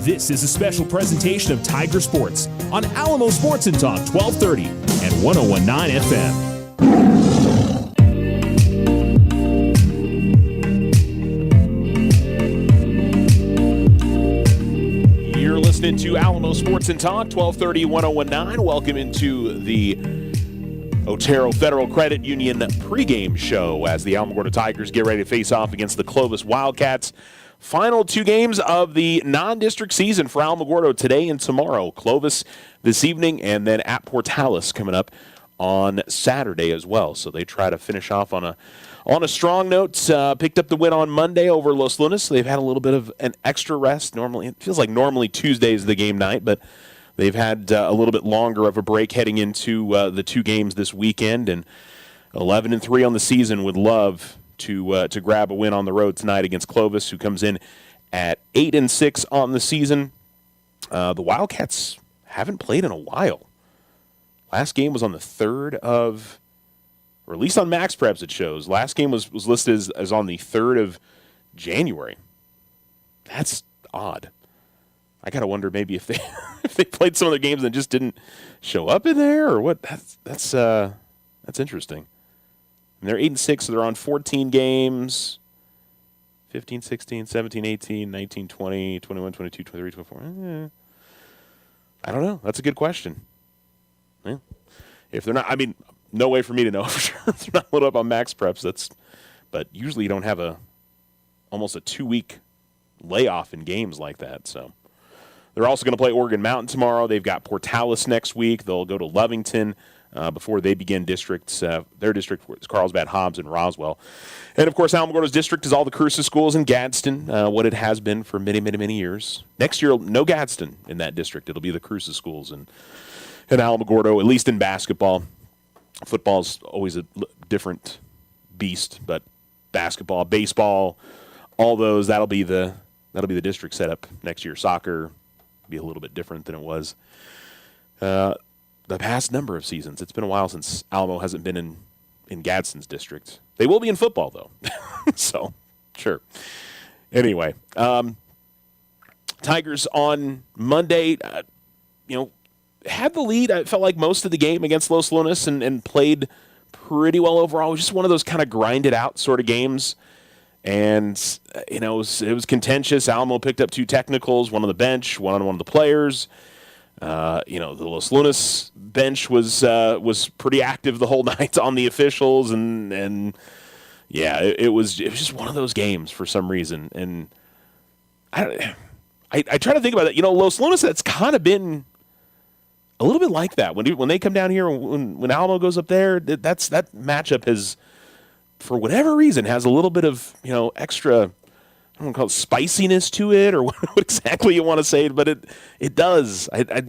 This is a special presentation of Tiger Sports on Alamo Sports and Talk 1230 and 101.9 FM. You're listening to Alamo Sports and Talk 1230 101.9. Welcome into the Otero Federal Credit Union pregame show as the Alamogordo Tigers get ready to face off against the Clovis Wildcats. Final two games of the non-district season for Alamogordo today and tomorrow. Clovis this evening and then at Portales coming up on Saturday as well. So they try to finish off on a strong note. Picked up the win on Monday over Los Lunas. They've had a little bit of an extra rest. Normally, it feels like normally Tuesday is the game night, but they've had a little bit longer of a break heading into the two games this weekend. And 11-3 on the season. Would love to grab a win on the road tonight against Clovis, who comes in at 8-6 on the season. The Wildcats haven't played in a while. Last game was on the 3rd of, or at least on Max Preps it shows. Last game was listed as on the 3rd of January. That's odd. I gotta wonder maybe if they if they played some of their games and just didn't show up in there or what. That's interesting. And they're 8-6, so they're on 14 games. 15, 16, 17, 18, 19, 20, 21, 22, 23, 24. I don't know. That's a good question. Yeah. If they're not, I mean, no way for me to know for sure. If they're not lit up on Max Preps, but usually you don't have almost a 2-week layoff in games like that. So they're also going to play Oregon Mountain tomorrow. They've got Portales next week. They'll go to Lovington before they begin districts. Their district is Carlsbad, Hobbs, and Roswell. And, of course, Alamogordo's district is all the Cruces schools in Gadsden, what it has been for many, many, many years. Next year, no Gadsden in that district. It'll be the Cruces schools in Alamogordo, at least in basketball. Football's always a different beast, but basketball, baseball, all those, that'll be the district setup next year. Soccer will be a little bit different than it was the past number of seasons. It's been a while since Alamo hasn't been in Gadsden's district. They will be in football, though. So, sure. Anyway, Tigers on Monday, had the lead. I felt like most of the game against Los Lunas and played pretty well overall. It was just one of those kind of grinded out sort of games. And, it was contentious. Alamo picked up 2 technicals, one on the bench, one on one of the players. The Los Lunas bench was pretty active the whole night on the officials, and yeah, it was just one of those games for some reason. And I try to think about that. Los Lunas, that's kind of been a little bit like that when they come down here. When Alamo goes up there, that matchup has, for whatever reason, has a little bit of extra. I don't want to call it spiciness to it or what exactly you want to say, but it does. I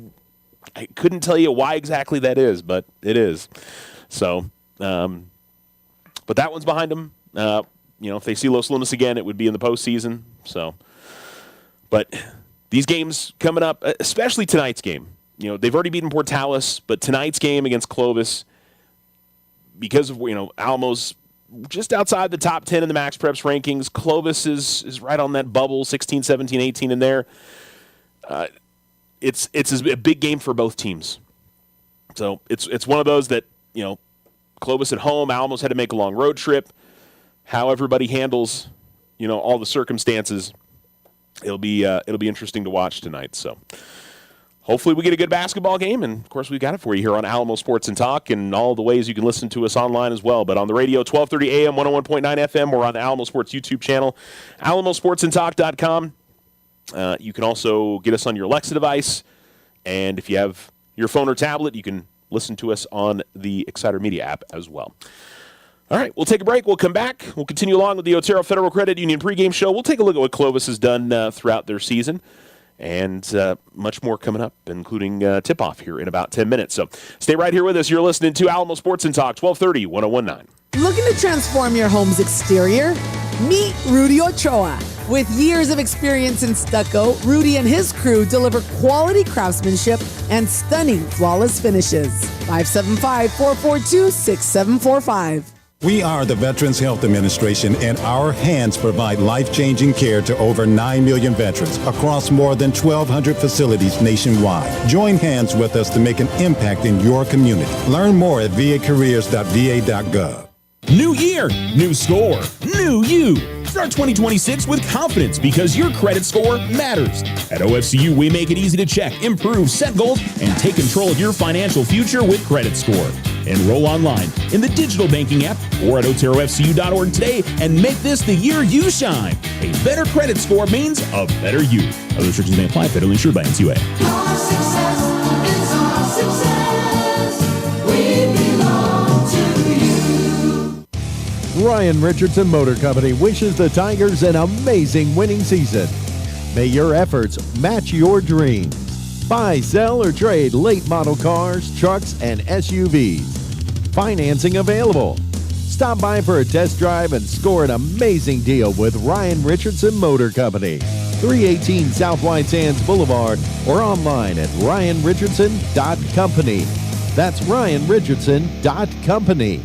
couldn't tell you why exactly that is, but it is. So, but that one's behind them. If they see Los Lunas again, it would be in the postseason. So, but these games coming up, especially tonight's game, they've already beaten Portales, but tonight's game against Clovis, because of Alamo's just outside the top 10 in the Max Preps rankings. Clovis is right on that bubble, 16, 17, 18 in there. It's a big game for both teams. So it's one of those that, Clovis at home, Alamo's had to make a long road trip. How everybody handles, all the circumstances, it'll be interesting to watch tonight. So hopefully we get a good basketball game, and, of course, we've got it for you here on Alamo Sports and Talk and all the ways you can listen to us online as well. But on the radio, 1230 AM, 101.9 FM, or on the Alamo Sports YouTube channel, alamosportsandtalk.com. You can also get us on your Alexa device, and if you have your phone or tablet, you can listen to us on the Exciter Media app as well. All right, we'll take a break. We'll come back. We'll continue along with the Otero Federal Credit Union pregame show. We'll take a look at what Clovis has done throughout their season. And much more coming up, including tip-off here in about 10 minutes. So stay right here with us. You're listening to Alamo Sports and Talk, 1230, 101.9. Looking to transform your home's exterior? Meet Rudy Ochoa. With years of experience in stucco, Rudy and his crew deliver quality craftsmanship and stunning, flawless finishes. 575-442-6745. We are the Veterans Health Administration, and our hands provide life-changing care to over 9 million veterans across more than 1,200 facilities nationwide. Join hands with us to make an impact in your community. Learn more at vacareers.va.gov. New year, new score, new you. Start 2026 with confidence because your credit score matters. At OFCU, we make it easy to check, improve, set goals, and take control of your financial future with Credit Score. Enroll online in the digital banking app or at oterofcu.org today and make this the year you shine. A better credit score means a better you. Other restrictions may apply. Federally insured by NCUA. Our success is our success. We belong to you. Ryan Richardson Motor Company wishes the Tigers an amazing winning season. May your efforts match your dreams. Buy, sell, or trade late model cars, trucks, and SUVs. Financing available. Stop by for a test drive and score an amazing deal with Ryan Richardson Motor Company. 318 South White Sands Boulevard or online at ryanrichardson.company. That's ryanrichardson.company.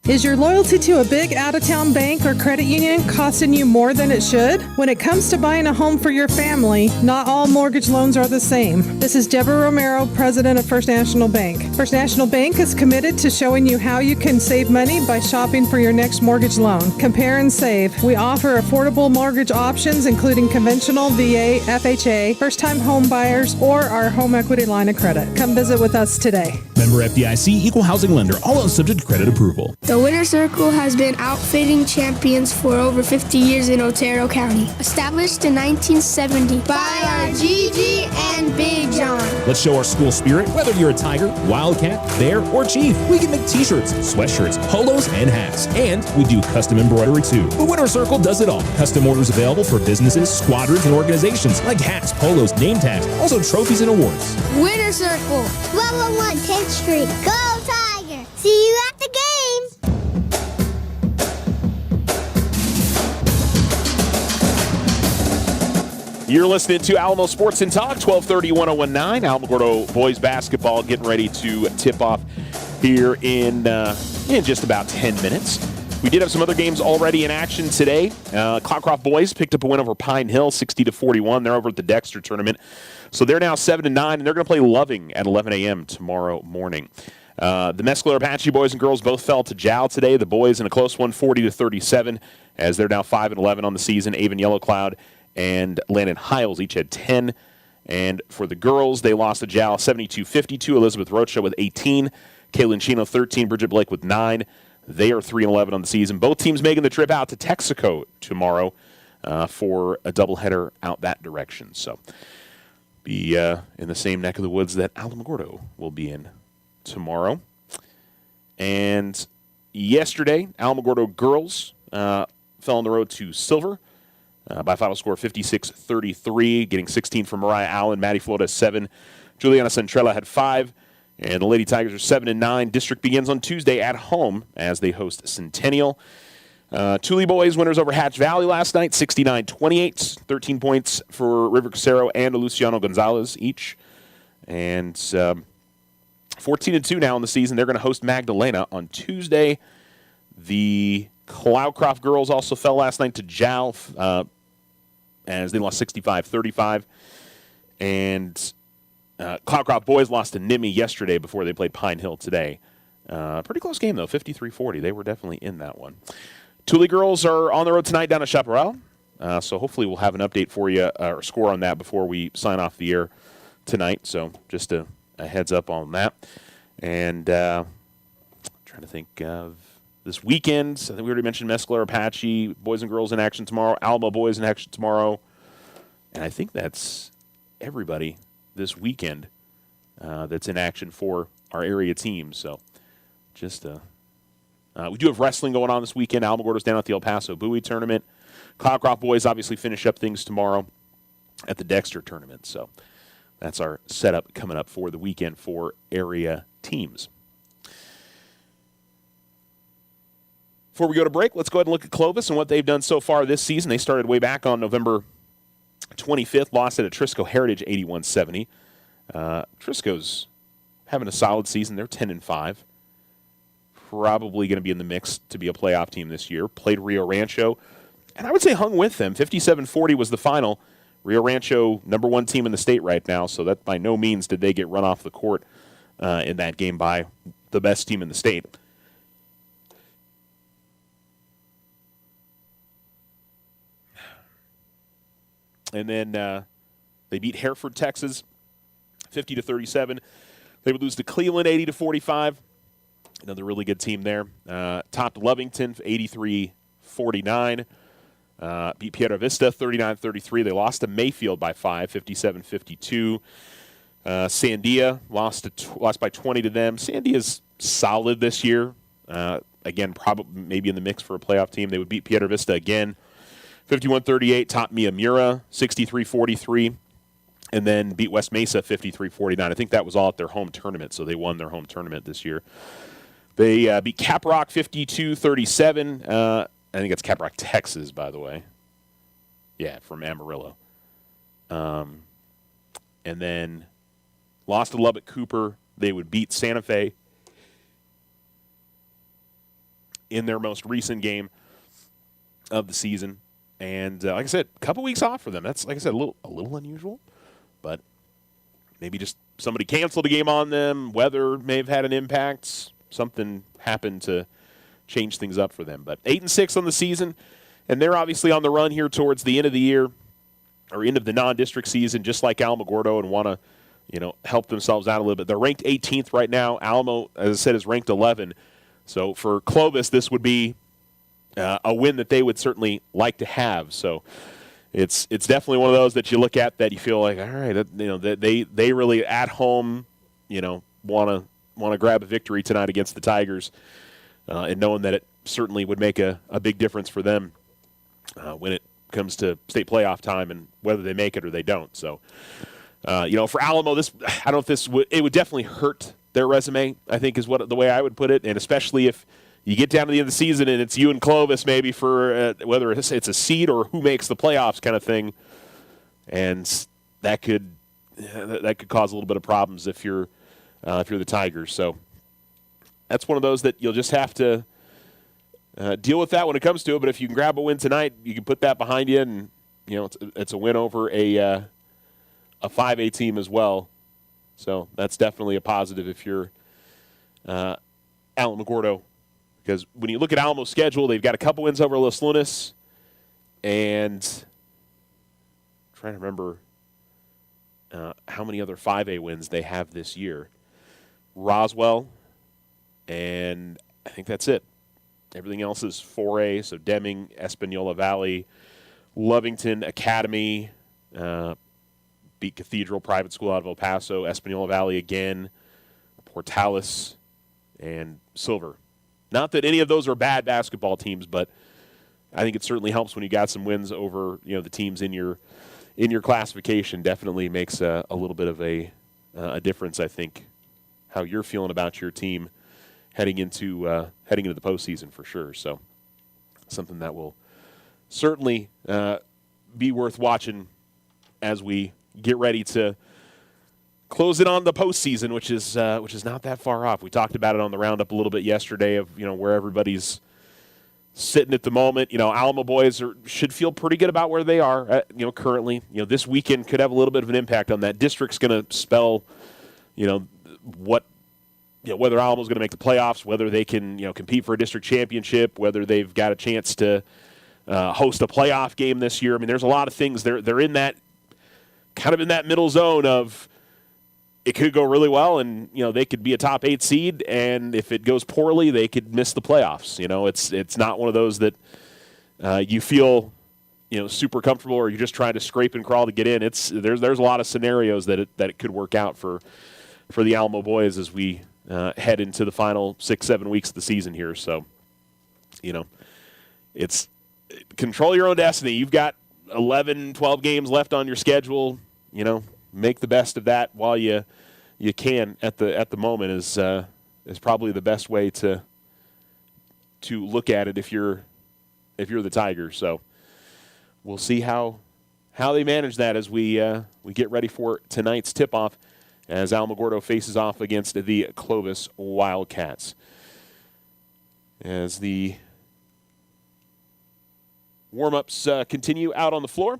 Is your loyalty to a big out-of-town bank or credit union costing you more than it should? When it comes to buying a home for your family, not all mortgage loans are the same. This is Deborah Romero, president of First National Bank. First National Bank is committed to showing you how you can save money by shopping for your next mortgage loan. Compare and save. We offer affordable mortgage options, including conventional, VA, FHA, first-time home buyers, or our home equity line of credit. Come visit with us today. Member FDIC, equal housing lender, all else subject to credit approval. The Winter Circle has been outfitting champions for over 50 years in Otero County. Established in 1970 by our Gigi and Big John. Let's show our school spirit. Whether you're a Tiger, Wildcat, Bear, or Chief, we can make t-shirts, sweatshirts, polos, and hats. And we do custom embroidery too. The Winter Circle does it all. Custom orders available for businesses, squadrons, and organizations like hats, polos, name tags, also trophies and awards. Winter Circle, 1201 10th Street. Go Tiger! See you at the game! You're listening to Alamo Sports and Talk, 1230 1019. Alamogordo boys basketball getting ready to tip off here in just about 10 minutes. We did have some other games already in action today. Cloudcroft boys picked up a win over Pine Hill, 60-41. They're over at the Dexter tournament. So they're now 7-9, and they're going to play Loving at 11 a.m. tomorrow morning. The Mescalero Apache boys and girls both fell to Jowl today. The boys in a close one, 40-37, as they're now 5-11 on the season. Avon Yellow Cloud and Landon Hiles each had 10. And for the girls, they lost to Jowl 72-52. Elizabeth Rocha with 18. Kaylin Chino 13. Bridget Blake with 9. They are 3-11 on the season. Both teams making the trip out to Texaco tomorrow for a doubleheader out that direction. So be in the same neck of the woods that Alamogordo will be in tomorrow. And yesterday, Alamogordo girls fell on the road to silver by final score 56-33, getting 16 from Mariah Allen. Maddie Flota 7. Juliana Centrella had 5. And the Lady Tigers are 7-9. District begins on Tuesday at home as they host Centennial. Thule boys winners over Hatch Valley last night, 69-28. 13 points for River Casero and Luciano Gonzalez each. And 14-2 now in the season. They're going to host Magdalena on Tuesday. The Cloudcroft girls also fell last night to Jowl as they lost 65-35. And Cloudcroft boys lost to Nimi yesterday before they played Pine Hill today. Pretty close game, though, 53-40. They were definitely in that one. Thule girls are on the road tonight down at Chaparral. So hopefully we'll have an update for you or score on that before we sign off the air tonight. So just a heads up on that. And trying to think of this weekend. I think we already mentioned Mescalero Apache, boys and girls in action tomorrow. Alma boys in action tomorrow. And I think that's everybody this weekend that's in action for our area teams. So just we do have wrestling going on this weekend. Alamogordo's down at the El Paso Bowie tournament. Cloudcroft boys obviously finish up things tomorrow at the Dexter tournament. So that's our setup coming up for the weekend for area teams. Before we go to break, let's go ahead and look at Clovis and what they've done so far this season. They started way back on November 25th, lost at Atrisco Heritage 81-70. Trisco's having a solid season. They're 10-5. probably going to be in the mix to be a playoff team this year. Played Rio Rancho, and I would say hung with them. 57-40 was the final. Rio Rancho, number one team in the state right now, so that by no means did they get run off the court in that game by the best team in the state. And then they beat Hereford, Texas, 50-37. They would lose to Cleveland, 80-45. Another really good team there. Topped Lovington, 83-49. Beat Piedra Vista, 39-33. They lost to Mayfield by 5, 57-52. Sandia lost by 20 to them. Sandia's solid this year. Again, probably maybe in the mix for a playoff team. They would beat Piedra Vista again, 51-38. Top Miyamura, 63-43. And then beat West Mesa 53-49. I think that was all at their home tournament, so they won their home tournament this year. They beat Caprock 52-37. I think it's Caprock, Texas, by the way. Yeah, from Amarillo. And then lost to Lubbock Cooper. They would beat Santa Fe in their most recent game of the season. And like I said, a couple weeks off for them. That's, like I said, a little unusual. But maybe just somebody canceled a game on them. Weather may have had an impact. Something happened to change things up for them. But 8-6 on the season, and they're obviously on the run here towards the end of the year or end of the non-district season, just like Alamogordo, and want to, help themselves out a little bit. They're ranked 18th right now. Alamo, as I said, is ranked 11. So for Clovis, this would be a win that they would certainly like to have. So it's definitely one of those that you look at that you feel like, all right, they really at home, want to grab a victory tonight against the Tigers, and knowing that it certainly would make a big difference for them when it comes to state playoff time and whether they make it or they don't. So, for Alamo, I don't know if it would definitely hurt their resume, I think is the way I would put it, and especially if you get down to the end of the season and it's you and Clovis maybe for whether it's a seed or who makes the playoffs kind of thing, and that could cause a little bit of problems if you're the Tigers. So that's one of those that you'll just have to deal with that when it comes to it. But if you can grab a win tonight, you can put that behind you, and it's a win over a 5A team as well. So that's definitely a positive if you're Alamogordo. Because when you look at Alamo's schedule, they've got a couple wins over Los Lunas, and I'm trying to remember how many other 5A wins they have this year. Roswell, and I think that's it. Everything else is 4A, so Deming, Espanola Valley, Lovington Academy, beat Cathedral Private School out of El Paso, Espanola Valley again, Portales, and Silver. Not that any of those are bad basketball teams, but I think it certainly helps when you got some wins over the teams in your classification. Definitely makes a little bit of a difference, I think, how you're feeling about your team heading into the postseason for sure. So something that will certainly be worth watching as we get ready to close it on the postseason, which is not that far off. We talked about it on the roundup a little bit yesterday of where everybody's sitting at the moment. Alamo boys should feel pretty good about where they are. Currently, this weekend could have a little bit of an impact on that. District's going to spell, whether Alamo's going to make the playoffs, whether they can compete for a district championship, whether they've got a chance to host a playoff game this year. I mean, there's a lot of things. They're in that kind of in that middle zone of. It could go really well, and they could be a top 8 seed. And if it goes poorly, they could miss the playoffs. It's not one of those that you feel super comfortable, or you're just trying to scrape and crawl to get in. There's a lot of scenarios that it could work out for the Alamo boys as we head into the final 6-7 weeks of the season here. So, it's control your own destiny. You've got 11, 12 games left on your schedule. Make the best of that while you can at the moment is probably the best way to look at it if you're the Tigers. So we'll see how they manage that as we get ready for tonight's tip-off as Alamogordo faces off against the Clovis Wildcats. as the warm-ups continue out on the floor.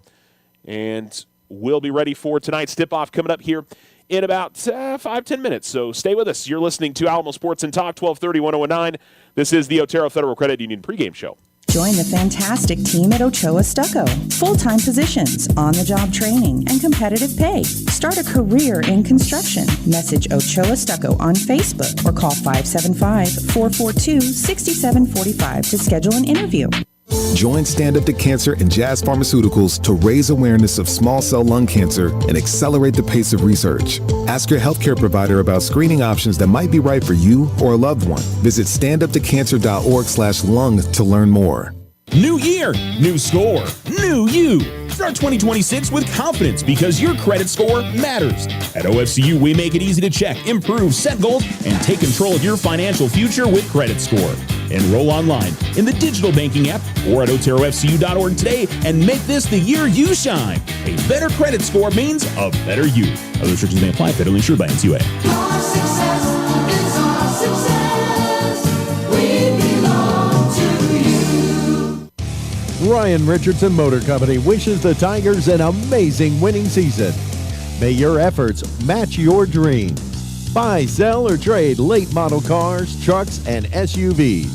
And we'll be ready for tonight's tip-off coming up here in about 5-10 minutes. So stay with us. You're listening to Alamo Sports and Talk, 1230, 1019. This is the Otero Federal Credit Union pregame show. Join the fantastic team at Ochoa Stucco. Full-time positions, on-the-job training, and competitive pay. Start a career in construction. Message Ochoa Stucco on Facebook or call 575-442-6745 to schedule an interview. Join Stand Up to Cancer and Jazz Pharmaceuticals to raise awareness of small cell lung cancer and accelerate the pace of research. Ask your healthcare provider about screening options that might be right for you or a loved one. Visit standuptocancer.org/lung to learn more. New year, new score, new you. Start 2026 with confidence because your credit score matters. At OFCU, we make it easy to check, improve, set goals, and take control of your financial future with Credit Score. Enroll online in the digital banking app or at OteroFCU.org today and make this the year you shine. A better credit score means a better you. Other restrictions may apply. Federally insured by NCUA. Our success is our success. We belong to you. Ryan Richardson Motor Company wishes the Tigers an amazing winning season. May your efforts match your dreams. Buy, sell, or trade late model cars, trucks, and SUVs.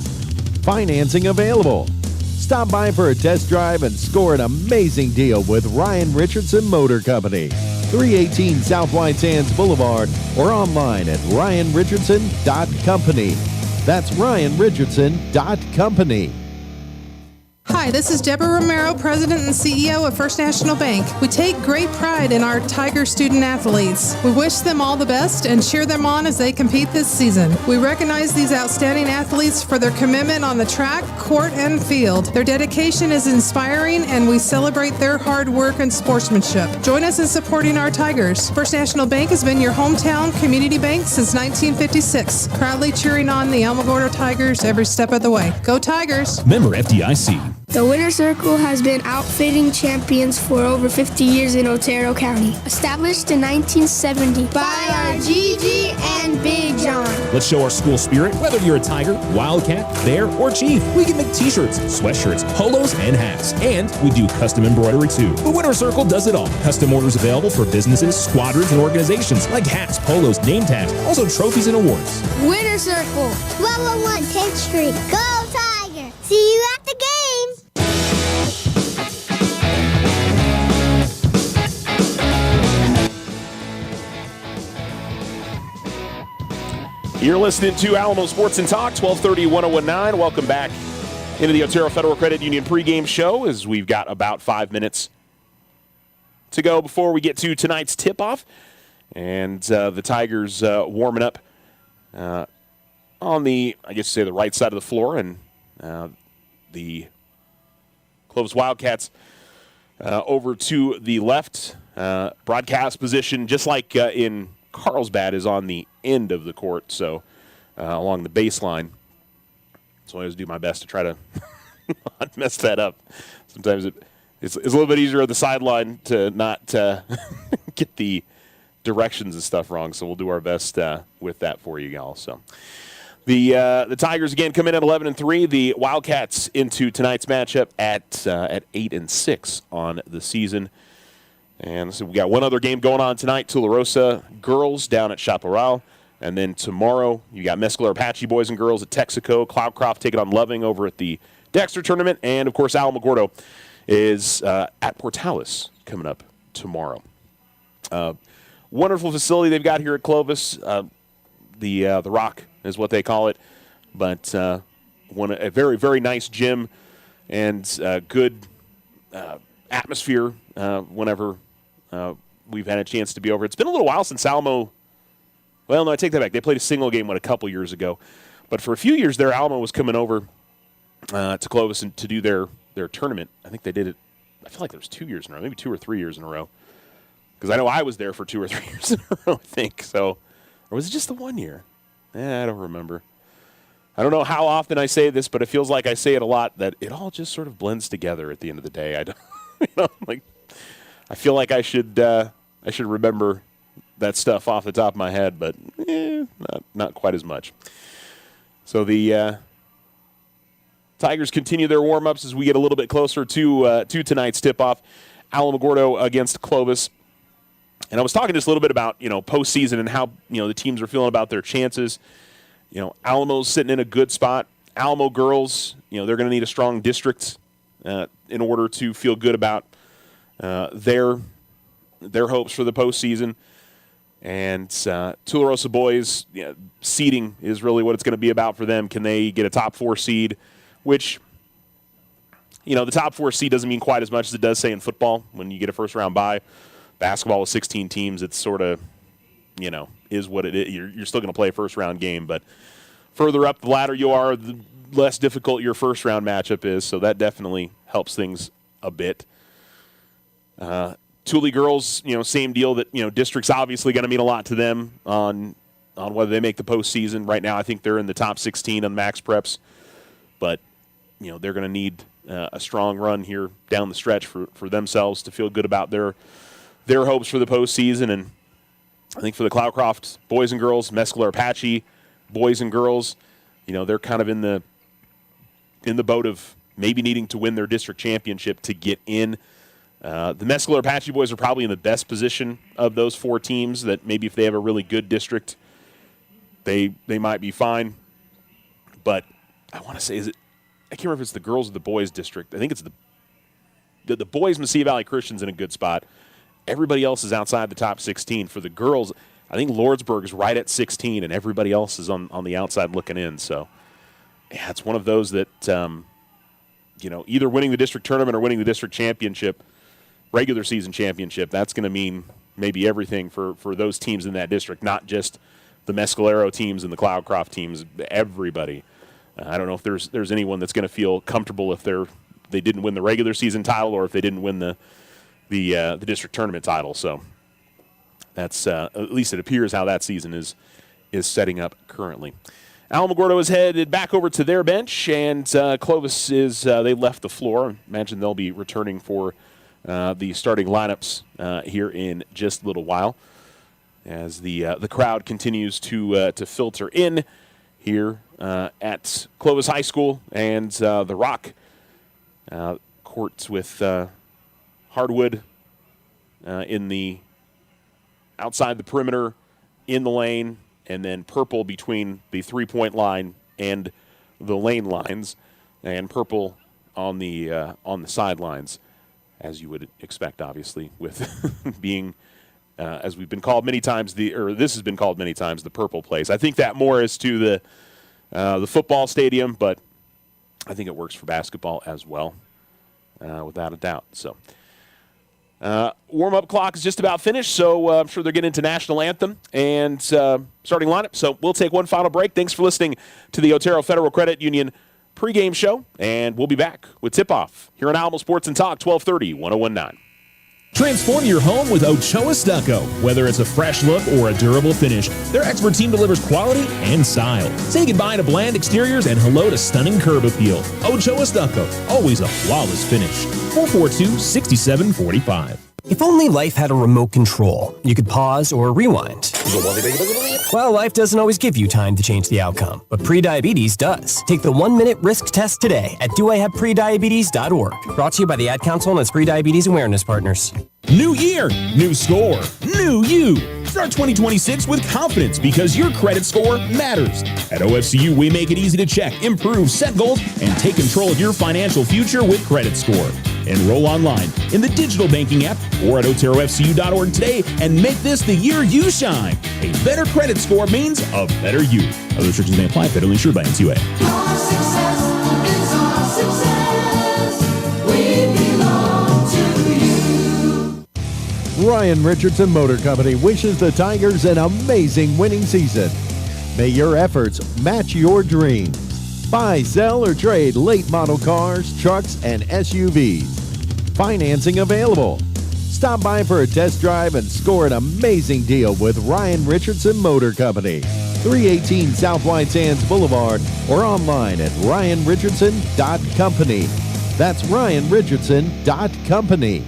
Financing available. Stop by for a test drive and score an amazing deal with Ryan Richardson Motor Company. 318 South White Sands Boulevard or online at ryanrichardson.company. That's ryanrichardson.company. Hi, this is Deborah Romero, President and CEO of First National Bank. We take great pride in our Tiger student athletes. We wish them all the best and cheer them on as they compete this season. We recognize these outstanding athletes for their commitment on the track, court, and field. Their dedication is inspiring, and we celebrate their hard work and sportsmanship. Join us in supporting our Tigers. First National Bank has been your hometown community bank since 1956, proudly cheering on the Alamogordo Tigers every step of the way. Go Tigers! Member FDIC. The Winner's Circle has been outfitting champions for over 50 years in Otero County. Established in 1970 by our Gigi and Big John. Let's show our school spirit. Whether you're a Tiger, Wildcat, Bear, or Chief, we can make t-shirts, sweatshirts, polos, and hats. And we do custom embroidery too. The Winner's Circle does it all. Custom orders available for businesses, squadrons, and organizations like hats, polos, name tags, also trophies and awards. Winner's Circle, 1201 10th Street. Go Tiger! See you at the game! You're listening to Alamo Sports and Talk, 1230, 1019. Welcome back into the Otero Federal Credit Union pregame show as we've got about 5 minutes to go before we get to tonight's tip-off. And the Tigers warming up on the, I guess you say, the right side of the floor. And the Clovis Wildcats over to the left. Broadcast position, just like in Carlsbad, is on the end of the court, so along the baseline. So I always do my best to try to not mess that up. Sometimes it's a little bit easier at the sideline to not get the directions and stuff wrong, so we'll do our best with that for you all. So the Tigers again come in at 11-3. The Wildcats into tonight's matchup at 8-6 on the season. And so we got one other game going on tonight, Tularosa girls down at Chaparral. And then tomorrow you got Mescalero Apache boys and girls at Texaco. Cloudcroft taking on Loving over at the Dexter tournament. And, of course, Alamogordo is at Portales coming up tomorrow. Wonderful facility they've got here at Clovis. The Rock is what they call it. But a very, very nice gym and good atmosphere whenever we've had a chance to be over. It's been a little while since Alamo. Well, no, I take that back. They played a single game a couple years ago. But for a few years there, Alamo was coming over to Clovis and to do their tournament. I think they did it, I feel like there was 2 years in a row, maybe 2 or 3 years in a row. Because I know I was there for 2 or 3 years in a row, I think. So, or was it just the 1 year? I don't remember. I don't know how often I say this, but it feels like I say it a lot, that it all just sort of blends together at the end of the day. I don't, I feel like I should remember that stuff off the top of my head, but not quite as much. So the Tigers continue their warm-ups as we get a little bit closer to tonight's tip-off. Alamogordo against Clovis. And I was talking just a little bit about, postseason and how, the teams are feeling about their chances. Alamo's sitting in a good spot. Alamo girls, they're going to need a strong district in order to feel good about their hopes for the postseason. And Tularosa boys, seeding is really what it's going to be about for them. Can they get a top 4 seed? Which, the top 4 seed doesn't mean quite as much as it does, say, in football when you get a first-round bye. Basketball with 16 teams, it's sort of, is what it is. You're still going to play a first-round game, but further up the ladder you are, the less difficult your first-round matchup is, so that definitely helps things a bit. Thule girls, same deal that, district's obviously going to mean a lot to them on whether they make the postseason. Right now, I think they're in the top 16 on max preps, but, they're going to need a strong run here down the stretch for themselves to feel good about their hopes for the postseason. And I think for the Cloudcroft boys and girls, Mescalero Apache boys and girls, they're kind of in the boat of maybe needing to win their district championship to get in. The Mescalero Apache boys are probably in the best position of those 4 teams, that maybe if they have a really good district, they might be fine. But I want to say, I can't remember if it's the girls or the boys district. I think it's the boys. Mesilla Valley Christian's in a good spot. Everybody else is outside the top 16. For the girls, I think Lordsburg is right at 16, and everybody else is on the outside looking in. So, yeah, it's one of those that, either winning the district tournament or winning the district championship, regular season championship, that's going to mean maybe everything for those teams in that district, not just the Mescalero teams and the Cloudcroft teams, everybody. I don't know if there's anyone that's going to feel comfortable if they didn't win the regular season title or if they didn't win the district tournament title. So that's at least it appears how that season is setting up currently. Alamogordo is headed back over to their bench, and Clovis is they left the floor. I imagine they'll be returning for the starting lineups here in just a little while as the crowd continues to filter in here at Clovis High School and the Rock courts with hardwood in the outside the perimeter, in the lane, and then purple between the 3-point line and the lane lines, and purple on the sidelines, as you would expect, obviously, with being as we've been called many times, this has been called many times, the purple place. I think that more is to the football stadium, but I think it works for basketball as well, without a doubt. So, warm-up clock is just about finished, so I'm sure they're getting into national anthem and starting lineup. So we'll take one final break. Thanks for listening to the Otero Federal Credit Union pregame show, and we'll be back with tip-off here on Alamo Sports and Talk, 1230, 1019. Transform your home with Ochoa Stucco. Whether it's a fresh look or a durable finish, their expert team delivers quality and style. Say goodbye to bland exteriors and hello to stunning curb appeal. Ochoa Stucco, always a flawless finish. 442-6745. If only life had a remote control, you could pause or rewind. Well, life doesn't always give you time to change the outcome, but prediabetes does. Take the 1-minute risk test today at doihaveprediabetes.org. Brought to you by the Ad Council and its Prediabetes Awareness Partners. New year, new score, new you. Start 2026 with confidence because your credit score matters. At OFCU, we make it easy to check, improve, set goals, and take control of your financial future with Credit Score. Enroll online in the digital banking app or at OteroFCU.org today and make this the year you shine. A better credit score means a better you. Other restrictions may apply. Federally insured by NCUA. Our success is our success. We belong to you. Ryan Richardson Motor Company wishes the Tigers an amazing winning season. May your efforts match your dreams. Buy, sell, or trade late model cars, trucks, and SUVs. Financing available. Stop by for a test drive and score an amazing deal with Ryan Richardson Motor Company. 318 South White Sands Boulevard or online at ryanrichardson.company. That's ryanrichardson.company.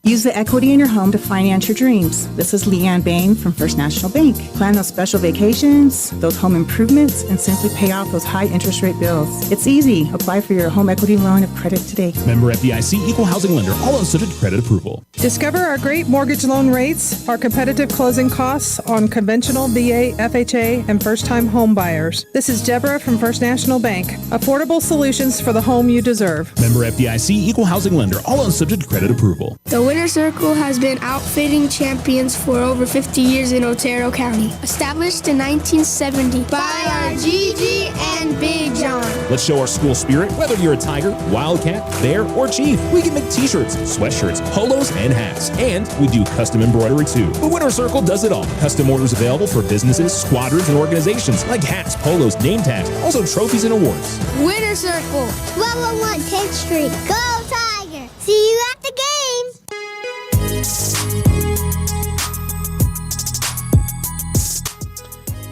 Use the equity in your home to finance your dreams. This is Leanne Bain from First National Bank. Plan those special vacations, those home improvements, and simply pay off those high interest rate bills. It's easy. Apply for your home equity loan of credit today. Member FDIC, equal housing lender, all else subject to credit approval. Discover our great mortgage loan rates, our competitive closing costs on conventional VA, FHA, and first-time home buyers. This is Deborah from First National Bank. Affordable solutions for the home you deserve. Member FDIC, equal housing lender, all else subject to credit approval. The Winter Circle has been outfitting champions for over 50 years in Otero County. Established in 1970 by our Gigi and Big John. Let's show our school spirit, whether you're a Tiger, Wildcat, Bear, or Chief. We can make t-shirts, sweatshirts, polos, and hats. And we do custom embroidery too. The Winter Circle does it all. Custom orders available for businesses, squadrons, and organizations like hats, polos, name tags, also trophies and awards. Winter Circle. 1201 10th Street. Go Tiger! See you at the games!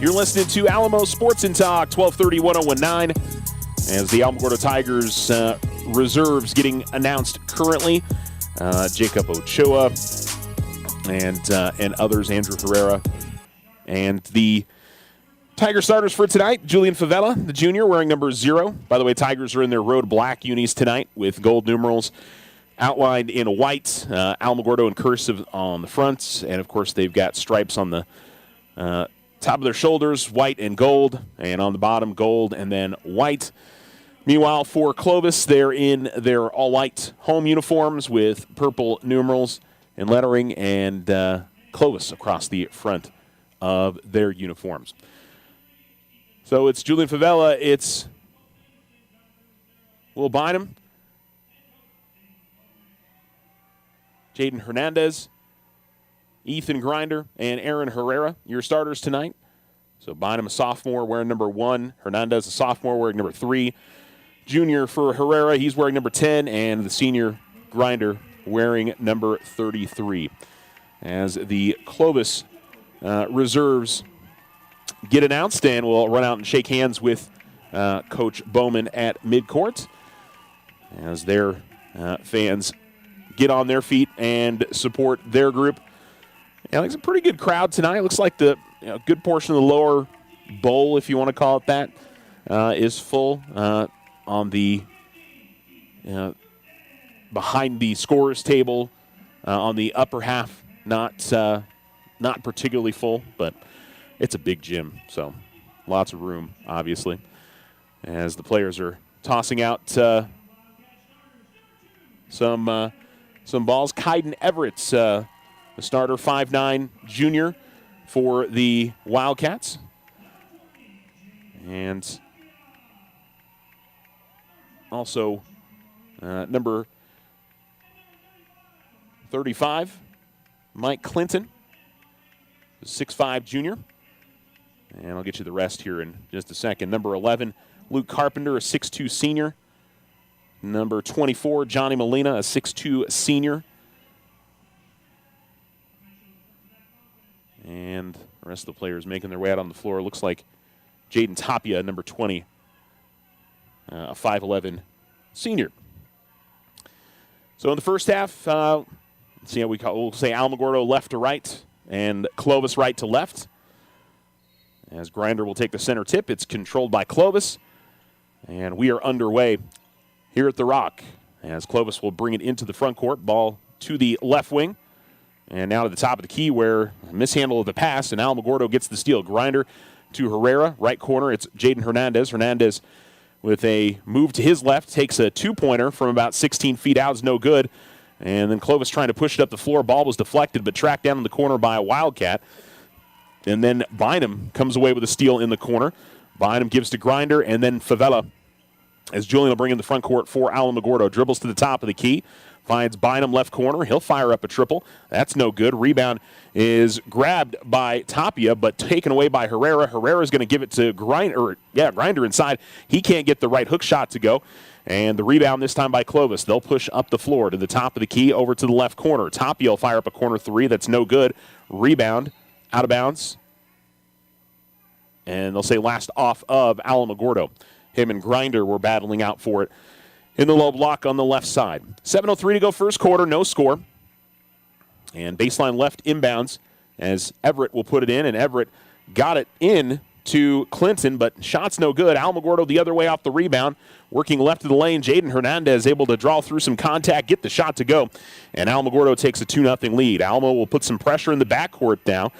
You're listening to Alamo Sports and Talk, 1230-1019, as the Alamogordo Tigers reserves getting announced currently. Jacob Ochoa and others, Andrew Herrera. And the Tiger starters for tonight, Julian Favela, the junior, wearing number 0. By the way, Tigers are in their road black unis tonight with gold numerals outlined in white, Alamogordo in cursive on the front. And, of course, they've got stripes on the top of their shoulders, white and gold, and on the bottom, gold and then white. Meanwhile, for Clovis, they're in their all-white home uniforms with purple numerals and lettering, and Clovis across the front of their uniforms. So it's Julian Favela, it's Will Bynum, Jaden Hernandez, Ethan Grinder, and Aaron Herrera, your starters tonight. So Bynum, a sophomore, wearing number 1. Hernandez, a sophomore, wearing number 3. Junior for Herrera, he's wearing number 10. And the senior Grinder wearing number 33. As the Clovis reserves get announced, and we'll run out and shake hands with Coach Bowman at midcourt as their fans get on their feet and support their group. Yeah, it's a pretty good crowd tonight. It looks like the good portion of the lower bowl, if you want to call it that, is full. On the behind the scorers table, on the upper half, not particularly full, but it's a big gym, so lots of room, obviously, as the players are tossing out some balls. Kaiden Everett's the starter, 5'9" junior for the Wildcats. And also number 35, Mike Clinton, 6'5" junior. And I'll get you the rest here in just a second. Number 11, Luke Carpenter, a 6'2" senior. Number 24, Johnny Molina, a 6'2" senior. And the rest of the players making their way out on the floor. Looks like Jaden Tapia, number 20, a 5'11" senior. So in the first half, let's see how we'll say Alamogordo left to right and Clovis right to left. As Grinder will take the center tip, it's controlled by Clovis. And we are underway here at the Rock as Clovis will bring it into the front court. Ball to the left wing. And now to the top of the key where mishandle of the pass, and Alamogordo gets the steal. Grinder to Herrera, right corner. It's Jaden Hernandez. Hernandez with a move to his left, takes a two-pointer from about 16 feet out. It's no good. And then Clovis trying to push it up the floor. Ball was deflected, but tracked down in the corner by a Wildcat. And then Bynum comes away with a steal in the corner. Bynum gives to Grinder, and then Favela, as Julian will bring in the front court for Alamogordo. Dribbles to the top of the key. Finds Bynum left corner. He'll fire up a triple. That's no good. Rebound is grabbed by Tapia, but taken away by Herrera. Herrera's going to give it to Grinder inside. He can't get the right hook shot to go. And the rebound this time by Clovis. They'll push up the floor to the top of the key over to the left corner. Tapia will fire up a corner three. That's no good. Rebound out of bounds. And they'll say last off of Alamogordo. Him and Grinder were battling out for it in the low block on the left side. 7:03 to go first quarter, no score. And baseline left inbounds as Everett will put it in, and Everett got it in to Clinton, but shot's no good. Alamogordo the other way off the rebound, working left of the lane. Jaden Hernandez able to draw through some contact, get the shot to go, and Alamogordo takes a 2-0 lead. Alamo will put some pressure in the backcourt now.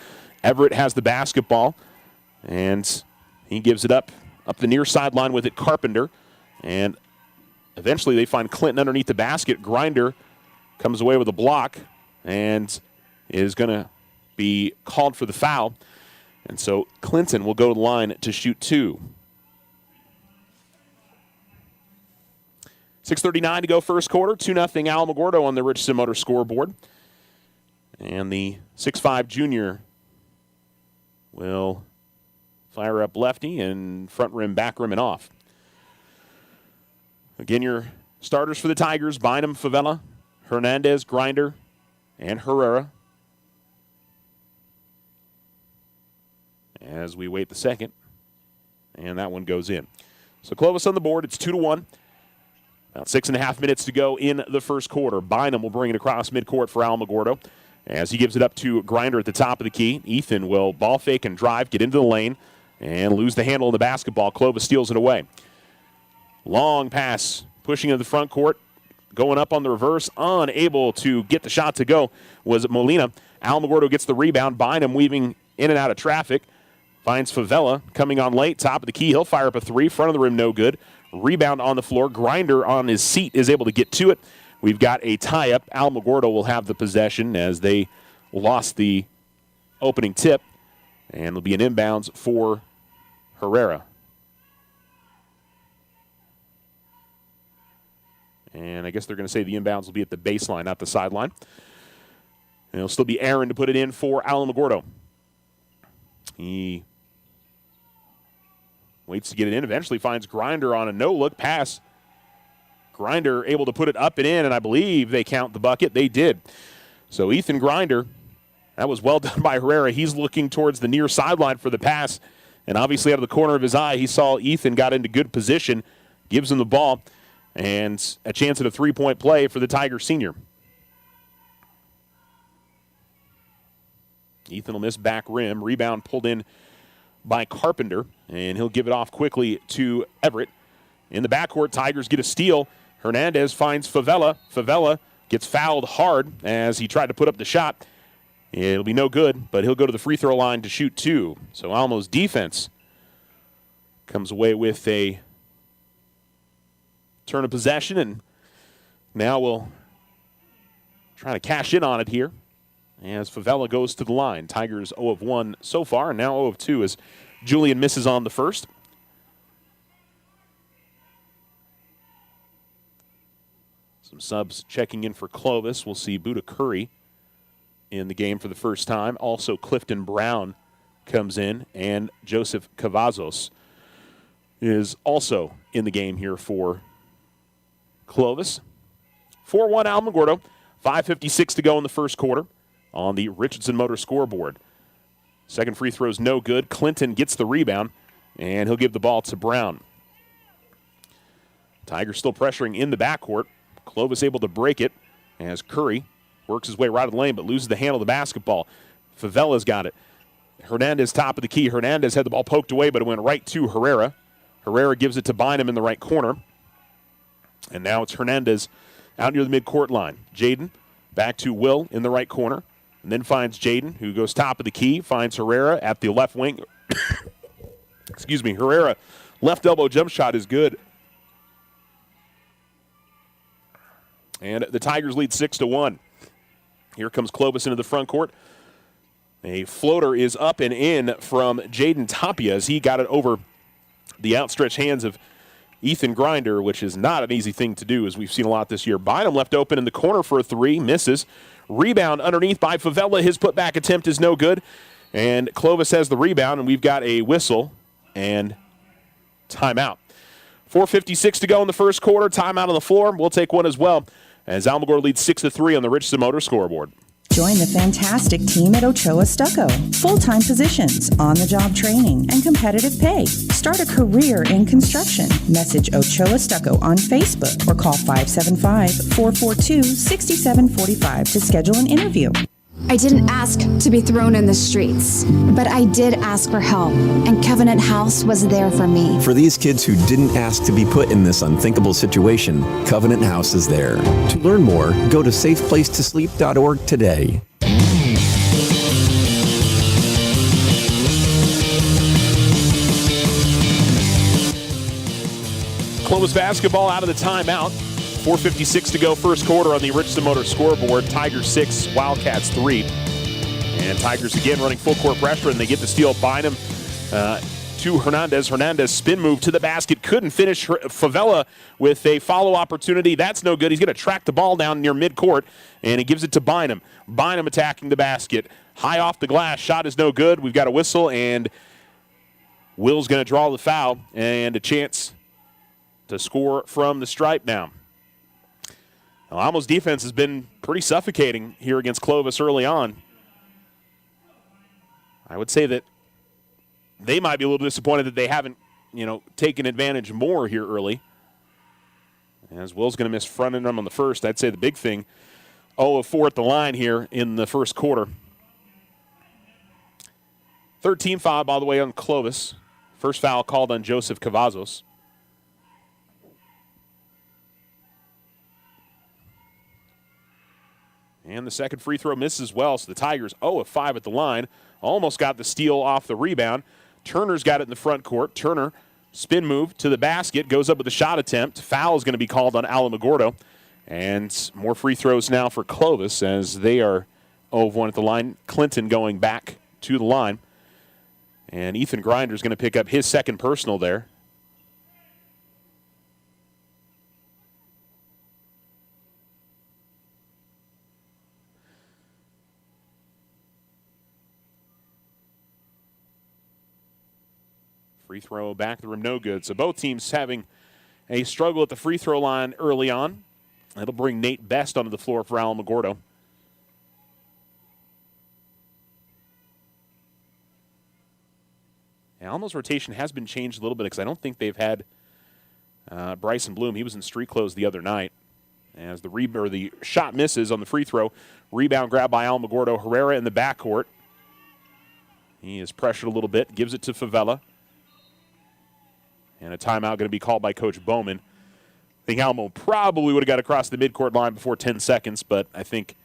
Everett has the basketball, and he gives it up the near sideline with it, Carpenter, and eventually they find Clinton underneath the basket. Grinder comes away with a block and is going to be called for the foul. And so Clinton will go to the line to shoot 2. 6:39 to go first quarter. 2-0 Alamogordo on the Richardson Motor scoreboard. And the 6'5 junior will fire up lefty and front rim, back rim, and off. Again, your starters for the Tigers: Bynum, Favela, Hernandez, Grinder, and Herrera. As we wait the second, and that one goes in. So Clovis on the board. It's 2-1. About 6.5 minutes to go in the first quarter. Bynum will bring it across midcourt for Alamogordo as he gives it up to Grinder at the top of the key. Ethan will ball fake and drive, get into the lane, and lose the handle of the basketball. Clovis steals it away. Long pass, pushing into the front court, going up on the reverse, unable to get the shot to go was Molina. Alamogordo gets the rebound. Bynum weaving in and out of traffic. Finds Favela coming on late, top of the key. He'll fire up a 3, front of the rim, no good. Rebound on the floor. Grinder on his seat is able to get to it. We've got a tie-up. Alamogordo will have the possession as they lost the opening tip. And it'll be an inbounds for Herrera. And I guess they're going to say the inbounds will be at the baseline, not the sideline. And it'll still be Aaron to put it in for Alamogordo. He waits to get it in, eventually finds Grinder on a no-look pass. Grinder able to put it up and in, and I believe they count the bucket. They did. So Ethan Grinder, that was well done by Herrera. He's looking towards the near sideline for the pass, and obviously out of the corner of his eye, he saw Ethan got into good position, gives him the ball, and a chance at a three-point play for the Tiger senior. Ethan will miss back rim. Rebound pulled in by Carpenter, and he'll give it off quickly to Everett. In the backcourt, Tigers get a steal. Hernandez finds Favela. Favela gets fouled hard as he tried to put up the shot. It'll be no good, but he'll go to the free throw line to shoot 2. So Almo's defense comes away with a turn of possession, and now we'll try to cash in on it here as Favela goes to the line. Tigers 0 of 1 so far, and now 0 of 2 as Julian misses on the first. Some subs checking in for Clovis. We'll see Buda Curry in the game for the first time. Also, Clifton Brown comes in, and Joseph Cavazos is also in the game here for Clovis. 4-1 Alamogordo. 5:56 to go in the first quarter on the Richardson Motor scoreboard. Second free throw is no good. Clinton gets the rebound, and he'll give the ball to Brown. Tigers still pressuring in the backcourt. Clovis able to break it as Curry works his way right of the lane but loses the handle of the basketball. Favela's got it. Hernandez top of the key. Hernandez had the ball poked away, but it went right to Herrera. Herrera gives it to Bynum in the right corner. And now it's Hernandez out near the midcourt line. Jaden back to Will in the right corner. And then finds Jaden, who goes top of the key, finds Herrera at the left wing. Excuse me, Herrera, left elbow jump shot is good. And the Tigers lead 6-1. Here comes Clovis into the front court. A floater is up and in from Jaden Tapia as he got it over the outstretched hands of Ethan Grinder, which is not an easy thing to do, as we've seen a lot this year. Bynum left open in the corner for a 3, misses. Rebound underneath by Favela. His putback attempt is no good. And Clovis has the rebound, and we've got a whistle and timeout. 4:56 to go in the first quarter. Timeout on the floor. We'll take one as well, as Alamogordo leads 6-3 on the Richardson Motor scoreboard. Join the fantastic team at Ochoa Stucco. Full-time positions, on-the-job training, and competitive pay. Start a career in construction. Message Ochoa Stucco on Facebook or call 575-442-6745 to schedule an interview. I didn't ask to be thrown in the streets, but I did ask for help, and Covenant House was there for me. For these kids who didn't ask to be put in this unthinkable situation, Covenant House is there. To learn more, go to safeplacetosleep.org today. Clovis basketball out of the timeout. 4:56 to go, first quarter on the Richardson Motor scoreboard. Tigers 6, Wildcats 3. And Tigers again running full court pressure, and they get the steal. Bynum to Hernandez. Hernandez spin move to the basket. Couldn't finish. Favela with a follow opportunity. That's no good. He's going to track the ball down near midcourt, and he gives it to Bynum. Bynum attacking the basket. High off the glass. Shot is no good. We've got a whistle, and Will's going to draw the foul, and a chance to score from the stripe now. Alamo's defense has been pretty suffocating here against Clovis early on. I would say that they might be a little disappointed that they haven't, taken advantage more here early. As Will's going to miss front end on the first, I'd say the big thing, 0 of 4 at the line here in the first quarter. 13 foul, by the way, on Clovis. First foul called on Joseph Cavazos. And the second free throw misses as well, so the Tigers 0 of 5 at the line. Almost got the steal off the rebound. Turner's got it in the front court. Turner, spin move to the basket, goes up with a shot attempt. Foul is going to be called on Alamogordo. And more free throws now for Clovis as they are 0 of 1 at the line. Clinton going back to the line. And Ethan Grinder's going to pick up his second personal there. Free throw back of the rim, no good. So both teams having a struggle at the free throw line early on. That'll bring Nate Best onto the floor for Alamogordo. Alamo's rotation has been changed a little bit because I don't think they've had Bryson Bloom. He was in street clothes the other night. As the shot misses on the free throw. Rebound grab by Alamogordo. Herrera in the backcourt. He is pressured a little bit. Gives it to Favela. And a timeout going to be called by Coach Bowman. I think Alamo probably would have got across the midcourt line before 10 seconds, but I think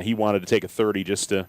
he wanted to take a 30 just to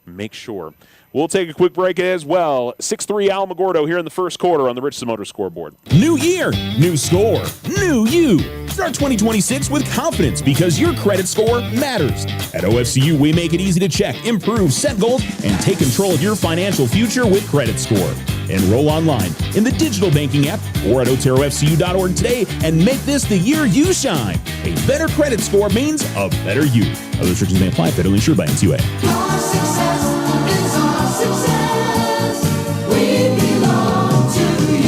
make sure. We'll take a quick break as well. 6-3 Alamogordo here in the first quarter on the Richardson Motor scoreboard. New year, new score, new you. Start 2026 with confidence because your credit score matters. At OFCU, we make it easy to check, improve, set goals, and take control of your financial future with Credit Score. Enroll online in the digital banking app or at OteroFCU.org today and make this the year you shine. A better credit score means a better you. Other restrictions may apply. Federally insured by NCUA. Our success is our success. We belong to you.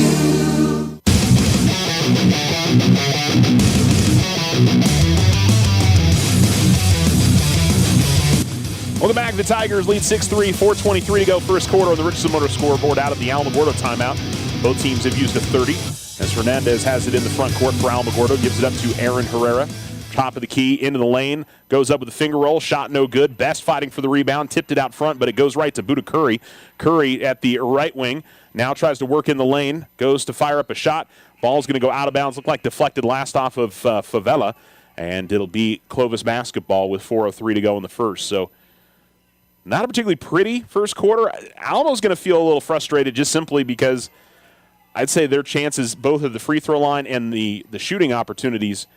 Welcome back. The Tigers lead 6-3, 4:23 to go. First quarter on the Richardson Motor scoreboard out of the Alamogordo timeout. Both teams have used a 30 as Hernandez has it in the front court for Alamogordo. Gives it up to Aaron Herrera. Top of the key, into the lane. Goes up with a finger roll. Shot no good. Best fighting for the rebound. Tipped it out front, but it goes right to Buda Curry. Curry at the right wing. Now tries to work in the lane. Goes to fire up a shot. Ball's going to go out of bounds. Looked like deflected last off of Favela. And it'll be Clovis basketball with 4:03 to go in the first. So not a particularly pretty first quarter. Alamo's going to feel a little frustrated just simply because I'd say their chances, both at the free throw line and the shooting opportunities,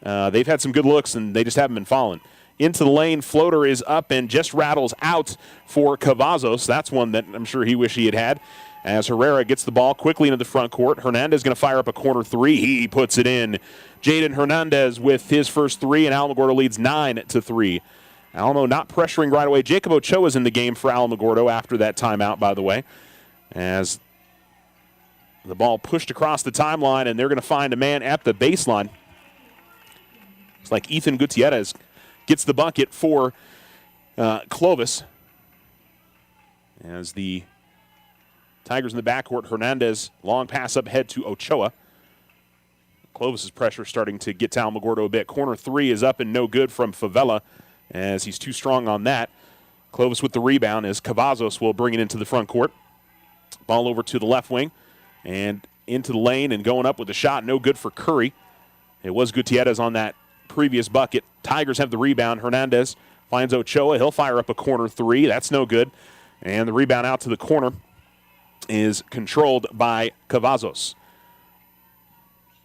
they've had some good looks and they just haven't been falling. Into the lane, floater is up and just rattles out for Cavazos. That's one that I'm sure he wished he had had. As Herrera gets the ball quickly into the front court. Hernandez is going to fire up a corner three. He puts it in. Jaden Hernandez with his first three, and Alamogordo leads 9-3. Alamo not pressuring right away. Jacob Ochoa is in the game for Alamogordo after that timeout, by the way. As the ball pushed across the timeline, and they're going to find a man at the baseline. It's like Ethan Gutierrez gets the bucket for Clovis. As the Tigers in the backcourt, Hernandez, long pass up ahead to Ochoa. Clovis' pressure starting to get to Alamogordo a bit. Corner three is up and no good from Favela, as he's too strong on that. Clovis with the rebound as Cavazos will bring it into the front court. Ball over to the left wing and into the lane and going up with a shot. No good for Curry. It was Gutierrez on that previous bucket. Tigers have the rebound. Hernandez finds Ochoa. He'll fire up a corner three. That's no good. And the rebound out to the corner is controlled by Cavazos.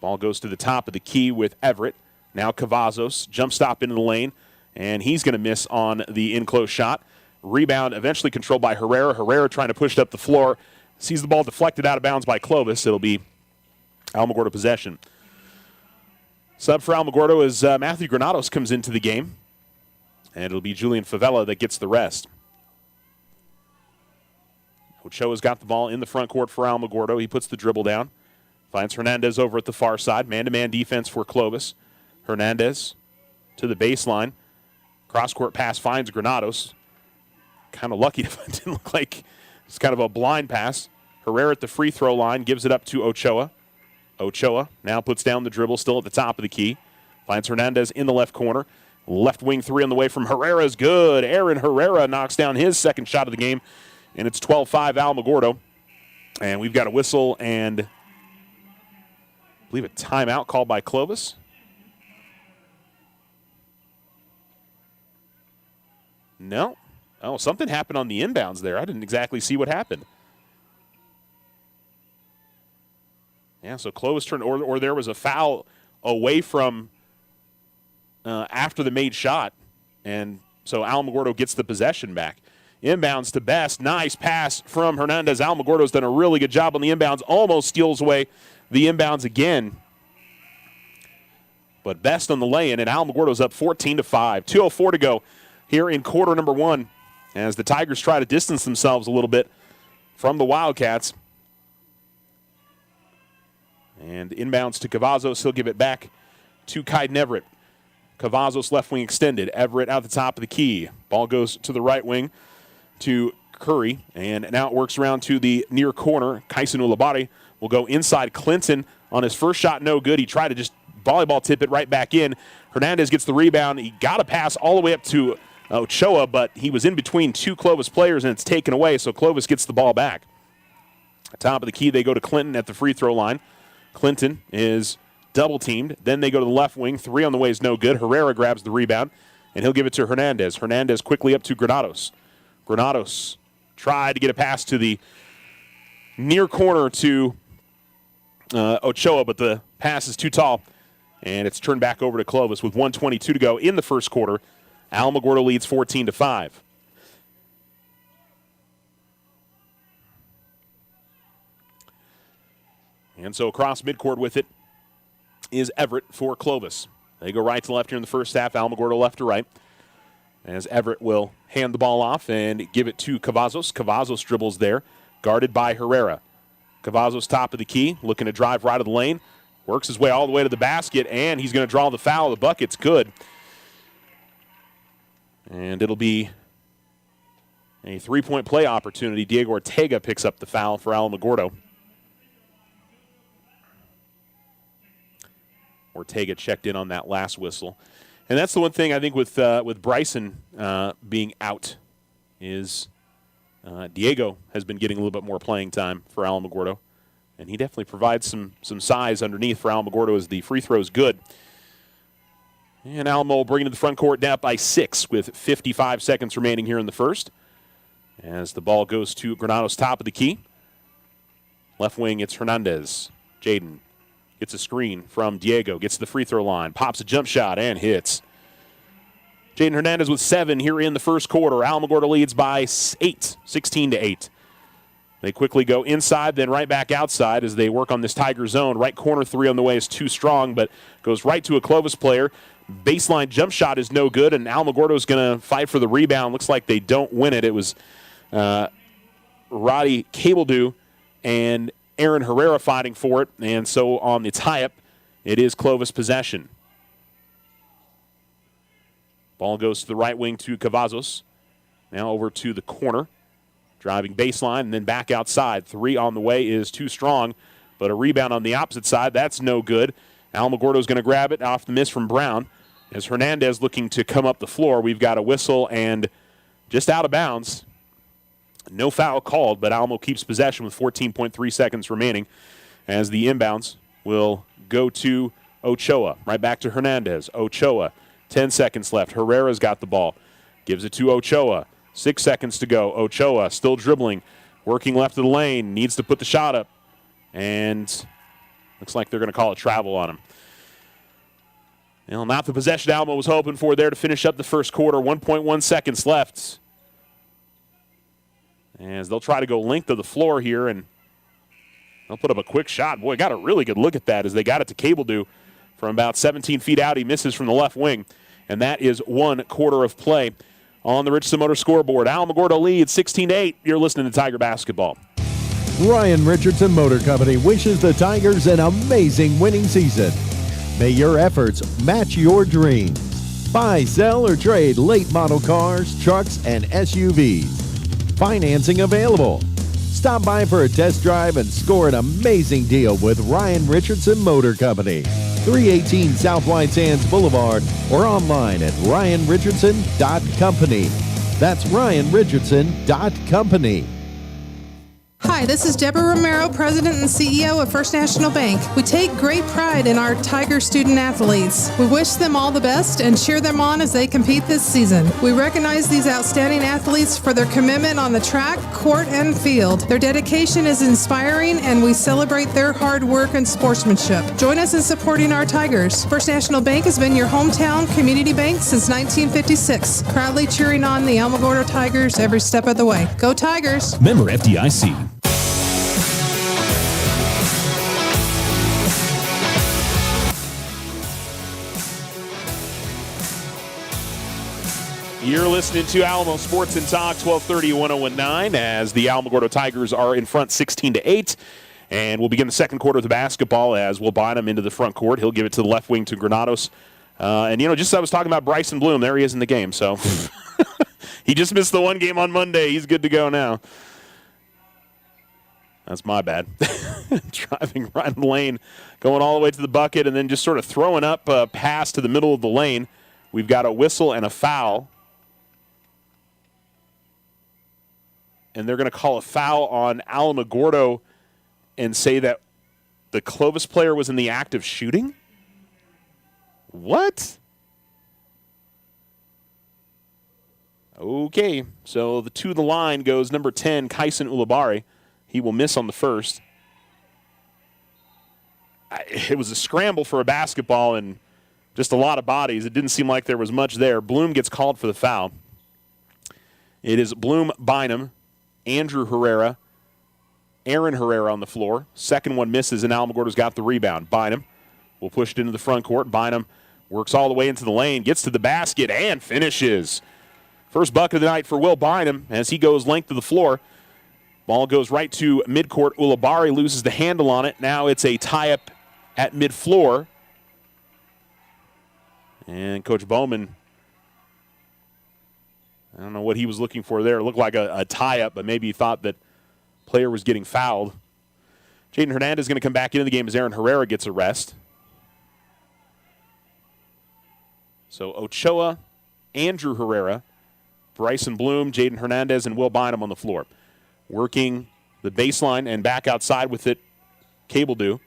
Ball goes to the top of the key with Everett. Now Cavazos, jump stop into the lane, and he's going to miss on the in-close shot. Rebound eventually controlled by Herrera. Herrera trying to push it up the floor. Sees the ball deflected out of bounds by Clovis. It'll be Alamogordo possession. Sub for Alamogordo as Matthew Granados comes into the game. And it'll be Julian Favela that gets the rest. Ochoa's got the ball in the front court for Alamogordo. He puts the dribble down. Finds Hernandez over at the far side. Man-to-man defense for Clovis. Hernandez to the baseline. Cross-court pass finds Granados. Kind of lucky. It didn't look like it's kind of a blind pass. Herrera at the free throw line gives it up to Ochoa. Ochoa now puts down the dribble, still at the top of the key. Finds Hernandez in the left corner. Left wing three on the way from Herrera is good. Aaron Herrera knocks down his second shot of the game, and it's 12-5 Alamogordo. And we've got a whistle and I believe a timeout called by Clovis. No. Oh, something happened on the inbounds there. I didn't exactly see what happened. Yeah, so Clovis turned, or there was a foul away from after the made shot, and so Alamogordo gets the possession back. Inbounds to Best. Nice pass from Hernandez. Alamogordo's done a really good job on the inbounds. Almost steals away the inbounds again. But Best on the lay-in, and Alamogordo's up 14-5. 2:04 to go here in quarter number one as the Tigers try to distance themselves a little bit from the Wildcats. And inbounds to Cavazos. He'll give it back to Kaiden Everett. Cavazos left wing extended. Everett out the top of the key. Ball goes to the right wing to Curry. And now it works around to the near corner. Kaisen Ulabari will go inside Clinton on his first shot. No good. He tried to just volleyball tip it right back in. Hernandez gets the rebound. He got a pass all the way up to Ochoa, but he was in between two Clovis players, and it's taken away, so Clovis gets the ball back. Top of the key, they go to Clinton at the free throw line. Clinton is double-teamed. Then they go to the left wing. Three on the way is no good. Herrera grabs the rebound, and he'll give it to Hernandez. Hernandez quickly up to Granados. Granados tried to get a pass to the near corner to Ochoa, but the pass is too tall, and it's turned back over to Clovis with 1:22 to go in the first quarter. Alamogordo leads 14-5. And so across midcourt with it is Everett for Clovis. They go right to left here in the first half. Alamogordo left to right. As Everett will hand the ball off and give it to Cavazos. Cavazos dribbles there, guarded by Herrera. Cavazos top of the key, looking to drive right of the lane. Works his way all the way to the basket, and he's going to draw the foul. The bucket's good. And it'll be a three-point play opportunity. Diego Ortega picks up the foul for Alamogordo. Ortega checked in on that last whistle. And that's the one thing I think with Bryson being out is Diego has been getting a little bit more playing time for Alamogordo. And he definitely provides some size underneath for Alamogordo as the free throw is good. And Alamo will bring it to the front court down by 6 with 55 seconds remaining here in the first. As the ball goes to Granados top of the key. Left wing, it's Hernandez. Jaden gets a screen from Diego, gets to the free throw line, pops a jump shot, and hits. Jaden Hernandez with 7 here in the first quarter. Alamogordo leads by 8, 16-8. They quickly go inside, then right back outside as they work on this Tiger zone. Right corner three on the way is too strong, but goes right to a Clovis player. Baseline jump shot is no good, and Alamogordo's going to fight for the rebound. Looks like they don't win it. It was Roddy Cabledew and Aaron Herrera fighting for it, and so on the tie-up, it is Clovis possession. Ball goes to the right wing to Cavazos. Now over to the corner. Driving baseline and then back outside. 3 on the way is too strong, but a rebound on the opposite side, that's no good. Alamogordo's going to grab it off the miss from Brown. As Hernandez looking to come up the floor, we've got a whistle and just out of bounds. No foul called, but Alamo keeps possession with 14.3 seconds remaining as the inbounds will go to Ochoa. Right back to Hernandez. Ochoa, 10 seconds left. Herrera's got the ball. Gives it to Ochoa. 6 seconds to go. Ochoa still dribbling, working left of the lane. Needs to put the shot up. And looks like they're going to call a travel on him. Well, not the possession Alamo was hoping for there to finish up the first quarter. 1.1 seconds left. As they'll try to go length of the floor here, and they'll put up a quick shot. Boy, got a really good look at that as they got it to Cabledew from about 17 feet out. He misses from the left wing, and that is 1 quarter of play on the Richardson Motor scoreboard. Alamogordo leads 16-8. You're listening to Tiger Basketball. Ryan Richardson Motor Company wishes the Tigers an amazing winning season. May your efforts match your dreams. Buy, sell, or trade late model cars, trucks, and SUVs. Financing available. Stop by for a test drive and score an amazing deal with Ryan Richardson Motor Company. 318 South White Sands Boulevard or online at ryanrichardson.company. That's ryanrichardson.company. Hi, this is Deborah Romero, President and CEO of First National Bank. We take great pride in our Tiger student athletes. We wish them all the best and cheer them on as they compete this season. We recognize these outstanding athletes for their commitment on the track, court, and field. Their dedication is inspiring, and we celebrate their hard work and sportsmanship. Join us in supporting our Tigers. First National Bank has been your hometown community bank since 1956, proudly cheering on the Alamogordo Tigers every step of the way. Go Tigers! Member FDIC. You're listening to Alamo Sports and Talk, 1230-1019, as the Alamogordo Tigers are in front 16-8. And we'll begin the second quarter of the basketball as we'll bind him into the front court. He'll give it to the left wing to Granados. And, just as I was talking about Bryson Bloom, there he is in the game. So he just missed the one game on Monday. He's good to go now. That's my bad. Driving right in the lane, going all the way to the bucket, and then just sort of throwing up a pass to the middle of the lane. We've got a whistle and a foul. And they're going to call a foul on Alamogordo and say that the Clovis player was in the act of shooting? What? Okay, so to the line goes number 10, Kaisen Ulabari. He will miss on the first. It was a scramble for a basketball and just a lot of bodies. It didn't seem like there was much there. Bloom gets called for the foul. It is Bloom, Bynum, Andrew Herrera, Aaron Herrera on the floor. Second one misses, and Alamogordo's got the rebound. Bynum will push it into the front court. Bynum works all the way into the lane, gets to the basket, and finishes. First bucket of the night for Will Bynum as he goes length of the floor. Ball goes right to midcourt. Ulabari loses the handle on it. Now it's a tie-up at mid-floor. And Coach Bowman, I don't know what he was looking for there. It looked like a tie-up, but maybe he thought that player was getting fouled. Jaden Hernandez is going to come back into the game as Aaron Herrera gets a rest. So Ochoa, Andrew Herrera, Bryson Bloom, Jaden Hernandez, and Will Bynum on the floor. Working the baseline and back outside with it, Cabledew.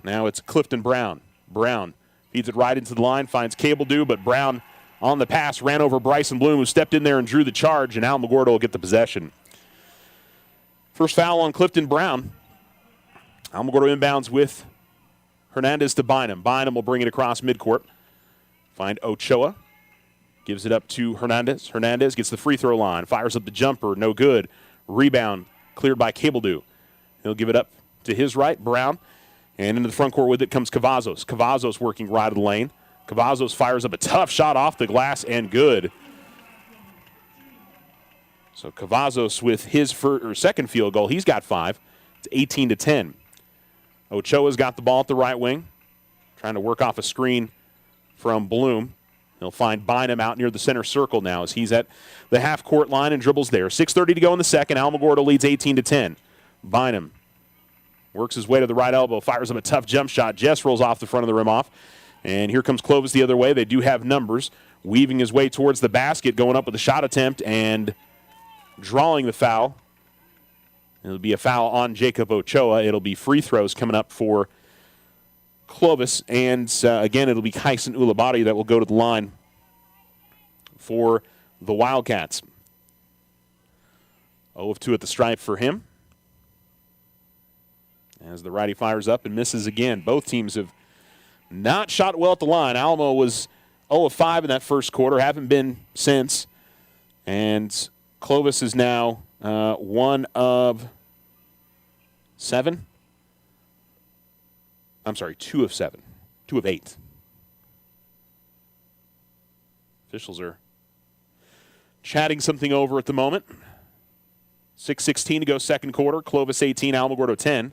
Now it's Clifton Brown. Brown feeds it right into the line, finds Cabledew, but Brown on the pass ran over Bryson Bloom, who stepped in there and drew the charge, and Alamogordo will get the possession. First foul on Clifton Brown. Alamogordo inbounds with Hernandez to Bynum. Bynum will bring it across midcourt. Find Ochoa. Gives it up to Hernandez. Hernandez gets the free throw line. Fires up the jumper. No good. Rebound cleared by Cabledew. He'll give it up to his right, Brown. And into the front court with it comes Cavazos. Cavazos working right of the lane. Cavazos fires up a tough shot off the glass and good. So Cavazos with his second field goal. He's got 5. It's 18-10. Ochoa's got the ball at the right wing. Trying to work off a screen from Bloom. He'll find Bynum out near the center circle now as he's at the half-court line and dribbles there. 6:30 to go in the second. Alamogordo leads 18-10. Bynum works his way to the right elbow, fires him a tough jump shot. Jess rolls off the front of the rim off. And here comes Clovis the other way. They do have numbers. weaving his way towards the basket, going up with a shot attempt and drawing the foul. It'll be a foul on Jacob Ochoa. It'll be free throws coming up for Clovis. And again, it'll be Kyson Ulabati that will go to the line for the Wildcats. 0 of 2 at the stripe for him. As the righty fires up and misses again. Both teams have not shot well at the line. Alamo was 0 of 5 in that first quarter, haven't been since. And Clovis is now 1 of 7. I'm sorry, 2 of 7. 2 of 8. Officials are chatting something over at the moment. 6:16 to go second quarter. Clovis 18, Alamogordo 10.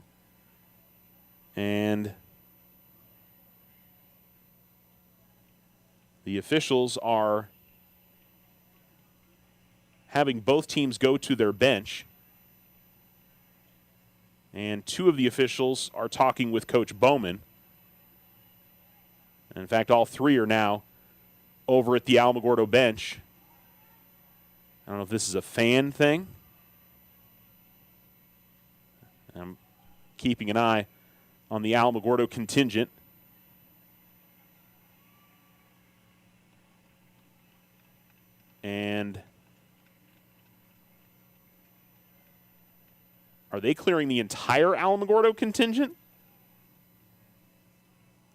And the officials are having both teams go to their bench. And 2 of the officials are talking with Coach Bowman. And in fact, all 3 are now over at the Alamogordo bench. I don't know if this is a fan thing. I'm keeping an eye on the Alamogordo contingent. And are they clearing the entire Alamogordo contingent?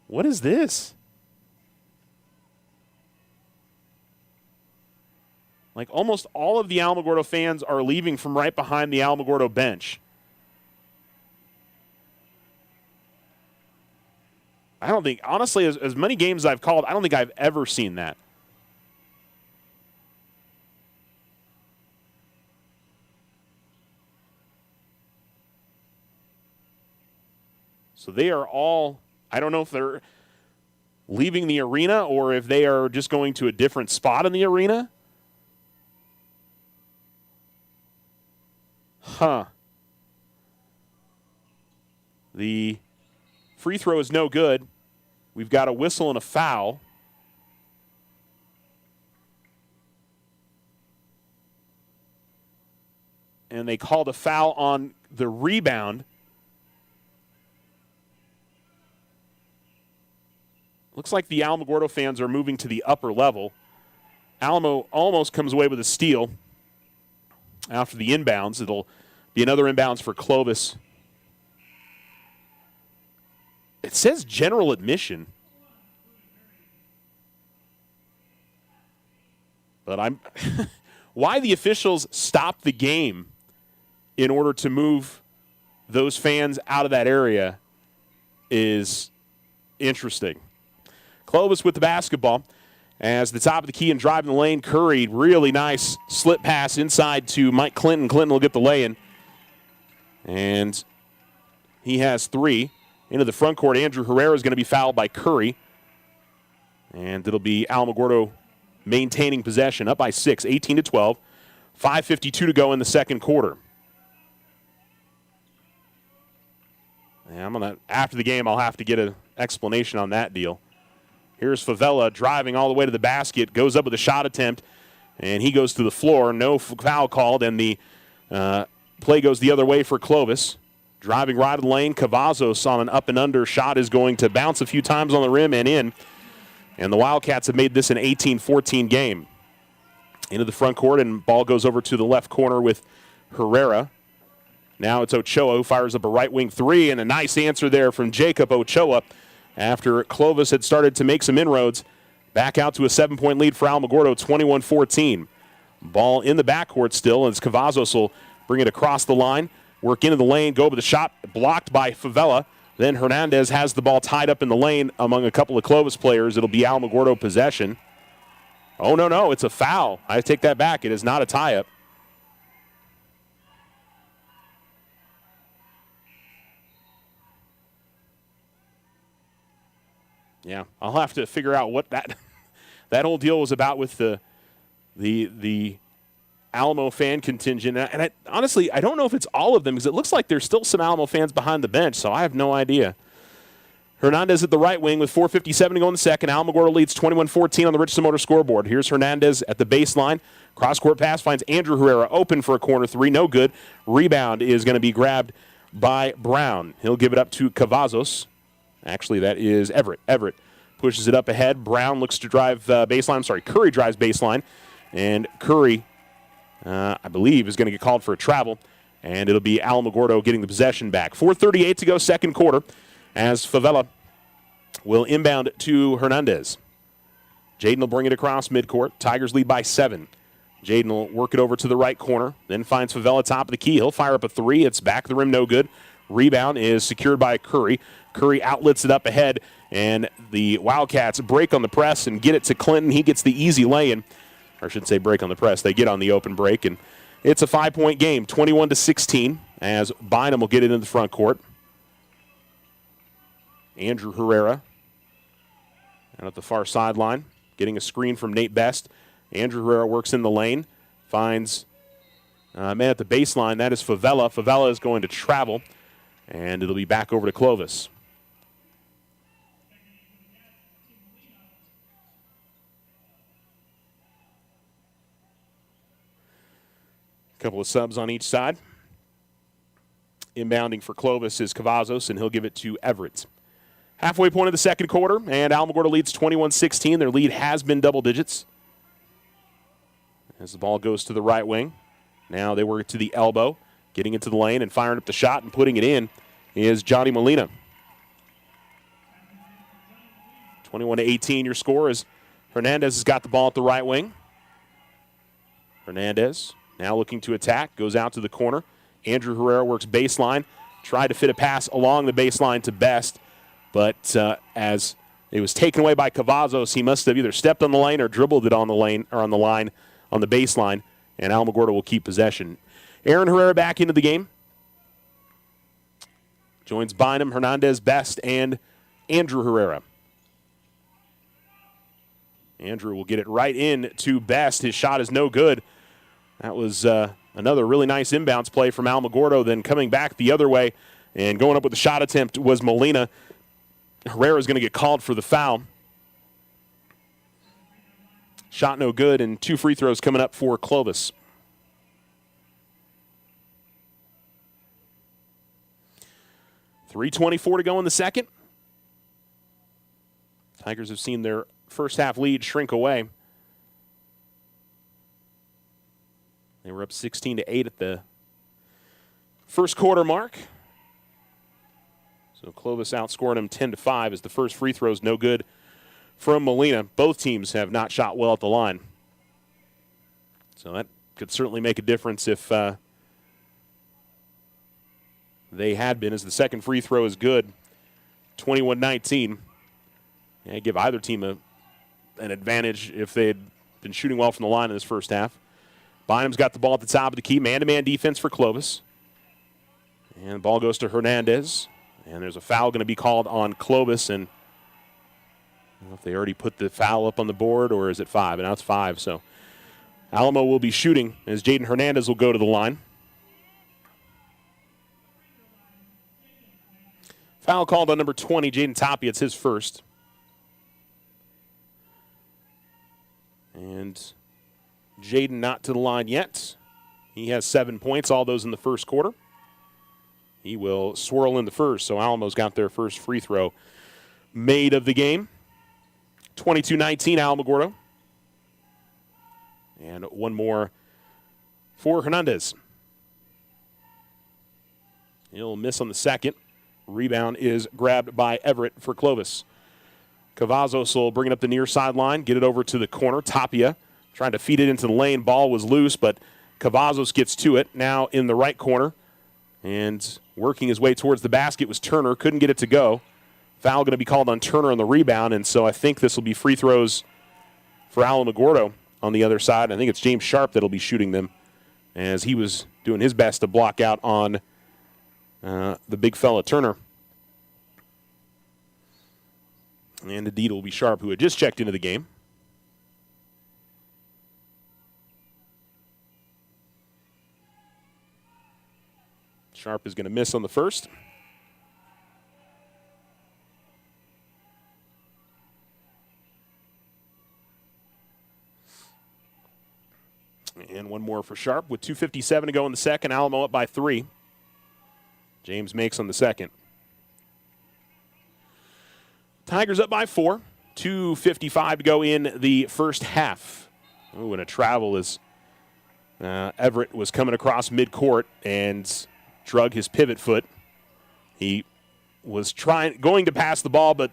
What is this? Like almost all of the Alamogordo fans are leaving from right behind the Alamogordo bench. I don't think, honestly, as many games I've called, I don't think I've ever seen that. So they are all, I don't know if they're leaving the arena or if they are just going to a different spot in the arena. The free throw is no good. We've got a whistle and a foul. And they called a foul on the rebound. Looks like the Alamogordo fans are moving to the upper level. Alamo almost comes away with a steal after the inbounds. It'll be another inbounds for Clovis. It says general admission. But I'm why the officials stopped the game in order to move those fans out of that area is interesting. Clovis with the basketball as the top of the key and driving the lane. Curry, really nice slip pass inside to Mike Clinton. Clinton will get the lay-in. And he has 3. Into the front court, Andrew Herrera is going to be fouled by Curry. And it'll be Alamogordo maintaining possession, up by 6, 18-12. 5:52 to go in the second quarter. And after the game, I'll have to get an explanation on that deal. Here's Favela driving all the way to the basket, goes up with a shot attempt, and he goes to the floor. No foul called, and the play goes the other way for Clovis. Driving right of the lane, Cavazos on an up and under shot is going to bounce a few times on the rim and in. And the Wildcats have made this an 18-14 game. Into the front court, and ball goes over to the left corner with Herrera. Now it's Ochoa who fires up a right wing 3, and a nice answer there from Jacob Ochoa after Clovis had started to make some inroads. Back out to a 7-point lead for Alamogordo, 21-14. Ball in the backcourt still, as Cavazos will bring it across the line. Work into the lane, go with the shot, blocked by Favela. Then Hernandez has the ball tied up in the lane among a couple of Clovis players. It'll be Alamogordo possession. Oh, no, it's a foul. I take that back. It is not a tie-up. Yeah, I'll have to figure out what that whole deal was about with the Alamo fan contingent. And honestly, I don't know if it's all of them because it looks like there's still some Alamo fans behind the bench, so I have no idea. Hernandez at the right wing with 4:57 to go in the second. Alamogordo leads 21-14 on the Richardson Motor scoreboard. Here's Hernandez at the baseline. Cross-court pass finds Andrew Herrera open for a corner three. No good. Rebound is going to be grabbed by Brown. He'll give it up to Cavazos. Actually, that is Everett. Everett pushes it up ahead. Brown looks to drive baseline. I'm sorry, Curry drives baseline. And Curry, I believe, is going to get called for a travel. And it'll be Alamogordo getting the possession back. 4:38 to go, second quarter, as Favela will inbound to Hernandez. Jaden will bring it across midcourt. Tigers lead by 7. Jaden will work it over to the right corner, then finds Favela top of the key. He'll fire up a three. It's back of the rim, no good. Rebound is secured by Curry. Curry outlets it up ahead, and the Wildcats break on the press and get it to Clinton. He gets the easy lay-in. Or I should say break on the press. They get on the open break, and it's a 5-point game, 21-16, as Bynum will get it in the front court. Andrew Herrera out at the far sideline, getting a screen from Nate Best. Andrew Herrera works in the lane, finds a man at the baseline. That is Favela. Favela is going to travel, and it'll be back over to Clovis. A couple of subs on each side. Inbounding for Clovis is Cavazos, and he'll give it to Everett. Halfway point of the second quarter, and Alamogordo leads 21-16. Their lead has been double digits. As the ball goes to the right wing. Now they work to the elbow, getting into the lane and firing up the shot and putting it in is Johnny Molina. 21-18 your score as Hernandez has got the ball at the right wing. Hernandez now looking to attack, goes out to the corner. Andrew Herrera works baseline, tried to fit a pass along the baseline to Best, but as it was taken away by Cavazos, he must have either stepped on the lane or dribbled it on the lane or on the line on the baseline, and Alamogordo will keep possession. Aaron Herrera back into the game. Joins Bynum, Hernandez, Best, and Andrew Herrera. Andrew will get it right in to Best. His shot is no good. That was another really nice inbounds play from Alamogordo. Then coming back the other way and going up with the shot attempt was Molina. Herrera is going to get called for the foul. Shot no good, and 2 free throws coming up for Clovis. .324 to go in the second. Tigers have seen their first half lead shrink away. They were up 16-8 at the first quarter mark. So Clovis outscored them 10-5 as the first free throw is no good from Molina. Both teams have not shot well at the line. So that could certainly make a difference if they had been, as the second free throw is good. 21-19. Yeah, give either team an advantage if they had been shooting well from the line in this first half. Bynum's got the ball at the top of the key. Man-to-man defense for Clovis. And the ball goes to Hernandez. And there's a foul going to be called on Clovis. And I don't know if they already put the foul up on the board or is it 5? And now it's 5. So Alamo will be shooting as Jaden Hernandez will go to the line. Foul called on number 20, Jaden Tapia. It's his first. And Jaden not to the line yet. He has 7 points, all those in the first quarter. He will swirl in the first, so Alamo's got their first free throw made of the game. 22-19, Alamogordo. And one more for Hernandez. He'll miss on the second. Rebound is grabbed by Everett for Clovis. Cavazos will bring it up the near sideline, get it over to the corner. Tapia trying to feed it into the lane. Ball was loose, but Cavazos gets to it. Now in the right corner. And working his way towards the basket was Turner. Couldn't get it to go. Foul going to be called on Turner on the rebound, and so I think this will be free throws for Alamogordo on the other side. I think it's James Sharp that will be shooting them as he was doing his best to block out on the big fella Turner. And indeed it will be Sharp, who had just checked into the game. Sharp is going to miss on the first. And one more for Sharp with 2:57 to go in the second. Alamo up by 3. James makes on the second. Tigers up by 4. 2:55 to go in the first half. Ooh, and a travel as Everett was coming across midcourt and drug his pivot foot. He was going to pass the ball, but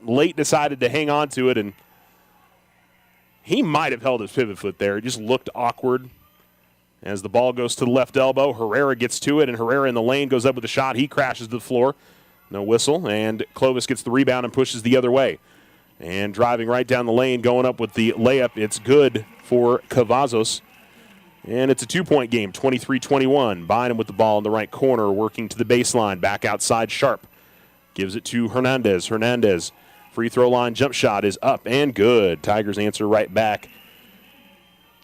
late decided to hang on to it, and he might have held his pivot foot there. It just looked awkward as the ball goes to the left elbow. Herrera gets to it, and Herrera in the lane goes up with a shot. He crashes to the floor. No whistle, and Clovis gets the rebound and pushes the other way. And driving right down the lane, going up with the layup. It's good for Cavazos. And it's a 2-point game, 23-21. Bynum with the ball in the right corner, working to the baseline. Back outside, Sharp. Gives it to Hernandez. Hernandez, free throw line jump shot is up and good. Tigers answer right back.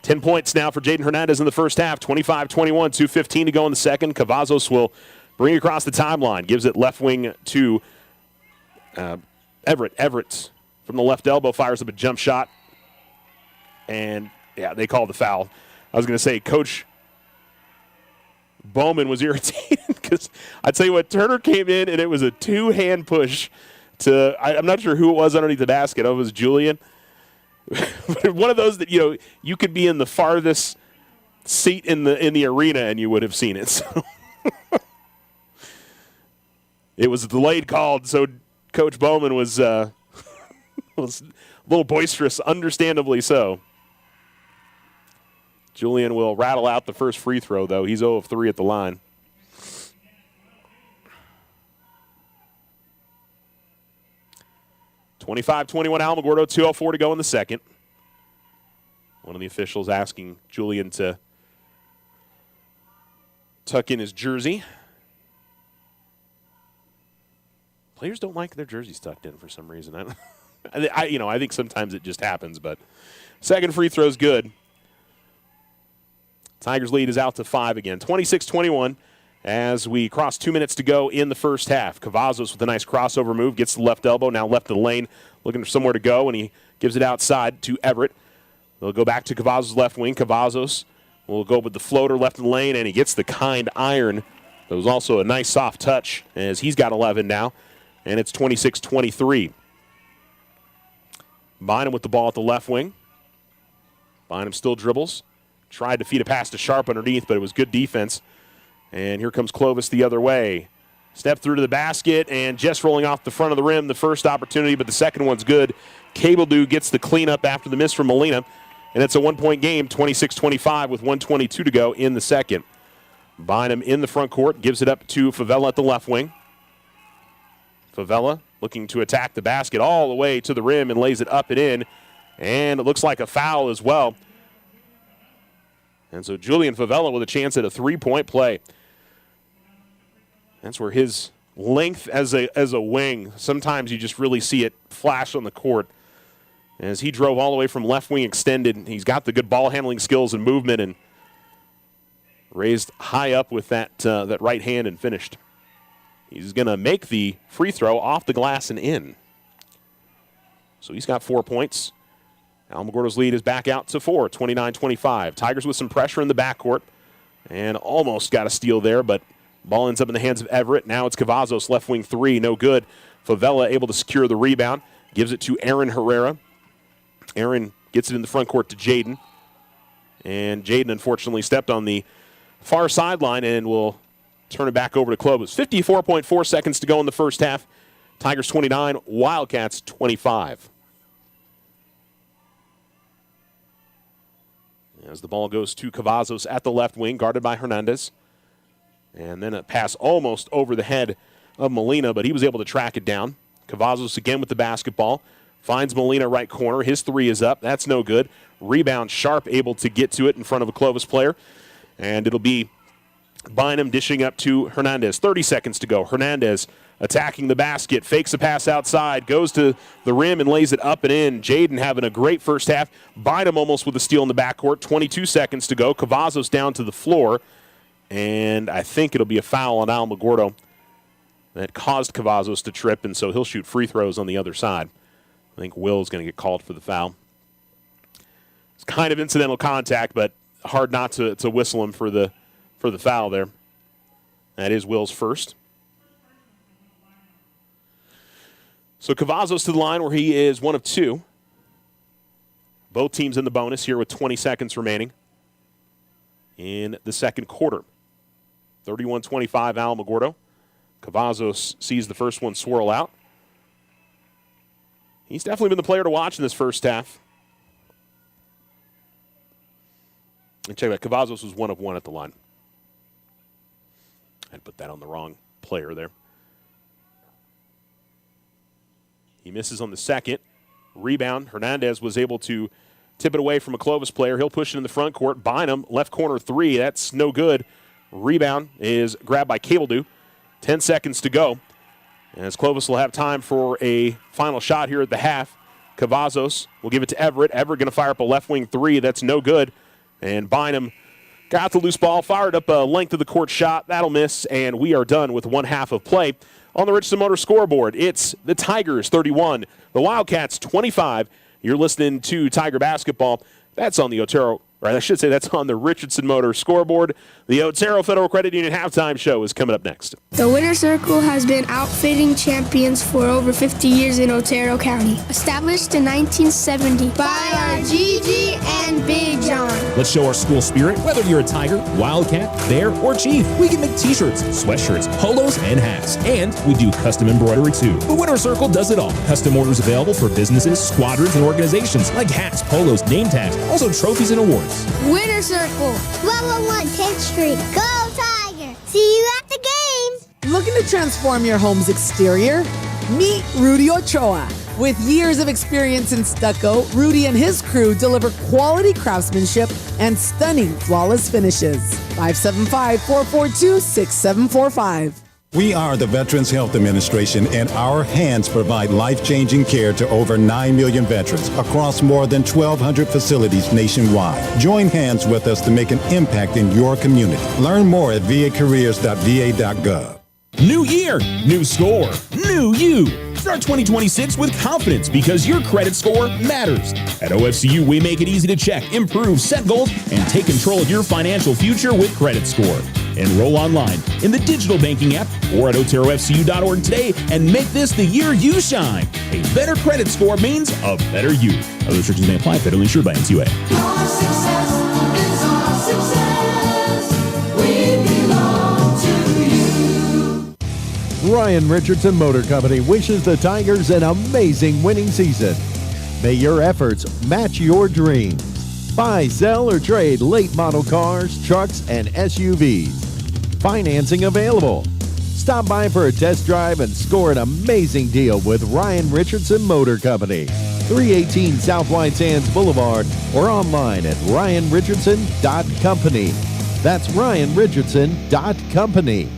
10 points now for Jaden Hernandez in the first half, 25-21, 2:15 to go in the second. Cavazos will bring it across the timeline. Gives it left wing to Everett. Everett from the left elbow fires up a jump shot. And, yeah, they called the foul. I was going to say, Coach Bowman was irritated because I tell you what, Turner came in and it was a 2-hand push to, I'm not sure who it was underneath the basket. Oh, it was Julian. But one of those that, you could be in the farthest seat in the arena and you would have seen it. So it was a delayed call, so Coach Bowman was a little boisterous, understandably so. Julian will rattle out the first free throw, though. He's 0 of 3 at the line. (25-21) Alamogordo, 2:04 to go in the second. One of the officials asking Julian to tuck in his jersey. Players don't like their jerseys tucked in for some reason. I think sometimes it just happens, but second free throw's good. Tigers lead is out to 5 again. 26-21 as we cross 2 minutes to go in the first half. Cavazos with a nice crossover move, gets the left elbow, now left of the lane, looking for somewhere to go, and he gives it outside to Everett. They'll go back to Cavazos' left wing. Cavazos will go with the floater left in the lane, and he gets the kind iron. That was also a nice soft touch as he's got 11 now, and it's 26-23. Bynum with the ball at the left wing. Bynum still dribbles. Tried to feed a pass to Sharp underneath, but it was good defense. And here comes Clovis the other way. Step through to the basket, and just rolling off the front of the rim, the first opportunity, but the second one's good. Cabledew gets the cleanup after the miss from Molina, and it's a 1-point game, 26-25 with 1:22 to go in the second. Bynum in the front court, gives it up to Favela at the left wing. Favela looking to attack the basket all the way to the rim and lays it up and in, and it looks like a foul as well. And so Julian Favela with a chance at a 3-point play. That's where his length as a wing, sometimes you just really see it flash on the court. As he drove all the way from left wing extended, he's got the good ball handling skills and movement, and raised high up with that right hand and finished. He's going to make the free throw off the glass and in. So he's got 4 points. Alamogordo's lead is back out to 4, 29-25. Tigers with some pressure in the backcourt and almost got a steal there, but ball ends up in the hands of Everett. Now it's Cavazos, left wing 3, no good. Favela able to secure the rebound, gives it to Aaron Herrera. Aaron gets it in the front court to Jaden, and Jaden unfortunately stepped on the far sideline and will turn it back over to Clovis. 54.4 seconds to go in the first half. Tigers 29, Wildcats 25. As the ball goes to Cavazos at the left wing, guarded by Hernandez. And then a pass almost over the head of Molina, but he was able to track it down. Cavazos again with the basketball. Finds Molina right corner. His 3 is up. That's no good. Rebound, Sharp able to get to it in front of a Clovis player. And it'll be Bynum dishing up to Hernandez. 30 seconds to go. Hernandez attacking the basket, fakes a pass outside, goes to the rim and lays it up and in. Jaden having a great first half. Bynum almost with a steal in the backcourt. 22 seconds to go. Cavazos down to the floor. And I think it'll be a foul on Alamogordo that caused Cavazos to trip, and so he'll shoot free throws on the other side. I think Will's going to get called for the foul. It's kind of incidental contact, but hard not to whistle him for the foul there. That is Will's first. So Cavazos to the line where he is 1 of 2. Both teams in the bonus here with 20 seconds remaining in the second quarter. 31-25 Alamogordo. Cavazos sees the first one swirl out. He's definitely been the player to watch in this first half. And check that, Cavazos was 1 of 1 at the line. I'd put that on the wrong player there. He misses on the second. Rebound. Hernandez was able to tip it away from a Clovis player. He'll push it in the front court. Bynum, left corner 3. That's no good. Rebound is grabbed by Cabledew. 10 seconds to go. As Clovis will have time for a final shot here at the half. Cavazos will give it to Everett. Everett going to fire up a left wing 3. That's no good. And Bynum got the loose ball, fired up a length of the court shot. That'll miss, and we are done with 1 half of play. On the Richardson Motor scoreboard, it's the Tigers 31, the Wildcats 25. You're listening to Tiger Basketball. That's on the Otero, or I should say that's on the Richardson Motor scoreboard. The Otero Federal Credit Union halftime show is coming up next. The Winter Circle has been outfitting champions for over 50 years in Otero County. Established in 1970 by our Gigi and Big John. Let's show our school spirit, whether you're a Tiger, Wildcat, Bear, or Chief. We can make t-shirts, sweatshirts, polos, and hats. And we do custom embroidery too. The Winter Circle does it all. Custom orders available for businesses, squadrons, and organizations like hats, polos, name tags, also trophies and awards. Winter Circle, 1201 10th Street. Go Tiger! See you at the games! Looking to transform your home's exterior? Meet Rudy Ochoa. With years of experience in stucco, Rudy and his crew deliver quality craftsmanship and stunning flawless finishes. 575-442-6745. We are the Veterans Health Administration, and our hands provide life-changing care to over 9 million veterans across more than 1,200 facilities nationwide. Join hands with us to make an impact in your community. Learn more at vacareers.va.gov. New year, new score, new you. Start 2026 with confidence because your credit score matters. At OFCU, we make it easy to check, improve, set goals, and take control of your financial future with Credit Score. Enroll online in the digital banking app or at oterofcu.org today and make this the year you shine. A better credit score means a better you. Other restrictions may apply. Federally insured by NCUA. Our success is our success. We belong to you. Ryan Richardson Motor Company wishes the Tigers an amazing winning season. May your efforts match your dreams. Buy, sell, or trade late model cars, trucks, and SUVs. Financing available. Stop by for a test drive and score an amazing deal with Ryan Richardson Motor Company. 318 South White Sands Boulevard or online at ryanrichardson.company. That's ryanrichardson.company.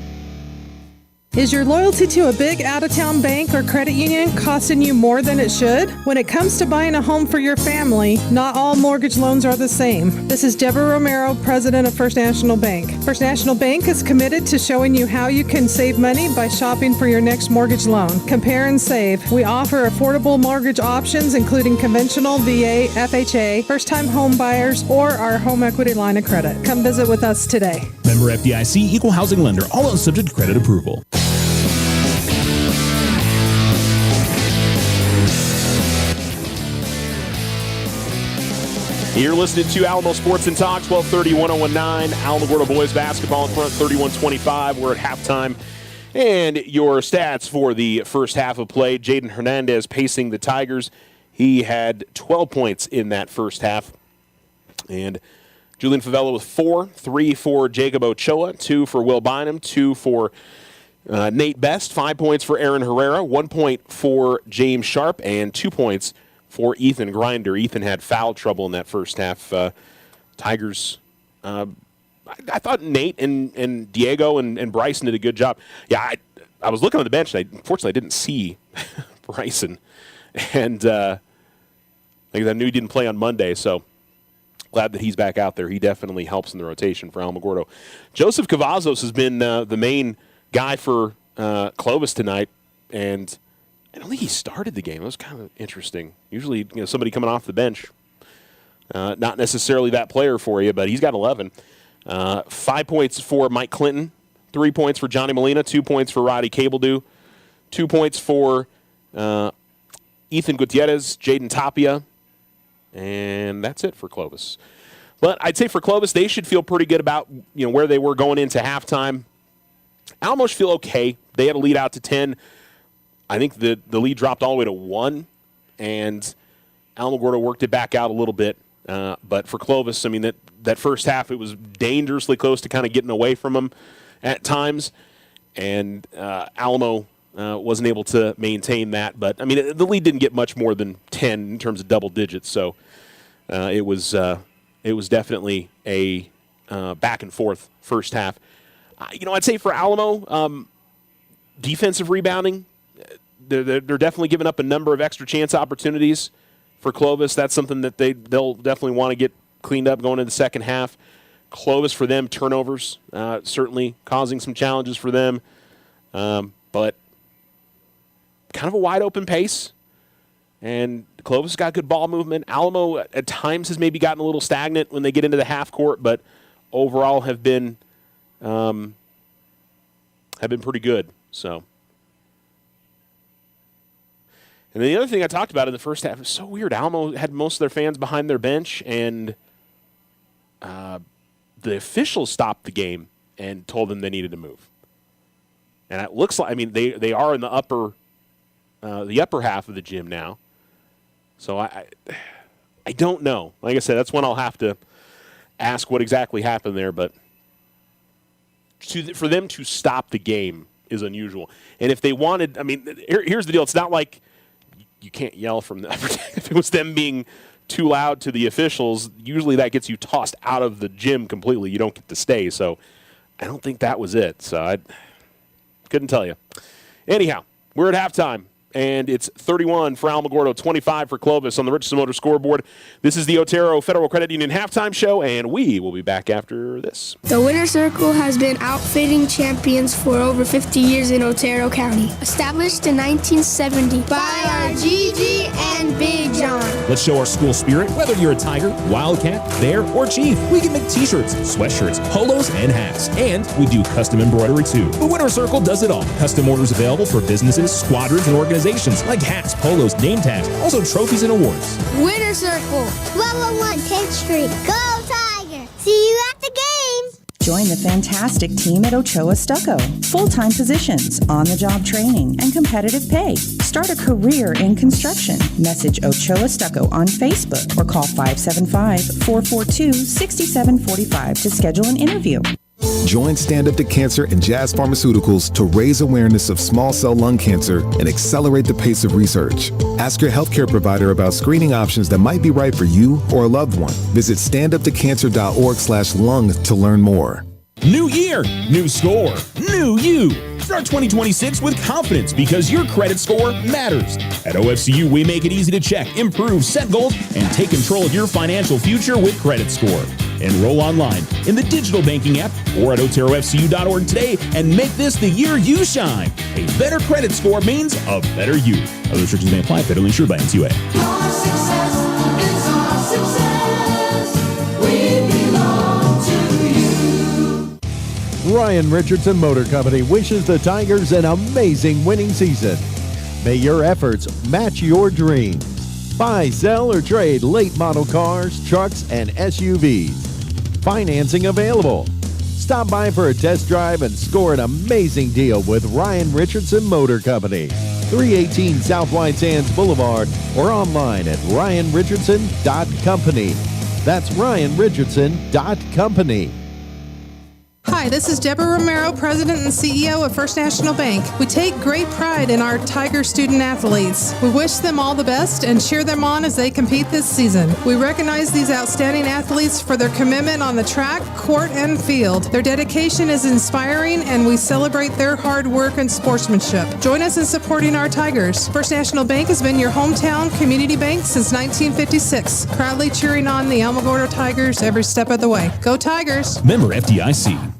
Is your loyalty to a big out-of-town bank or credit union costing you more than it should? When it comes to buying a home for your family, not all mortgage loans are the same. This is Deborah Romero, president of First National Bank. First National Bank is committed to showing you how you can save money by shopping for your next mortgage loan. Compare and save. We offer affordable mortgage options including conventional, VA, FHA, first-time home buyers, or our home equity line of credit. Come visit with us today. Member FDIC, equal housing lender, all loans subject to credit approval. You're listening to Alamo Sports and Talk, 1230-1019. Alamogordo boys basketball in front, 31-25. We're at halftime. And your stats for the first half of play. Jaden Hernandez pacing the Tigers. He had 12 points in that first half. And Julian Favela with 4, 3 for Jacob Ochoa, 2 for Will Bynum, 2 for Nate Best, 5 points for Aaron Herrera, 1 point for James Sharp, and 2 points for Ethan Grinder. Ethan had foul trouble in that first half. Tigers, I thought Nate and Diego and Bryson did a good job. Yeah, I was looking on the bench, and unfortunately I didn't see Bryson. And I knew he didn't play on Monday, so glad that he's back out there. He definitely helps in the rotation for Alamogordo. Joseph Cavazos has been the main guy for Clovis tonight, and I don't think he started the game. It was kind of interesting. Usually, somebody coming off the bench. Not necessarily that player for you, but he's got 11. 5 points for Mike Clinton, 3 points for Johnny Molina, 2 points for Roddy Cabledew, 2 points for Ethan Gutierrez, Jaden Tapia, and that's it for Clovis. But I'd say for Clovis, they should feel pretty good about where they were going into halftime. Alamo should feel okay. They had a lead out to 10. I think the lead dropped all the way to 1, and Alamogordo worked it back out a little bit. But for Clovis, I mean, that first half, it was dangerously close to kind of getting away from them at times, and Alamo wasn't able to maintain that. But, I mean, the lead didn't get much more than 10 in terms of double digits, so it was definitely a back and forth first half. I'd say for Alamo, defensive rebounding, they're definitely giving up a number of extra chance opportunities. For Clovis, that's something that they'll definitely want to get cleaned up going into the second half. Clovis, for them, turnovers certainly causing some challenges for them, but kind of a wide open pace. And Clovis got good ball movement. Alamo at times has maybe gotten a little stagnant when they get into the half court, but overall have been pretty good. So. And then the other thing I talked about in the first half is so weird. Alamo had most of their fans behind their bench, and the officials stopped the game and told them they needed to move. And it looks like, I mean, they are in the upper half of the gym now. So I don't know. Like I said, that's when I'll have to ask what exactly happened there. But for them to stop the game is unusual. And if they wanted, I mean, here's the deal. It's not like you can't yell from the upper deck. If it was them being too loud to the officials, usually that gets you tossed out of the gym completely. You don't get to stay. So I don't think that was it. So I couldn't tell you. Anyhow, we're at halftime, and it's 31 for Alamogordo, 25 for Clovis on the Richardson Motor scoreboard. This is the Otero Federal Credit Union halftime show, and we will be back after this. The Winter Circle has been outfitting champions for over 50 years in Otero County. Established in 1970 by our Gigi and Big John. Let's show our school spirit, whether you're a Tiger, Wildcat, Bear, or Chief. We can make t-shirts, sweatshirts, polos, and hats. And we do custom embroidery too. The Winter Circle does it all. Custom orders available for businesses, squadrons, and organizations like hats, polos, name tags, also trophies and awards. Winter Circle, 1201 10th Street. Go Tiger! See you at the game! Join the fantastic team at Ochoa Stucco. Full-time positions, on-the-job training, and competitive pay. Start a career in construction. Message Ochoa Stucco on Facebook or call 575-442-6745 to schedule an interview. Join Stand Up to Cancer and Jazz Pharmaceuticals to raise awareness of small cell lung cancer and accelerate the pace of research. Ask your healthcare provider about screening options that might be right for you or a loved one. Visit standuptocancer.org/lung to learn more. New year, new score, new you. Start 2026 with confidence because your credit score matters. At OFCU, we make it easy to check, improve, set goals, and take control of your financial future with Credit Score. Enroll online in the digital banking app or at oterofcu.org today and make this the year you shine. A better credit score means a better you. Other restrictions may apply. Federally insured by NCUA. Our success is our success. We belong to you. Ryan Richardson Motor Company wishes the Tigers an amazing winning season. May your efforts match your dreams. Buy, sell, or trade late model cars, trucks, and SUVs. Financing available. Stop by for a test drive and score an amazing deal with Ryan Richardson Motor Company. 318 South White Sands Boulevard or online at ryanrichardson.company. That's ryanrichardson.company. Hi, this is Deborah Romero, President and CEO of First National Bank. We take great pride in our Tiger student athletes. We wish them all the best and cheer them on as they compete this season. We recognize these outstanding athletes for their commitment on the track, court, and field. Their dedication is inspiring, and we celebrate their hard work and sportsmanship. Join us in supporting our Tigers. First National Bank has been your hometown community bank since 1956, proudly cheering on the Alamogordo Tigers every step of the way. Go Tigers! Member FDIC.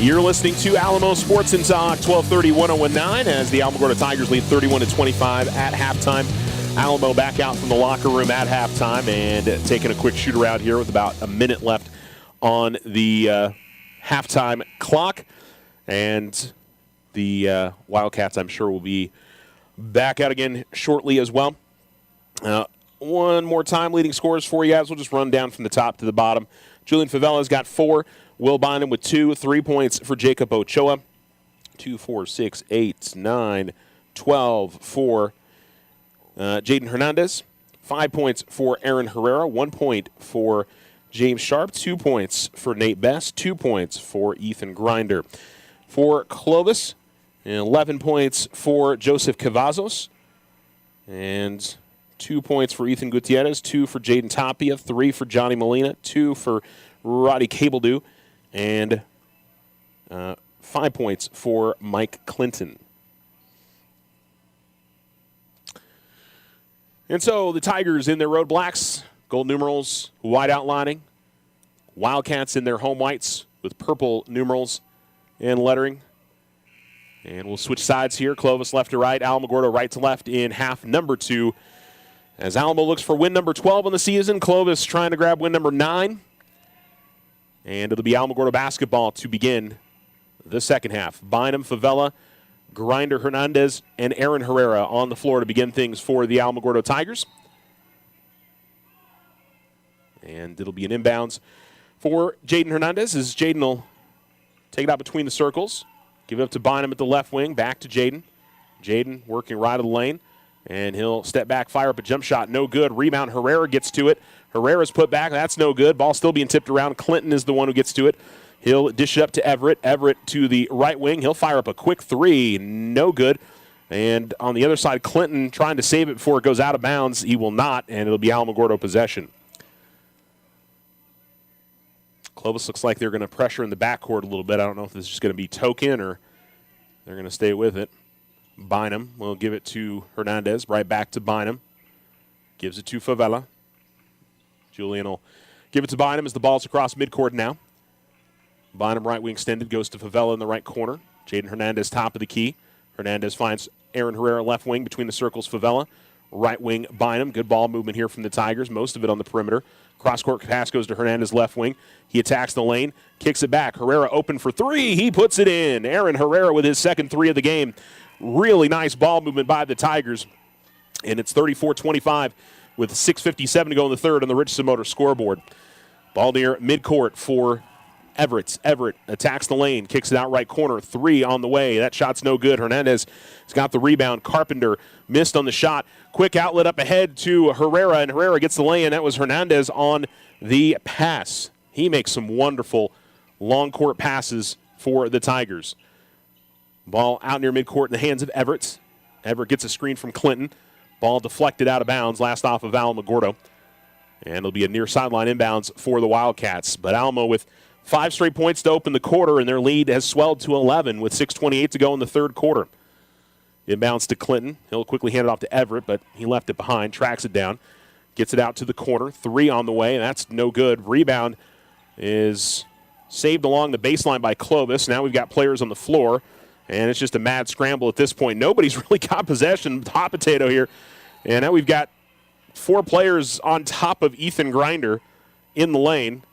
You're listening to Alamo Sports and Talk, 1230-1019, as the Alamogordo Tigers lead 31-25 at halftime. Alamo back out from the locker room at halftime and taking a quick shoot around here with about a minute left on the halftime clock. And the Wildcats, I'm sure, will be back out again shortly as well. One more time, leading scorers for you guys. We'll just run down from the top to the bottom. Julian Favella's got 4. Will Bynum with 2. 3 points for Jacob Ochoa. 2, 4, 6, 8, 9, 12 for Jaden Hernandez. 5 points for Aaron Herrera. 1 point for James Sharp. 2 points for Nate Best. 2 points for Ethan Grinder. For Clovis, 11 points for Joseph Cavazos. And 2 points for Ethan Gutierrez. 2 for Jaden Tapia. 3 for Johnny Molina. 2 for Roddy Cabledew. And 5 points for Mike Clinton. And so the Tigers in their road blacks, gold numerals, white outlining. Wildcats in their home whites with purple numerals and lettering. And we'll switch sides here. Clovis left to right, Alamogordo right to left in half number 2. As Alamo looks for win number 12 on the season, Clovis trying to grab win number 9. And it'll be Alamogordo basketball to begin the second half. Bynum, Favela, Grinder, Hernandez, and Aaron Herrera on the floor to begin things for the Alamogordo Tigers. And it'll be an inbounds for Jaden Hernandez as Jaden will take it out between the circles. Give it up to Bynum at the left wing. Back to Jaden. Jaden working right of the lane. And he'll step back, fire up a jump shot. No good. Rebound. Herrera gets to it. Herrera's put back. That's no good. Ball still being tipped around. Clinton is the one who gets to it. He'll dish it up to Everett. Everett to the right wing. He'll fire up a quick 3. No good. And on the other side, Clinton trying to save it before it goes out of bounds. He will not, and it'll be Alamogordo possession. Clovis looks like they're going to pressure in the backcourt a little bit. I don't know if this is just going to be token or they're going to stay with it. Bynum will give it to Hernandez. Right back to Bynum. Gives it to Favela. Julian will give it to Bynum as the ball's across midcourt now. Bynum right wing extended, goes to Favela in the right corner. Jaden Hernandez top of the key. Hernandez finds Aaron Herrera left wing between the circles. Favela. Right wing Bynum. Good ball movement here from the Tigers. Most of it on the perimeter. Cross-court pass goes to Hernandez left wing. He attacks the lane. Kicks it back. Herrera open for 3. He puts it in. Aaron Herrera with his second 3 of the game. Really nice ball movement by the Tigers. And it's 34-25 with 6:57 to go in the third on the Richardson Motor scoreboard. Ball near midcourt for Everett. Everett attacks the lane, kicks it out right corner. 3 on the way. That shot's no good. Hernandez has got the rebound. Carpenter missed on the shot. Quick outlet up ahead to Herrera, and Herrera gets the lay-in. That was Hernandez on the pass. He makes some wonderful long court passes for the Tigers. Ball out near midcourt in the hands of Everett. Everett gets a screen from Clinton. Ball deflected out of bounds, last off of Alamogordo. And it'll be a near sideline inbounds for the Wildcats. But Alamo with 5 straight points to open the quarter, and their lead has swelled to 11 with 6:28 to go in the third quarter. Inbounds to Clinton. He'll quickly hand it off to Everett, but he left it behind, tracks it down, gets it out to the corner. 3 on the way, and that's no good. Rebound is saved along the baseline by Clovis. Now we've got players on the floor, and it's just a mad scramble at this point. Nobody's really got possession. Hot potato here. And now we've got 4 players on top of Ethan Grinder in the lane.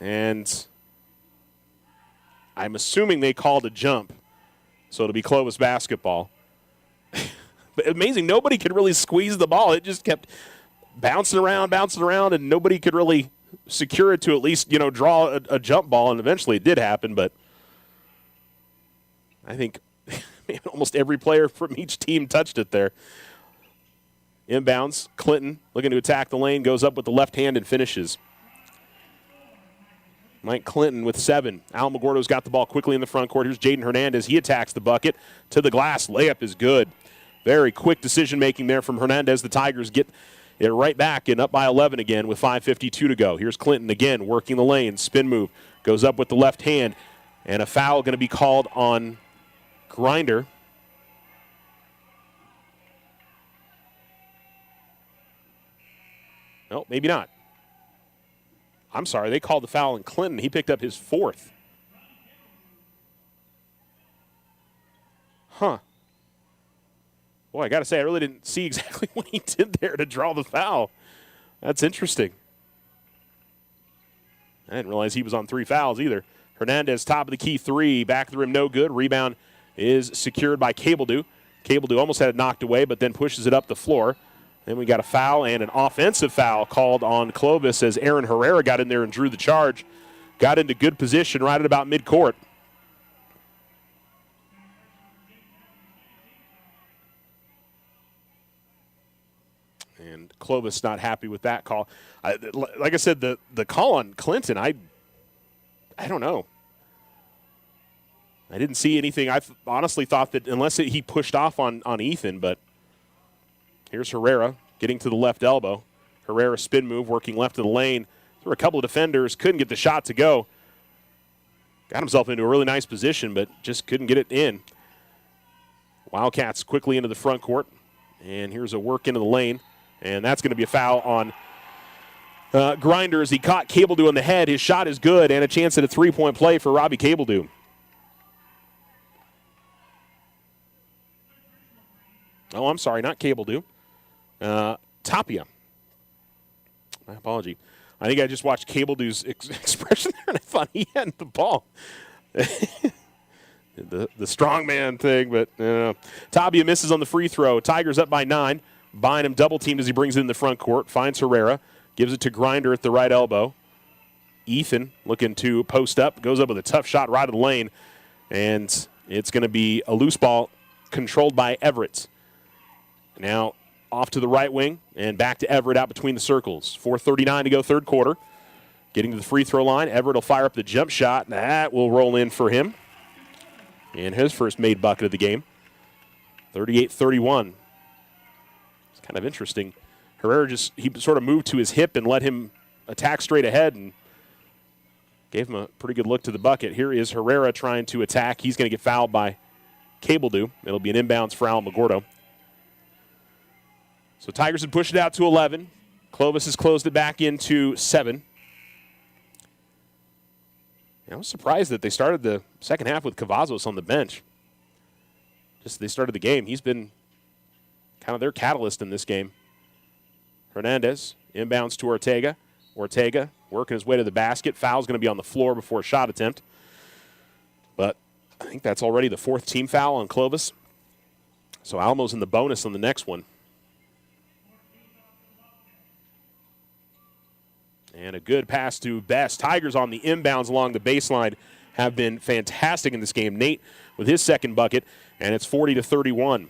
And I'm assuming they called a jump. So it'll be Clovis basketball. But amazing, nobody could really squeeze the ball. It just kept bouncing around, and nobody could really secure it to at least, draw a jump ball. And eventually it did happen, but I think almost every player from each team touched it there. Inbounds, Clinton looking to attack the lane, goes up with the left hand and finishes. Mike Clinton with 7. Alamogordo's got the ball quickly in the front court. Here's Jaden Hernandez. He attacks the bucket to the glass. Layup is good. Very quick decision-making there from Hernandez. The Tigers get it right back and up by 11 again with 5:52 to go. Here's Clinton again working the lane. Spin move. Goes up with the left hand. And a foul going to be called on Grinder. No, maybe not. I'm sorry, they called the foul on Clinton. He picked up his 4th. Huh. Boy, I got to say, I really didn't see exactly what he did there to draw the foul. That's interesting. I didn't realize he was on 3 fouls either. Hernandez, top of the key 3, back of the rim, no good. Rebound is secured by Cabledew. Cabledew almost had it knocked away, but then pushes it up the floor. Then we got a foul and an offensive foul called on Clovis as Aaron Herrera got in there and drew the charge. Got into good position right at about midcourt. And Clovis not happy with that call. Like I said, the call on Clinton, I don't know. I didn't see anything. I honestly thought that unless he pushed off on Ethan, but here's Herrera getting to the left elbow. Herrera spin move, working left of the lane. There were a couple of defenders, couldn't get the shot to go. Got himself into a really nice position, but just couldn't get it in. Wildcats quickly into the front court. And here's a work into the lane. And that's going to be a foul on Grinder as he caught Cabledew in the head. His shot is good and a chance at a three-point play for Robbie Cabledew. Oh, I'm sorry, not Cabledew. Tapia. My apology. I think I just watched Cabledew's expression there, and I thought he had the ball. the strongman thing, but Tapia misses on the free throw. Tigers up by 9. Bynum double-teamed as he brings it in the front court. Finds Herrera. Gives it to Grinder at the right elbow. Ethan looking to post up. Goes up with a tough shot right of the lane. And it's going to be a loose ball controlled by Everett. Now off to the right wing and back to Everett out between the circles. 4:39 to go third quarter. Getting to the free throw line. Everett will fire up the jump shot. That will roll in for him. And his first made bucket of the game. 38-31. It's kind of interesting. Herrera he sort of moved to his hip and let him attack straight ahead and gave him a pretty good look to the bucket. Here is Herrera trying to attack. He's going to get fouled by Cabledew. It'll be an inbounds for Alamogordo. So Tigers had pushed it out to 11. Clovis has closed it back into 7. I was surprised that they started the second half with Cavazos on the bench. Just they started the game. He's been kind of their catalyst in this game. Hernandez inbounds to Ortega. Ortega working his way to the basket. Foul's going to be on the floor before a shot attempt. But I think that's already the 4th team foul on Clovis. So Alamo's in the bonus on the next one. And a good pass to Best. Tigers on the inbounds along the baseline have been fantastic in this game. Nate with his second bucket, and it's 40-31.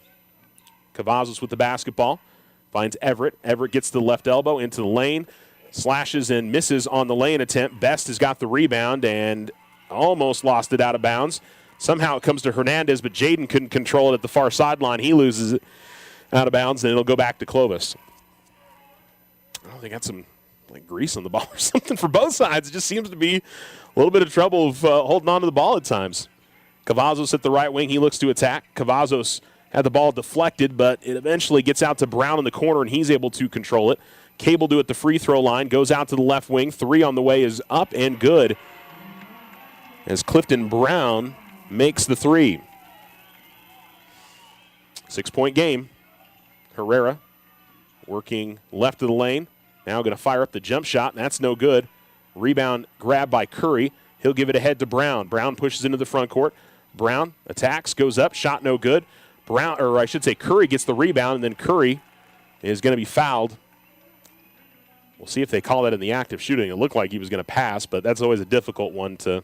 Cavazos with the basketball. Finds Everett. Everett gets to the left elbow into the lane. Slashes and misses on the lane attempt. Best has got the rebound and almost lost it out of bounds. Somehow it comes to Hernandez, but Jaden couldn't control it at the far sideline. He loses it out of bounds, and it'll go back to Clovis. Oh, they got some grease on the ball or something for both sides. It just seems to be a little bit of trouble of holding on to the ball at times. Cavazos at the right wing. He looks to attack. Cavazos had the ball deflected, but it eventually gets out to Brown in the corner, and he's able to control it. Cabledew at the free throw line. Goes out to the left wing. 3 on the way is up and good as Clifton Brown makes the 3. 6-point game. Herrera working left of the lane. Now going to fire up the jump shot, and that's no good. Rebound grabbed by Curry. He'll give it ahead to Brown. Brown pushes into the front court. Brown attacks, goes up, shot no good. Curry gets the rebound, and then Curry is going to be fouled. We'll see if they call that in the act of shooting. It looked like he was going to pass, but that's always a difficult one to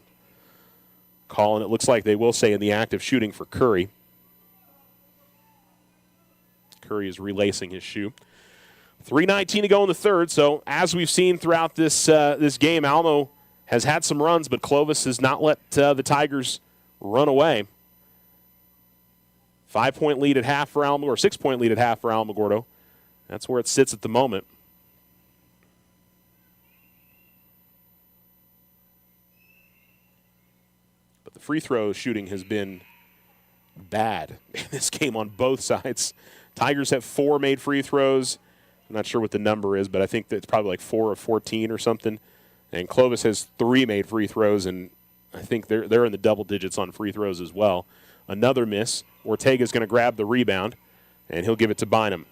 call, and it looks like they will say in the act of shooting for Curry. Curry is relacing his shoe. 3:19 to go in the third, so as we've seen throughout this game, Alamo has had some runs, but Clovis has not let the Tigers run away. 5-point lead at half for Alamogordo, or 6-point lead at half for Alamogordo. That's where it sits at the moment. But the free throw shooting has been bad in this game on both sides. Tigers have 4 made free throws. I'm not sure what the number is, but I think that's probably like 4 of 14 or something. And Clovis has 3 made free throws, and I think they're in the double digits on free throws as well. Another miss. Ortega's going to grab the rebound, and he'll give it to Bynum.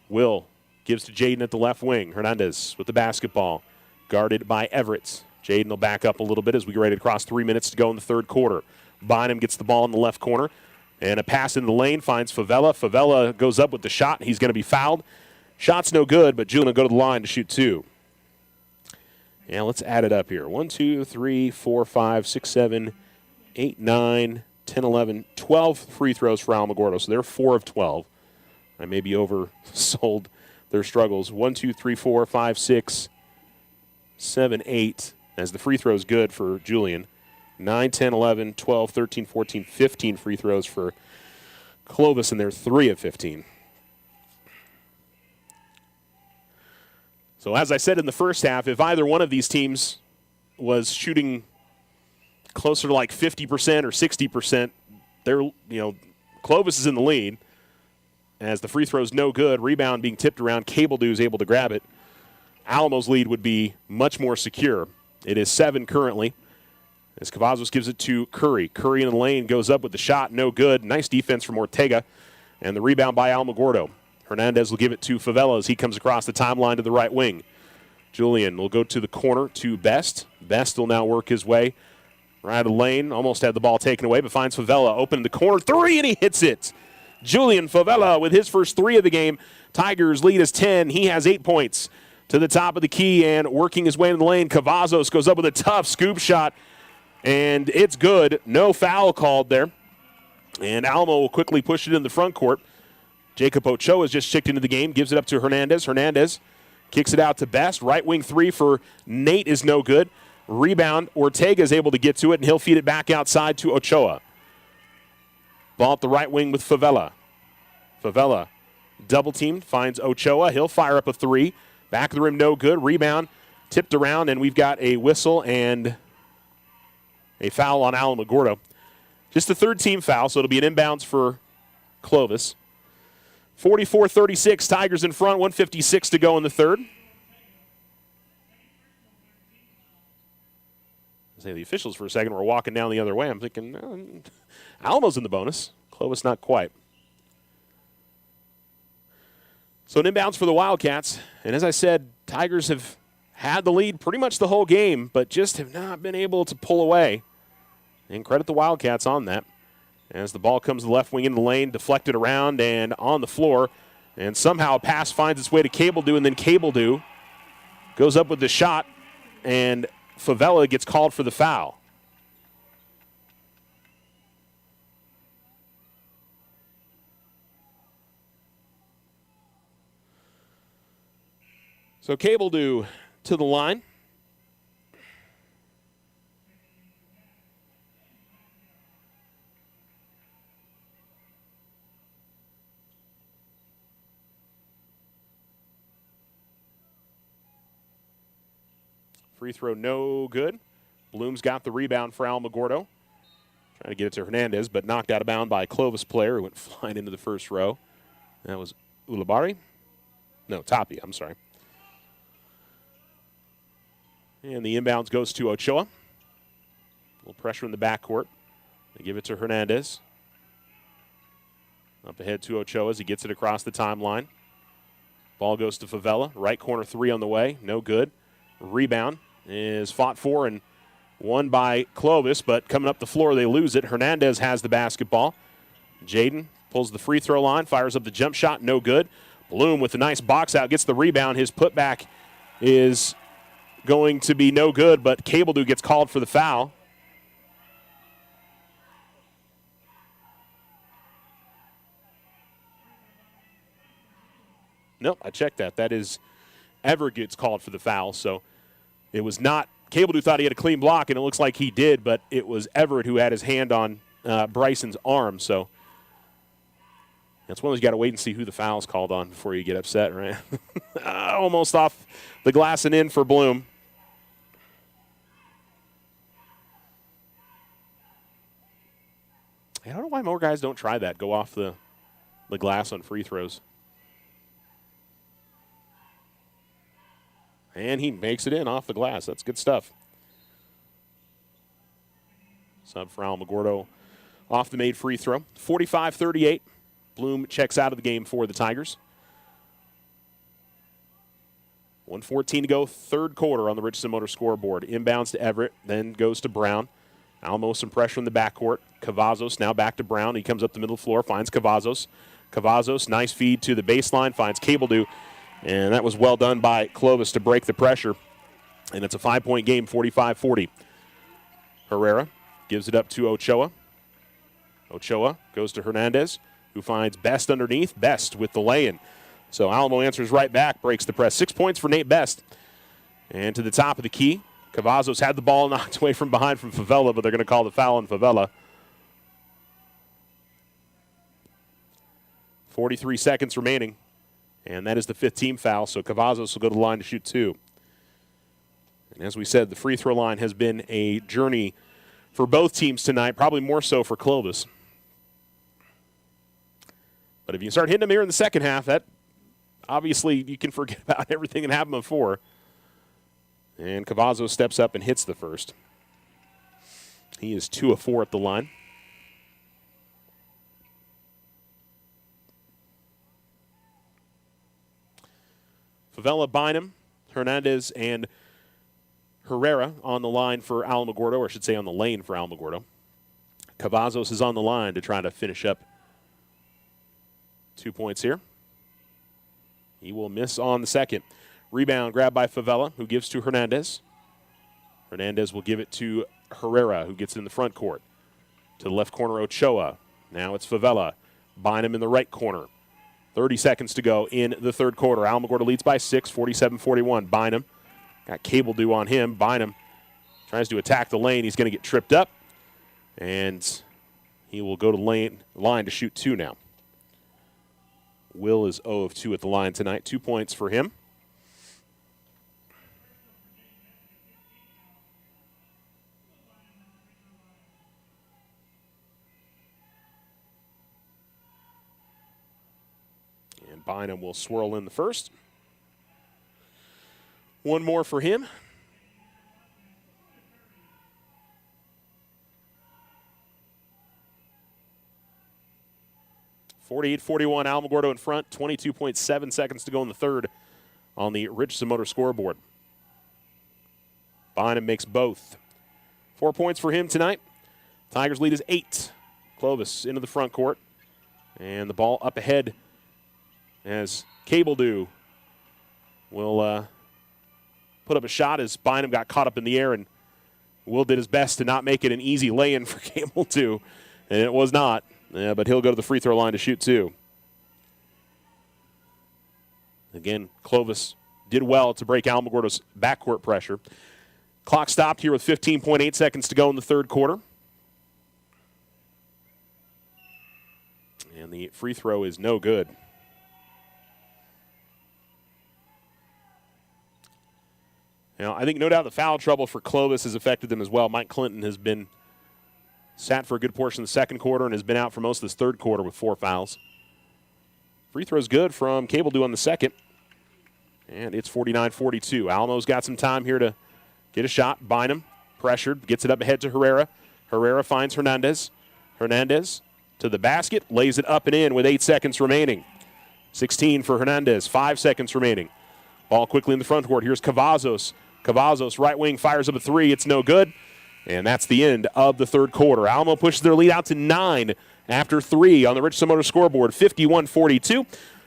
Will gives to Jaden at the left wing. Hernandez with the basketball, guarded by Everett. Jaden will back up a little bit as we get ready to cross 3 minutes to go in the third quarter. Bynum gets the ball in the left corner, and a pass in the lane finds Favela. Favela goes up with the shot. He's going to be fouled. Shot's no good, but Julian will go to the line to shoot 2. Yeah, let's add it up here. 1, 2, 3, 4, 5, 6, 7, 8, 9, 10, 11, 12 free throws for Alamogordo. So they're 4 of 12. I maybe oversold their struggles. 1, 2, 3, 4, 5, 6, 7, 8. As the free throw is good for Julian. 9, 10, 11, 12, 13, 14, 15 free throws for Clovis, and they're 3 of 15. So as I said in the first half, if either one of these teams was shooting closer to like 50% or 60%, Clovis is in the lead. As the free throw's no good, rebound being tipped around, Cabledew is able to grab it. Alamo's lead would be much more secure. It is 7 currently. As Cavazos gives it to Curry. Curry in the lane goes up with the shot, no good. Nice defense from Ortega. And the rebound by Alamogordo. Hernandez will give it to Favela as he comes across the timeline to the right wing. Julian will go to the corner to Best. Best will now work his way right out of the lane. Almost had the ball taken away, but finds Favela open in the corner. 3, and he hits it. Julian Favela with his first 3 of the game. Tigers lead is 10. He has 8 points to the top of the key and working his way in the lane. Cavazos goes up with a tough scoop shot, and it's good. No foul called there. And Alamo will quickly push it in the front court. Jacob Ochoa has just checked into the game, gives it up to Hernandez. Hernandez kicks it out to Best. Right wing 3 for Nate is no good. Rebound, Ortega is able to get to it, and he'll feed it back outside to Ochoa. Ball at the right wing with Favela. Favela double teamed, finds Ochoa. He'll fire up a 3. Back of the rim, no good. Rebound tipped around, and we've got a whistle and a foul on Alamogordo. Just the third team foul, so it'll be an inbounds for Clovis. 44-36, Tigers in front, 1:56 to go in the third. Say the officials for a second were walking down the other way. I'm thinking, Alamo's in the bonus. Clovis not quite. So an inbounds for the Wildcats. And as I said, Tigers have had the lead pretty much the whole game, but just have not been able to pull away. And credit the Wildcats on that. As the ball comes to the left wing in the lane, deflected around and on the floor. And somehow a pass finds its way to Cabledew, and then Cabledew goes up with the shot, and Favela gets called for the foul. So Cabledew to the line. Free throw no good. Bloom's got the rebound for Alamogordo. Trying to get it to Hernandez, but knocked out of bounds by a Clovis player who went flying into the first row. That was Ulabari? No, Tapi, I'm sorry. And the inbounds goes to Ochoa. A little pressure in the backcourt. They give it to Hernandez. Up ahead to Ochoa as he gets it across the timeline. Ball goes to Favela. Right corner 3 on the way. No good. Rebound is fought for and won by Clovis, but coming up the floor, they lose it. Hernandez has the basketball. Jaden pulls the free throw line, fires up the jump shot, no good. Bloom with a nice box out, gets the rebound. His putback is going to be no good, but Cabledew gets called for the foul. Nope, I checked that. That is Everett gets called for the foul, so it was not. Cabledew thought he had a clean block, and it looks like he did, but it was Everett who had his hand on Bryson's arm. So that's one of those you got to wait and see who the foul's called on before you get upset, right? Almost off the glass and in for Bloom. I don't know why more guys don't try that, go off the glass on free throws. And he makes it in off the glass. That's good stuff. Sub for Alamogordo off the made free throw. 45-38. Bloom checks out of the game for the Tigers. 1:14 to go, third quarter on the Richardson Motor scoreboard. Inbounds to Everett, then goes to Brown. Alamo some pressure in the backcourt. Cavazos now back to Brown. He comes up the middle of the floor, finds Cavazos. Cavazos, nice feed to the baseline, finds Cabledew. And that was well done by Clovis to break the pressure. And it's a 5-point game, 45-40. Herrera gives it up to Ochoa. Ochoa goes to Hernandez, who finds Best underneath. Best with the lay-in. So Alamo answers right back, breaks the press. 6 points for Nate Best. And to the top of the key, Cavazos had the ball knocked away from behind from Favela, but they're going to call the foul on Favela. 43 seconds remaining, and that is the 5th team foul, so Cavazos will go to the line to shoot 2. And as we said, the free throw line has been a journey for both teams tonight, probably more so for Clovis. But if you start hitting them here in the second half, that obviously you can forget about everything that happened before. And Cavazos steps up and hits the first. He is 2 of 4 at the line. Favela, Bynum, Hernandez, and Herrera on the line for Alamogordo, or I should say on the lane for Alamogordo. Cavazos is on the line to try to finish up 2 points here. He will miss on the second. Rebound grabbed by Favela, who gives to Hernandez. Hernandez will give it to Herrera, who gets it in the front court. To the left corner, Ochoa. Now it's Favela. Bynum in the right corner. 30 seconds to go in the third quarter. Alamogordo leads by 6, 47-41. Bynum got Cabledew on him. Bynum tries to attack the lane. He's going to get tripped up, and he will go to line to shoot 2 now. Will is 0 of 2 at the line tonight. 2 points for him. And Bynum will swirl in the first. One more for him. (48-41) Alamogordo in front. 22.7 seconds to go in the third on the Richardson Motor scoreboard. Bynum makes both. 4 points for him tonight. Tigers lead is 8. Clovis into the front court. And the ball up ahead as Cabledew will put up a shot as Bynum got caught up in the air, and Will did his best to not make it an easy lay-in for Cabledew, and it was not. But he'll go to the free throw line to shoot 2. Again, Clovis did well to break Alamogordo's backcourt pressure. Clock stopped here with 15.8 seconds to go in the third quarter. And the free throw is no good. Now, I think no doubt the foul trouble for Clovis has affected them as well. Mike Clinton has been sat for a good portion of the second quarter and has been out for most of this third quarter with 4 fouls. Free throw's good from Cabledew on the second. And it's 49-42. Alamo's got some time here to get a shot. Bynum, pressured, gets it up ahead to Herrera. Herrera finds Hernandez. Hernandez to the basket, lays it up and in with 8 seconds remaining. 16 for Hernandez, 5 seconds remaining. Ball quickly in the front court. Here's Cavazos. Cavazos, right wing, fires up a 3. It's no good. And that's the end of the third quarter. Alamo pushes their lead out to 9 after 3 on the Richardson Motor scoreboard, 51-42.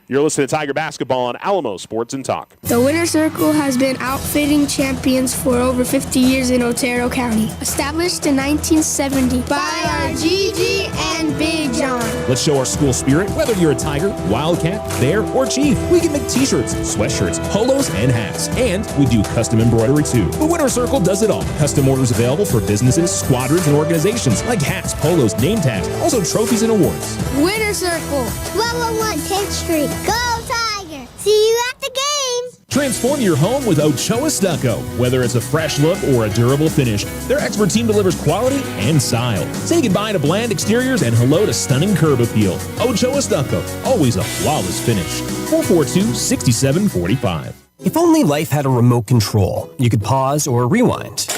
You're listening to Tiger Basketball on Alamo Sports and Talk. The Winner's Circle has been outfitting champions for over 50 years in Otero County. Established in 1970 by our Gigi and Big John. Let's show our school spirit. Whether you're a Tiger, Wildcat, Bear, or Chief, we can make t-shirts, sweatshirts, polos, and hats. And we do custom embroidery too. The Winner's Circle does it all. Custom orders available for businesses, squadrons, and organizations like hats, polos, name tags, also trophies and awards. Winner's Circle, 111 10th Street. Go Tiger! See you at the game! Transform your home with Ochoa Stucco. Whether it's a fresh look or a durable finish, their expert team delivers quality and style. Say goodbye to bland exteriors and hello to stunning curb appeal. Ochoa Stucco, always a flawless finish. 442-6745. If only life had a remote control, you could pause or rewind.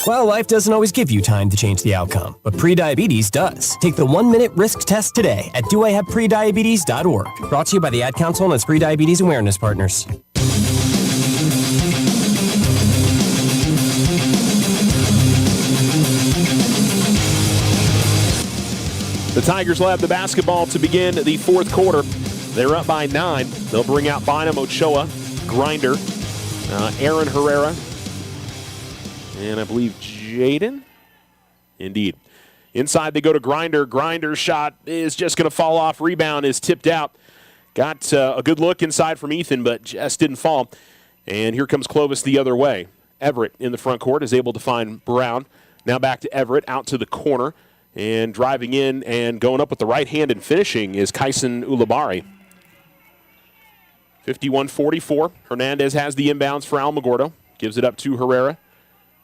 Well, life doesn't always give you time to change the outcome, but prediabetes does. Take the 1-minute risk test today at doihaveprediabetes.org. Brought to you by the Ad Council and its prediabetes awareness partners. The Tigers will have the basketball to begin the fourth quarter. They're up by 9. They'll bring out Bynum, Ochoa, Grinder, Aaron Herrera, and I believe Jaden. Indeed. Inside they go to Grinder. Grinder's shot is just going to fall off. Rebound is tipped out. Got a good look inside from Ethan, but just didn't fall. And here comes Clovis the other way. Everett in the front court is able to find Brown. Now back to Everett, out to the corner. And driving in and going up with the right hand and finishing is Kyson Ulabari. 51-44. Hernandez has the inbounds for Alamogordo. Gives it up to Herrera.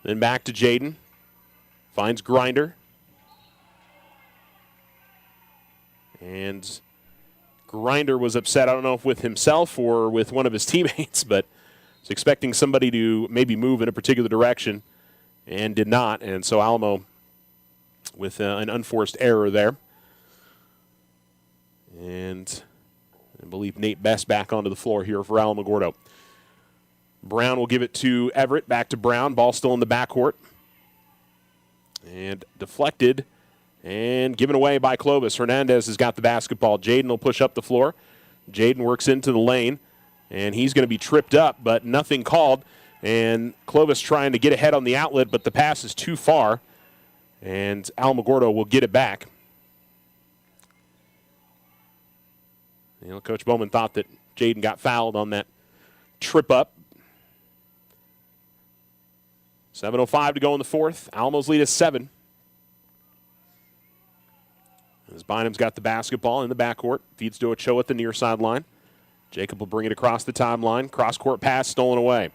Then back to Jaden. Finds Grinder. And Grinder was upset, I don't know if with himself or with one of his teammates, but was expecting somebody to maybe move in a particular direction and did not. And so Alamo with an unforced error there. And I believe Nate Best back onto the floor here for Alamogordo. Brown will give it to Everett. Back to Brown. Ball still in the backcourt. And deflected and given away by Clovis. Hernandez has got the basketball. Jaden will push up the floor. Jaden works into the lane. And he's going to be tripped up, but nothing called. And Clovis trying to get ahead on the outlet, but the pass is too far. And Alamogordo will get it back. You know, Coach Bowman thought that Jaden got fouled on that trip up. 7:05 to go in the fourth. Alamo's lead is 7. As Bynum's got the basketball in the backcourt. Feeds to Ochoa at the near sideline. Jacob will bring it across the timeline. Cross-court pass stolen away.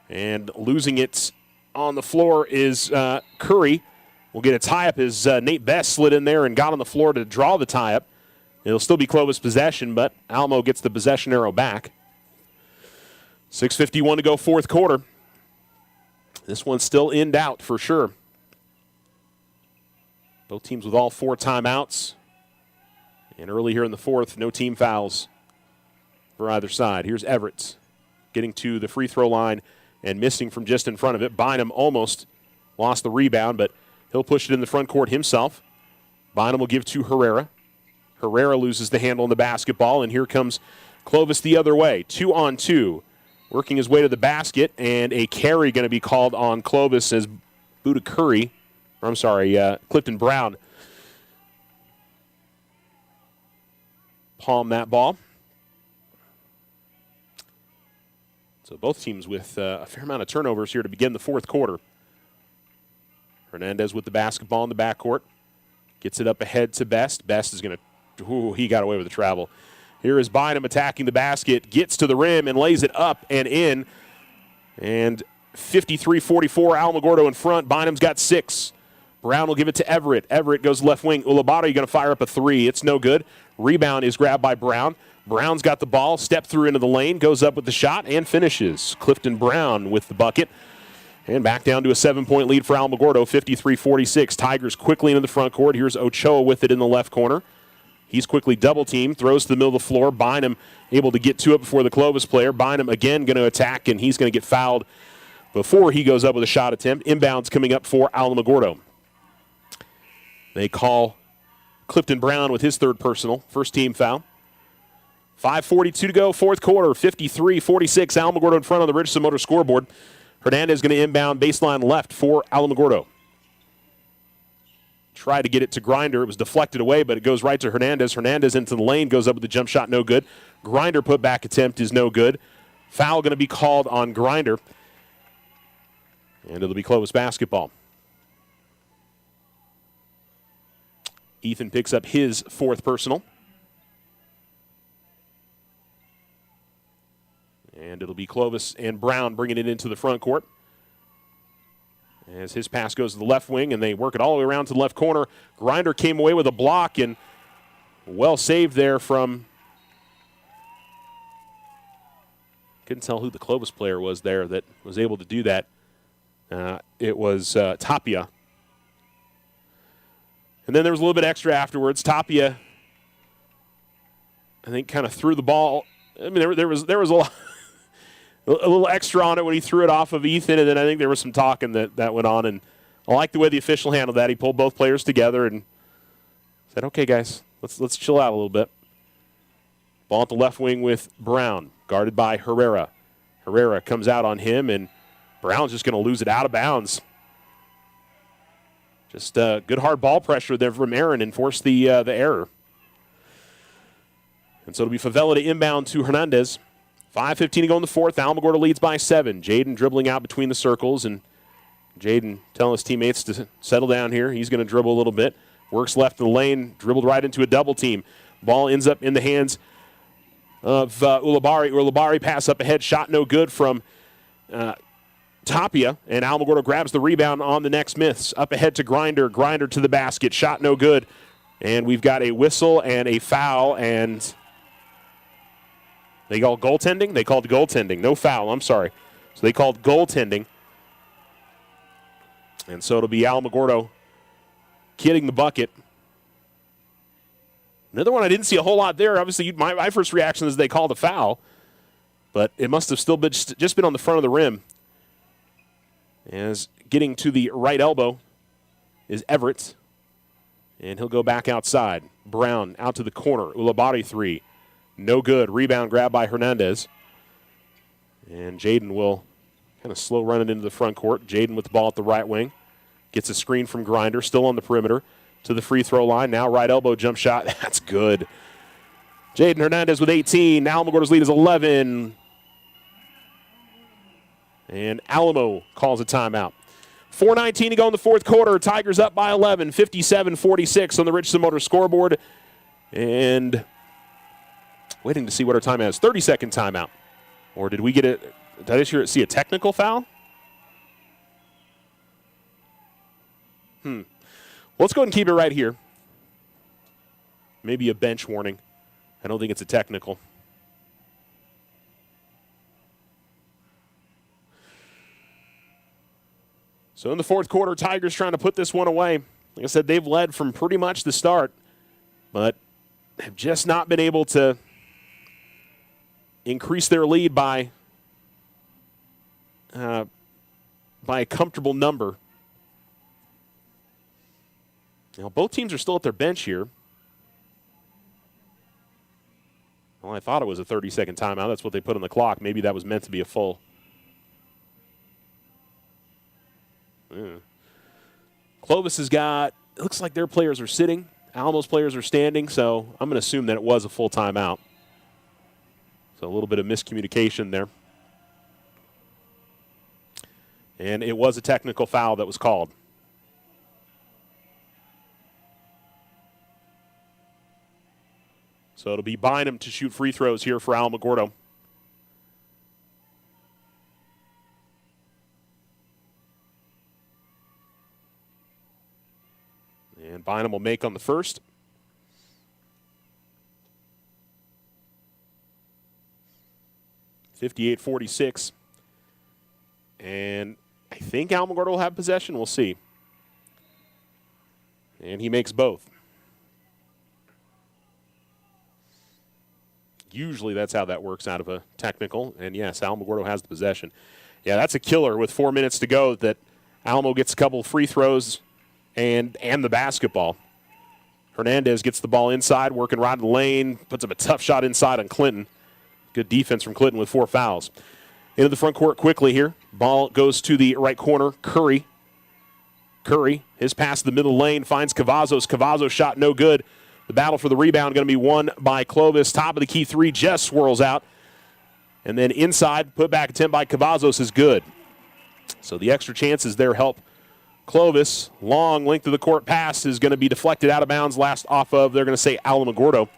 And losing it on the floor is Curry. We'll get a tie-up as Nate Best slid in there and got on the floor to draw the tie-up. It'll still be Clovis possession, but Alamo gets the possession arrow back. 6:51 to go, fourth quarter. This one's still in doubt for sure. Both teams with all 4 timeouts. And early here in the fourth, no team fouls for either side. Here's Everett getting to the free throw line and missing from just in front of it. Bynum almost lost the rebound, but he'll push it in the front court himself. Bynum will give to Herrera. Herrera loses the handle on the basketball, and here comes Clovis the other way. 2-on-2. Working his way to the basket, and a carry going to be called on Clovis as Clifton Brown palmed that ball. So both teams with a fair amount of turnovers here to begin the fourth quarter. Hernandez with the basketball in the backcourt. Gets it up ahead to Best. Best is going to, he got away with the travel. Here is Bynum attacking the basket, gets to the rim and lays it up and in. And 53-44, Alamogordo in front. Bynum's got 6. Brown will give it to Everett. Everett goes left wing. Ulabari going to fire up a 3. It's no good. Rebound is grabbed by Brown. Brown's got the ball, step through into the lane, goes up with the shot, and finishes. Clifton Brown with the bucket. And back down to a 7-point lead for Alamogordo, 53-46. Tigers quickly into the front court. Here's Ochoa with it in the left corner. He's quickly double-teamed, throws to the middle of the floor. Bynum able to get to it before the Clovis player. Bynum again going to attack, and he's going to get fouled before he goes up with a shot attempt. Inbounds coming up for Alamogordo. They call Clifton Brown with his third personal, first team foul. 5:42 to go, fourth quarter, 53-46. Alamogordo in front on the Richardson Motor scoreboard. Hernandez going to inbound baseline left for Alamogordo. Tried to get it to Grinder. It was deflected away, but it goes right to Hernandez. Hernandez into the lane, goes up with the jump shot, no good. Grinder put-back attempt is no good. Foul going to be called on Grinder. And it'll be Clovis basketball. Ethan picks up his fourth personal. And it'll be Clovis and Brown bringing it into the front court. As his pass goes to the left wing, and they work it all the way around to the left corner. Grinder came away with a block, and well saved there from couldn't tell who the Clovis player was there that was able to do that. It was Tapia. And then there was a little bit extra afterwards. Tapia, I think, kind of threw the ball. I mean, there was a little extra on it when he threw it off of Ethan, and then I think there was some talking that went on. And I like the way the official handled that. He pulled both players together and said, "Okay, guys, let's chill out a little bit." Ball at the left wing with Brown, guarded by Herrera. Herrera comes out on him, and Brown's just going to lose it out of bounds. Just good hard ball pressure there from Aaron and force the error. And so it'll be Favela to inbound to Hernandez. 5:15 to go in the fourth. Alamogordo leads by 7. Jaden dribbling out between the circles, and Jaden telling his teammates to settle down here. He's going to dribble a little bit. Works left in the lane, dribbled right into a double team. Ball ends up in the hands of Ulabari. Ulabari pass up ahead, shot no good from Tapia, and Alamogordo grabs the rebound on the next miss. Up ahead to Grinder. Grinder to the basket. Shot no good. And we've got a whistle and a foul, and they called goaltending? They called goaltending. No foul, I'm sorry. So they called goaltending. And so it'll be Alamogordo getting the bucket. Another one I didn't see a whole lot there. Obviously, my first reaction is they called a foul, but it must have still been just been on the front of the rim. As getting to the right elbow is Everett, and he'll go back outside. Brown out to the corner. Ulabari 3. No good. Rebound grab by Hernandez. And Jaden will kind of slow run it into the front court. Jaden with the ball at the right wing. Gets a screen from Grinder, still on the perimeter. To the free throw line. Now right elbow jump shot. That's good. Jaden Hernandez with 18. Alamogordo's lead is 11. And Alamo calls a timeout. 4:19 to go in the fourth quarter. Tigers up by 11, 57-46 on the Richardson Motor scoreboard. And waiting to see what our timeout is. 30-second timeout. Or did we get it? Did I just see a technical foul? Let's go ahead and keep it right here. Maybe a bench warning. I don't think it's a technical. So in the fourth quarter, Tigers trying to put this one away. Like I said, they've led from pretty much the start, but have just not been able to increase their lead by a comfortable number. Now, both teams are still at their bench here. Well, I thought it was a 30-second timeout. That's what they put on the clock. Maybe that was meant to be a full. Clovis has got, it looks like their players are sitting. Alamo's players are standing, so I'm going to assume that it was a full timeout. So a little bit of miscommunication there. And it was a technical foul that was called. So it'll be Bynum to shoot free throws here for Alamogordo. And Bynum will make on the first. (58-46). And I think Alamogordo will have possession. We'll see. And he makes both. Usually that's how that works out of a technical. And, yes, Alamogordo has the possession. Yeah, that's a killer with 4 minutes to go that Alamo gets a couple of free throws and the basketball. Hernandez gets the ball inside, working right in the lane, puts up a tough shot inside on Clinton. Good defense from Clinton with 4 fouls. Into the front court quickly here. Ball goes to the right corner. Curry, his pass to the middle lane, finds Cavazos. Cavazos shot no good. The battle for the rebound going to be won by Clovis. Top of the key 3 just swirls out. And then inside, put back attempt by Cavazos is good. So the extra chances there help Clovis. Long length of the court pass is going to be deflected out of bounds. Last off of, they're going to say Alamogordo.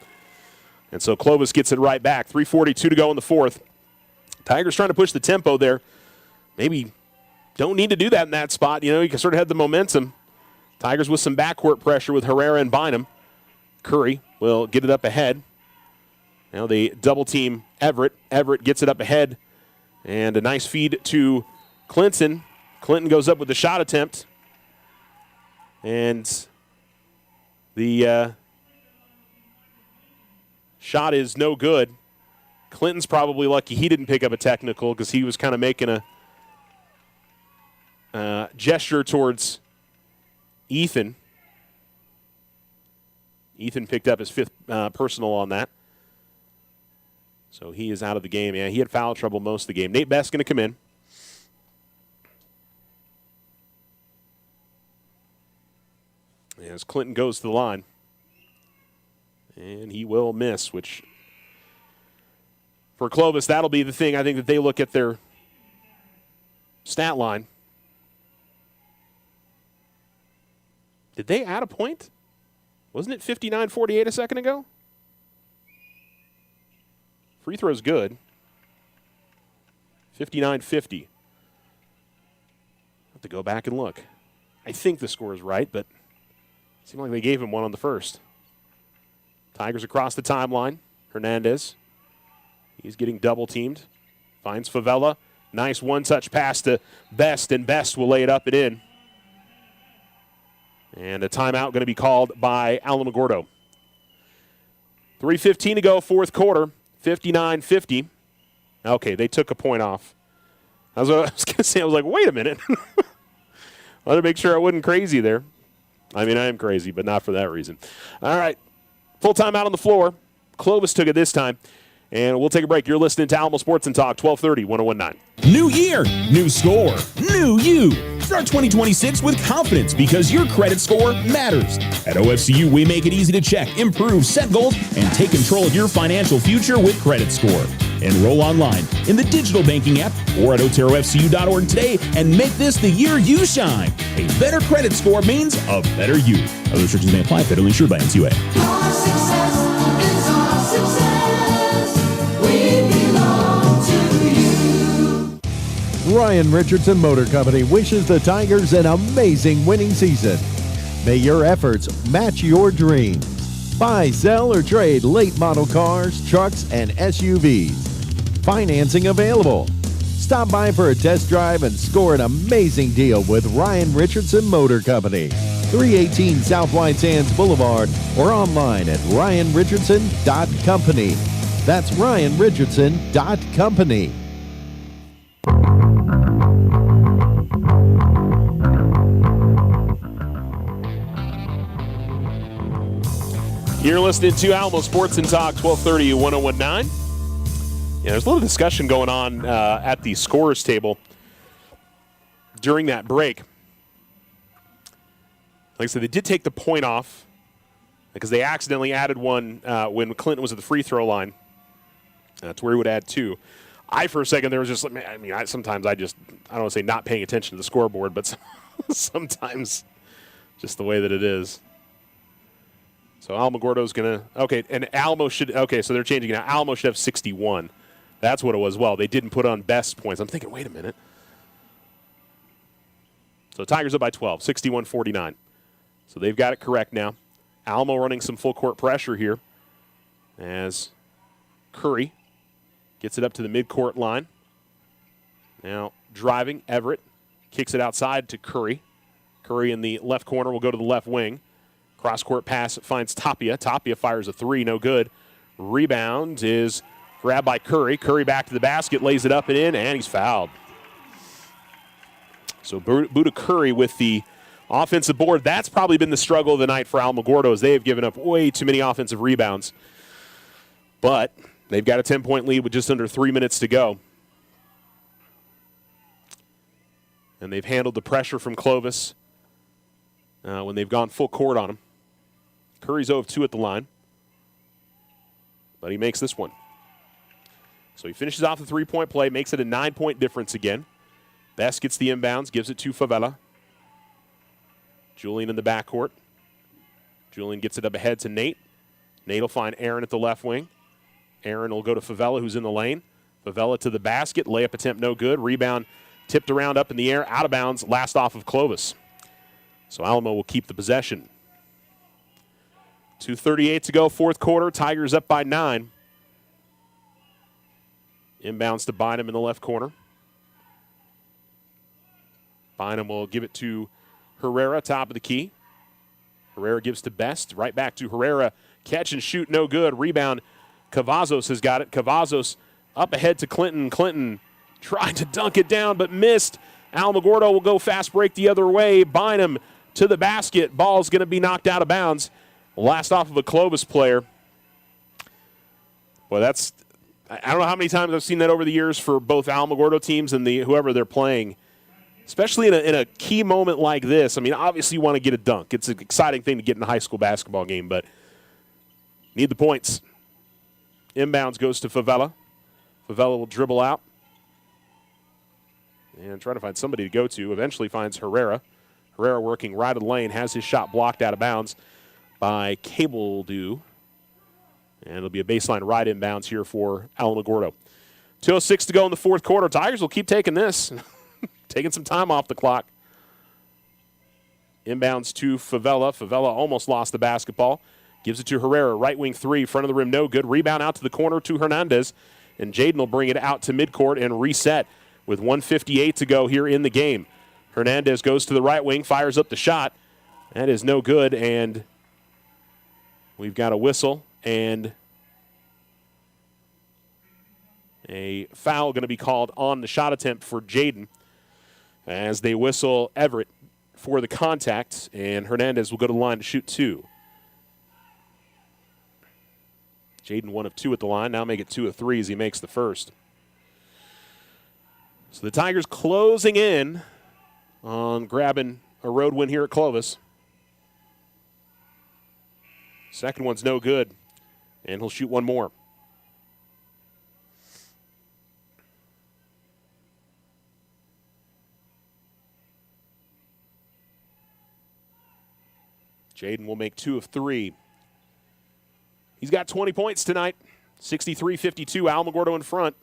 And so Clovis gets it right back. 3:42 to go in the fourth. Tigers trying to push the tempo there. Maybe don't need to do that in that spot. You can sort of have the momentum. Tigers with some backcourt pressure with Herrera and Bynum. Curry will get it up ahead. Now they double team Everett. Everett gets it up ahead And a nice feed to Clinton. Clinton goes up with the shot attempt. And the shot is no good. Clinton's probably lucky he didn't pick up a technical because he was kind of making a gesture towards Ethan. Ethan picked up his 5th personal on that. So he is out of the game. Yeah, he had foul trouble most of the game. Nate Best going to come in. As Clinton goes to the line. And he will miss, which for Clovis, that'll be the thing. I think that they look at their stat line. Did they add a point? Wasn't it 59-48 a second ago? Free throw's good. 59-50. Have to go back and look. I think the score is right, but it seemed like they gave him one on the first. Tigers across the timeline. Hernandez. He's getting double teamed. Finds Favela. Nice one-touch pass to Best, and Best will lay it up and in. And a timeout going to be called by Alamogordo. 3:15 to go, fourth quarter. 59-50. Okay, they took a point off. I was going to say, I was like, wait a minute. I wanted to make sure I wasn't crazy there. I mean, I am crazy, but not for that reason. All right, full timeout on the floor. Clovis took it this time. And we'll take a break. You're listening to Alamo Sports and Talk, 1230, 1019. New year, new score, new you. Start 2026 with confidence because your credit score matters. At OFCU, we make it easy to check, improve, set goals, and take control of your financial future with Credit Score. Enroll online in the digital banking app or at oterofcu.org today and make this the year you shine. A better credit score means a better you. Other restrictions may apply. Federally insured by NCUA. Our success is our success. We belong to you. Ryan Richardson Motor Company wishes the Tigers an amazing winning season. May your efforts match your dreams. Buy, sell, or trade late model cars, trucks, and SUVs. Financing available. Stop by for a test drive and score an amazing deal with Ryan Richardson Motor Company. 318 South White Sands Boulevard or online at ryanrichardson.company. That's ryanrichardson.company. You're listening to Alamo Sports and Talk, 1230, 1019. Yeah, there's a little discussion going on at the scorers table during that break. Like I said, they did take the point off because they accidentally added one when Clinton was at the free throw line. That's where he would add 2. For a second, there was just, sometimes I don't want to say not paying attention to the scoreboard, but sometimes just the way that it is. So Alamogordo's going to, and Alamo should, so they're changing it now. Alamo should have 61. That's what it was. Well, they didn't put on best points. I'm thinking, wait a minute. So Tigers up by 12, 61-49. So they've got it correct now. Alamo running some full court pressure here as Curry gets it up to the midcourt line. Now driving, Everett kicks it outside to Curry. Curry in the left corner will go to the left wing. Cross-court pass finds Tapia. Tapia fires a 3, no good. Rebound is grabbed by Curry. Curry back to the basket, lays it up and in, and he's fouled. So Buda Curry with the offensive board. That's probably been the struggle of the night for Alamogordo as they have given up way too many offensive rebounds. But they've got a 10-point lead with just under 3 minutes to go. And they've handled the pressure from Clovis when they've gone full court on him. Curry's 0 of 2 at the line. But he makes this one. So he finishes off the three-point play, makes it a 9-point difference again. Best gets the inbounds, gives it to Favela. Julian in the backcourt. Julian gets it up ahead to Nate. Nate will find Aaron at the left wing. Aaron will go to Favela, who's in the lane. Favela to the basket. Layup attempt no good. Rebound tipped around up in the air, out of bounds, last off of Clovis. So Alamo will keep the possession. 2:38 to go, fourth quarter. Tigers up by 9. Inbounds to Bynum in the left corner. Bynum will give it to Herrera, top of the key. Herrera gives to Best. Right back to Herrera. Catch and shoot, no good. Rebound. Cavazos has got it. Cavazos up ahead to Clinton. Clinton tried to dunk it down, but missed. Alamogordo will go fast break the other way. Bynum to the basket. Ball's going to be knocked out of bounds. Last off of a Clovis player. Well, I don't know how many times I've seen that over the years for both Alamogordo teams and whoever they're playing, especially in a key moment like this. I mean, obviously you want to get a dunk. It's an exciting thing to get in a high school basketball game, but need the points. Inbounds goes to Favela. Favela will dribble out and try to find somebody to go to. Eventually finds Herrera. Herrera working right of the lane, has his shot blocked out of bounds by Cable Dew. And it'll be a baseline right inbounds here for Alamogordo. 2:06 to go in the fourth quarter. Tigers will keep taking this. Taking some time off the clock. Inbounds to Favela. Favela almost lost the basketball. Gives it to Herrera. Right wing three. Front of the rim, no good. Rebound out to the corner to Hernandez. And Jaden will bring it out to midcourt and reset with 1:58 to go here in the game. Hernandez goes to the right wing, fires up the shot. That is no good, and we've got a whistle and a foul going to be called on the shot attempt for Jaden as they whistle Everett for the contact, and Hernandez will go to the line to shoot two. Jaden 1 of 2 at the line, now make it 2 of 3 as he makes the first. So the Tigers closing in on grabbing a road win here at Clovis. Second one's no good, and he'll shoot one more. Jaden will make 2 of 3. He's got 20 points tonight. 63-52, Alamogordo in front.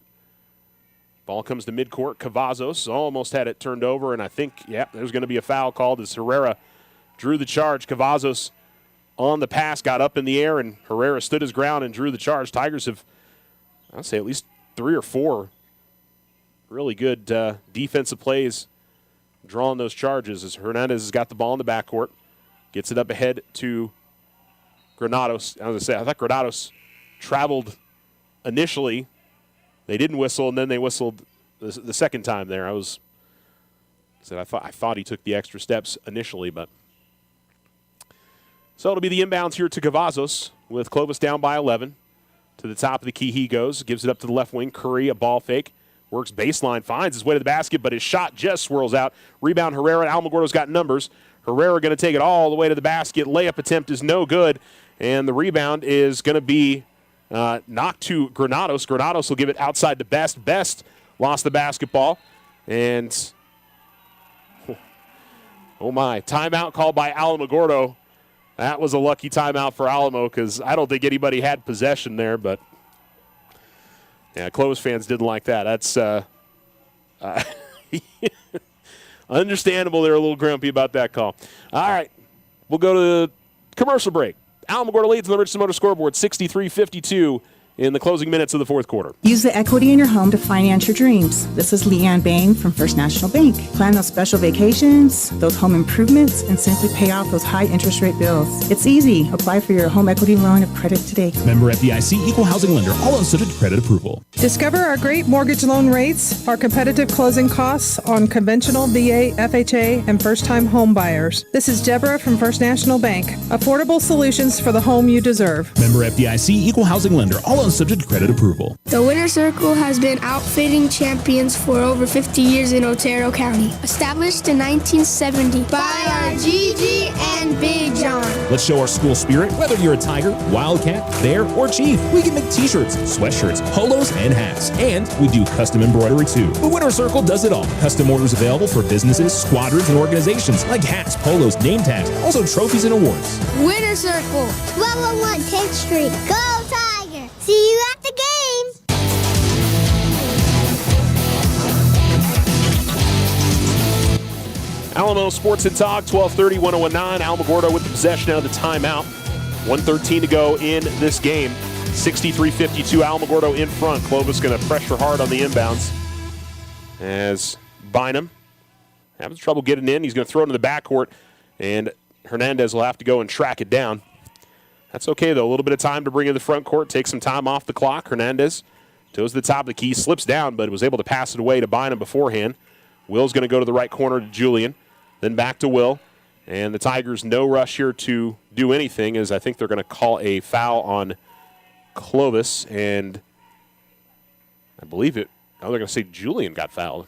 Ball comes to midcourt. Cavazos almost had it turned over, and I think, there's going to be a foul called as Herrera drew the charge. Cavazos on the pass, got up in the air, and Herrera stood his ground and drew the charge. Tigers have, I'd say, at least 3 or 4 really good defensive plays drawing those charges as Hernandez has got the ball in the backcourt, gets it up ahead to Granados. I thought Granados traveled initially. They didn't whistle, and then they whistled the second time there. I thought he took the extra steps initially, but so it'll be the inbounds here to Cavazos with Clovis down by 11. To the top of the key he goes, gives it up to the left wing. Curry, a ball fake, works baseline, finds his way to the basket, but his shot just swirls out. Rebound Herrera. Alamogordo's got numbers. Herrera going to take it all the way to the basket. Layup attempt is no good, and the rebound is going to be knocked to Granados. Granados will give it outside to Best. Best lost the basketball, and oh my, timeout called by Alamogordo. That was a lucky timeout for Alamo because I don't think anybody had possession there, but Clovis fans didn't like that. That's understandable. They're a little grumpy about that call. All right, we'll go to commercial break. Alamogordo leads on the Richardson Motor scoreboard, 63-52 in the closing minutes of the fourth quarter. Use the equity in your home to finance your dreams. This is Leanne Bain from First National Bank. Plan those special vacations, those home improvements, and simply pay off those high interest rate bills. It's easy. Apply for your home equity line of credit today. Member FDIC, equal housing lender, all subject to credit approval. Discover our great mortgage loan rates, our competitive closing costs on conventional, VA, FHA, and first-time home buyers. This is Deborah from First National Bank. Affordable solutions for the home you deserve. Member FDIC, equal housing lender, all subject to credit approval. The Winter Circle has been outfitting champions for over 50 years in Otero County. Established in 1970 by our Gigi and Big John. Let's show our school spirit, whether you're a Tiger, Wildcat, Bear, or Chief. We can make t-shirts, sweatshirts, polos, and hats. And we do custom embroidery too. The Winter Circle does it all. Custom orders available for businesses, squadrons, and organizations like hats, polos, name tags, also trophies and awards. Winter Circle, 1201 10th Street. Go Tiger! See you at the game! Alamo Sports and Talk, 1230-1019. Alamogordo with the possession out of the timeout. 1:13 to go in this game. 63-52, Alamogordo in front. Clovis going to pressure hard on the inbounds as Bynum having trouble getting in. He's going to throw it in the backcourt, and Hernandez will have to go and track it down. That's okay, though. A little bit of time to bring in the front court, take some time off the clock. Hernandez goes to the top of the key, slips down, but was able to pass it away to Bynum beforehand. Will's going to go to the right corner to Julian, then back to Will. And the Tigers no rush here to do anything, as I think they're going to call a foul on Clovis, and I believe it. Oh, they're going to say Julian got fouled.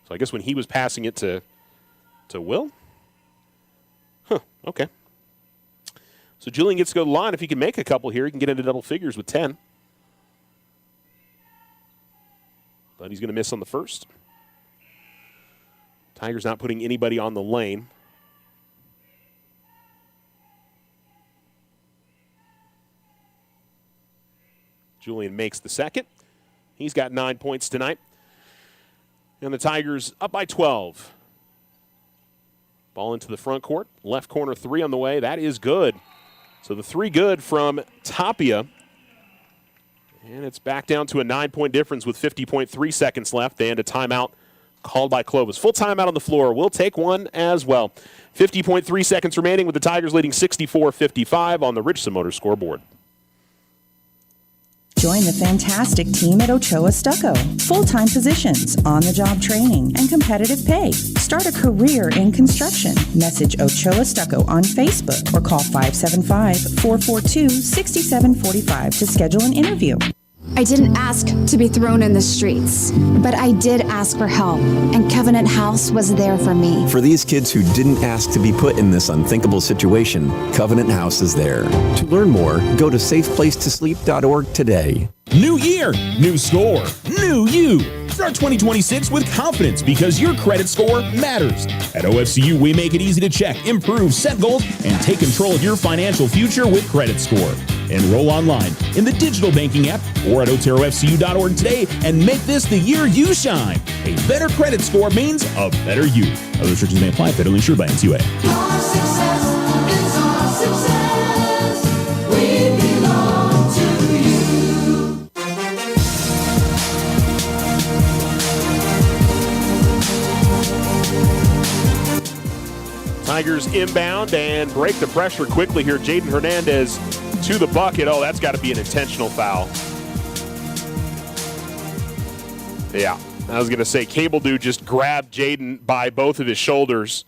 So I guess when he was passing it to Will? Huh, okay. So Julian gets to go to the line. If he can make a couple here, he can get into double figures with 10. But he's going to miss on the first. Tigers not putting anybody on the lane. Julian makes the second. He's got 9 points tonight. And the Tigers up by 12. Ball into the front court. Left corner three on the way. That is good. So the three good from Tapia. And it's back down to a 9-point difference with 50.3 seconds left and a timeout called by Clovis. Full timeout on the floor. We'll take one as well. 50.3 seconds remaining with the Tigers leading 64-55 on the Richardson Motors scoreboard. Join the fantastic team at Ochoa Stucco. Full-time positions, on-the-job training, and competitive pay. Start a career in construction. Message Ochoa Stucco on Facebook or call 575-442-6745 to schedule an interview. I didn't ask to be thrown in the streets, but I did ask for help, and Covenant House was there for me. For these kids who didn't ask to be put in this unthinkable situation, Covenant House is there. To learn more, go to safeplacetosleep.org today. New year, new score, new you. Start 2026 with confidence because your credit score matters. At OFCU, we make it easy to check, improve, set goals, and take control of your financial future with Credit Score. Enroll online in the digital banking app or at oterofcu.org today and make this the year you shine. A better credit score means a better you. Other restrictions may apply. Federally insured by NCUA. Our success is our success. We belong to you. Tigers inbound and break the pressure quickly here. Jaden Hernandez to the bucket. Oh, that's got to be an intentional foul. Yeah, I was going to say Cable Dude just grabbed Jaden by both of his shoulders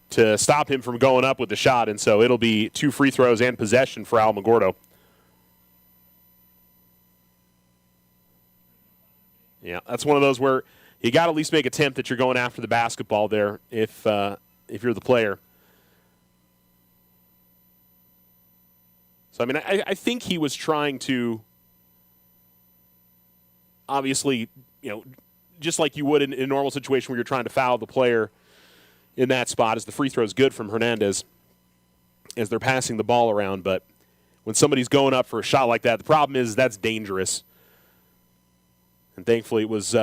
to stop him from going up with the shot, and so it'll be 2 free throws and possession for Alamogordo. Yeah, that's one of those where you got to at least make attempt that you're going after the basketball there if you're the player. So, I mean, I think he was trying to, obviously, just like you would in a normal situation where you're trying to foul the player in that spot, as the free throw is good from Hernandez as they're passing the ball around. But when somebody's going up for a shot like that, the problem is that's dangerous. And thankfully it was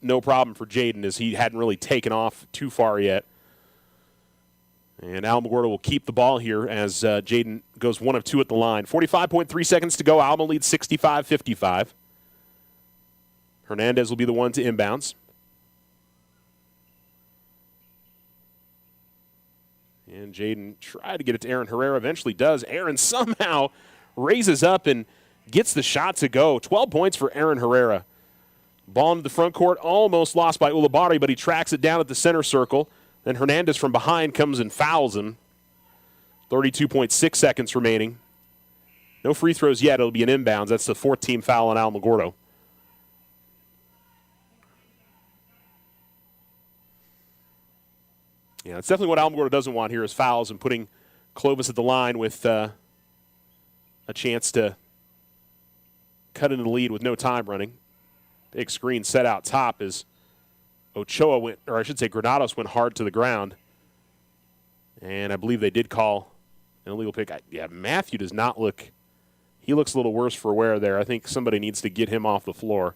no problem for Jaden, as he hadn't really taken off too far yet. And Alamogordo will keep the ball here as Jaden goes 1 of 2 at the line. 45.3 seconds to go. Alamo leads 65-55. Hernandez will be the one to inbounds. And Jaden tried to get it to Aaron Herrera, eventually does. Aaron somehow raises up and gets the shot to go. 12 points for Aaron Herrera. Ball into the front court, almost lost by Ulibarri, but he tracks it down at the center circle. Then Hernandez from behind comes and fouls him. 32.6 seconds remaining. No free throws yet. It'll be an inbounds. That's the 4th-team foul on Alamogordo. Yeah, it's definitely what Alamogordo doesn't want here is fouls and putting Clovis at the line with a chance to cut into the lead with no time running. Big screen set out top as Ochoa went, or I should say Granados went hard to the ground. And I believe they did call an illegal pick. Yeah, Matthew does not look, he looks a little worse for wear there. I think somebody needs to get him off the floor.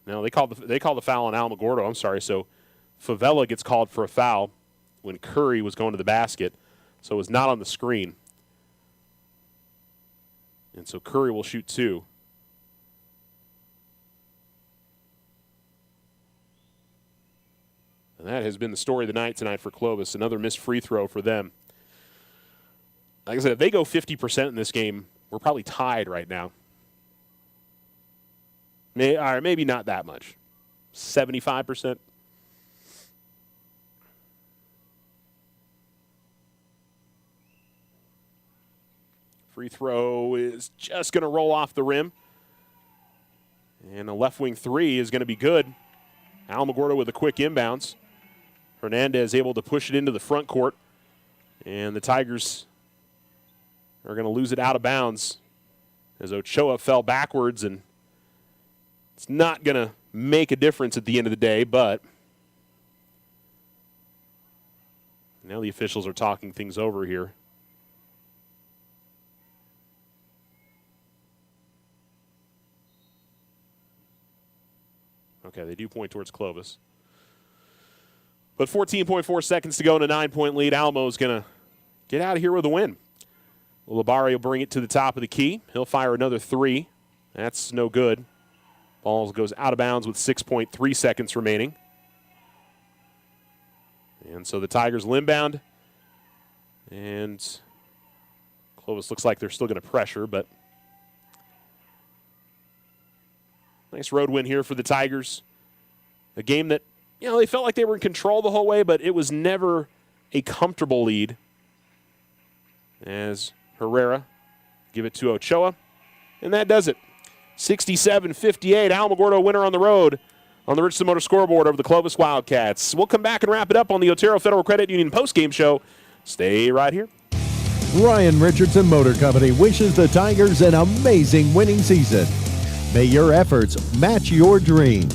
No, they called the foul on Alamogordo. I'm sorry. So Favela gets called for a foul when Curry was going to the basket. so it was not on the screen. And so Curry will shoot 2. And that has been the story of the night tonight for Clovis. Another missed free throw for them. Like I said, if they go 50% in this game, we're probably tied right now. Maybe not that much. 75%. Free throw is just going to roll off the rim. And a left wing 3 is going to be good. Alamogordo with a quick inbounds. Hernandez able to push it into the front court. And the Tigers are going to lose it out of bounds as Ochoa fell backwards, and it's not going to make a difference at the end of the day, but now the officials are talking things over here. Okay, they do point towards Clovis. But 14.4 seconds to go in a 9-point lead. Alamo's going to get out of here with a win. Labari will bring it to the top of the key. He'll fire another 3. That's no good. Ball goes out of bounds with 6.3 seconds remaining. And so the Tigers will inbound. And Clovis looks like they're still going to pressure, but nice road win here for the Tigers. A game that, they felt like they were in control the whole way, but it was never a comfortable lead. As Herrera give it to Ochoa, and that does it. 67-58, Alamogordo winner on the road on the Richardson Motor scoreboard over the Clovis Wildcats. We'll come back and wrap it up on the Otero Federal Credit Union postgame show. Stay right here. Ryan Richardson Motor Company wishes the Tigers an amazing winning season. May your efforts match your dreams.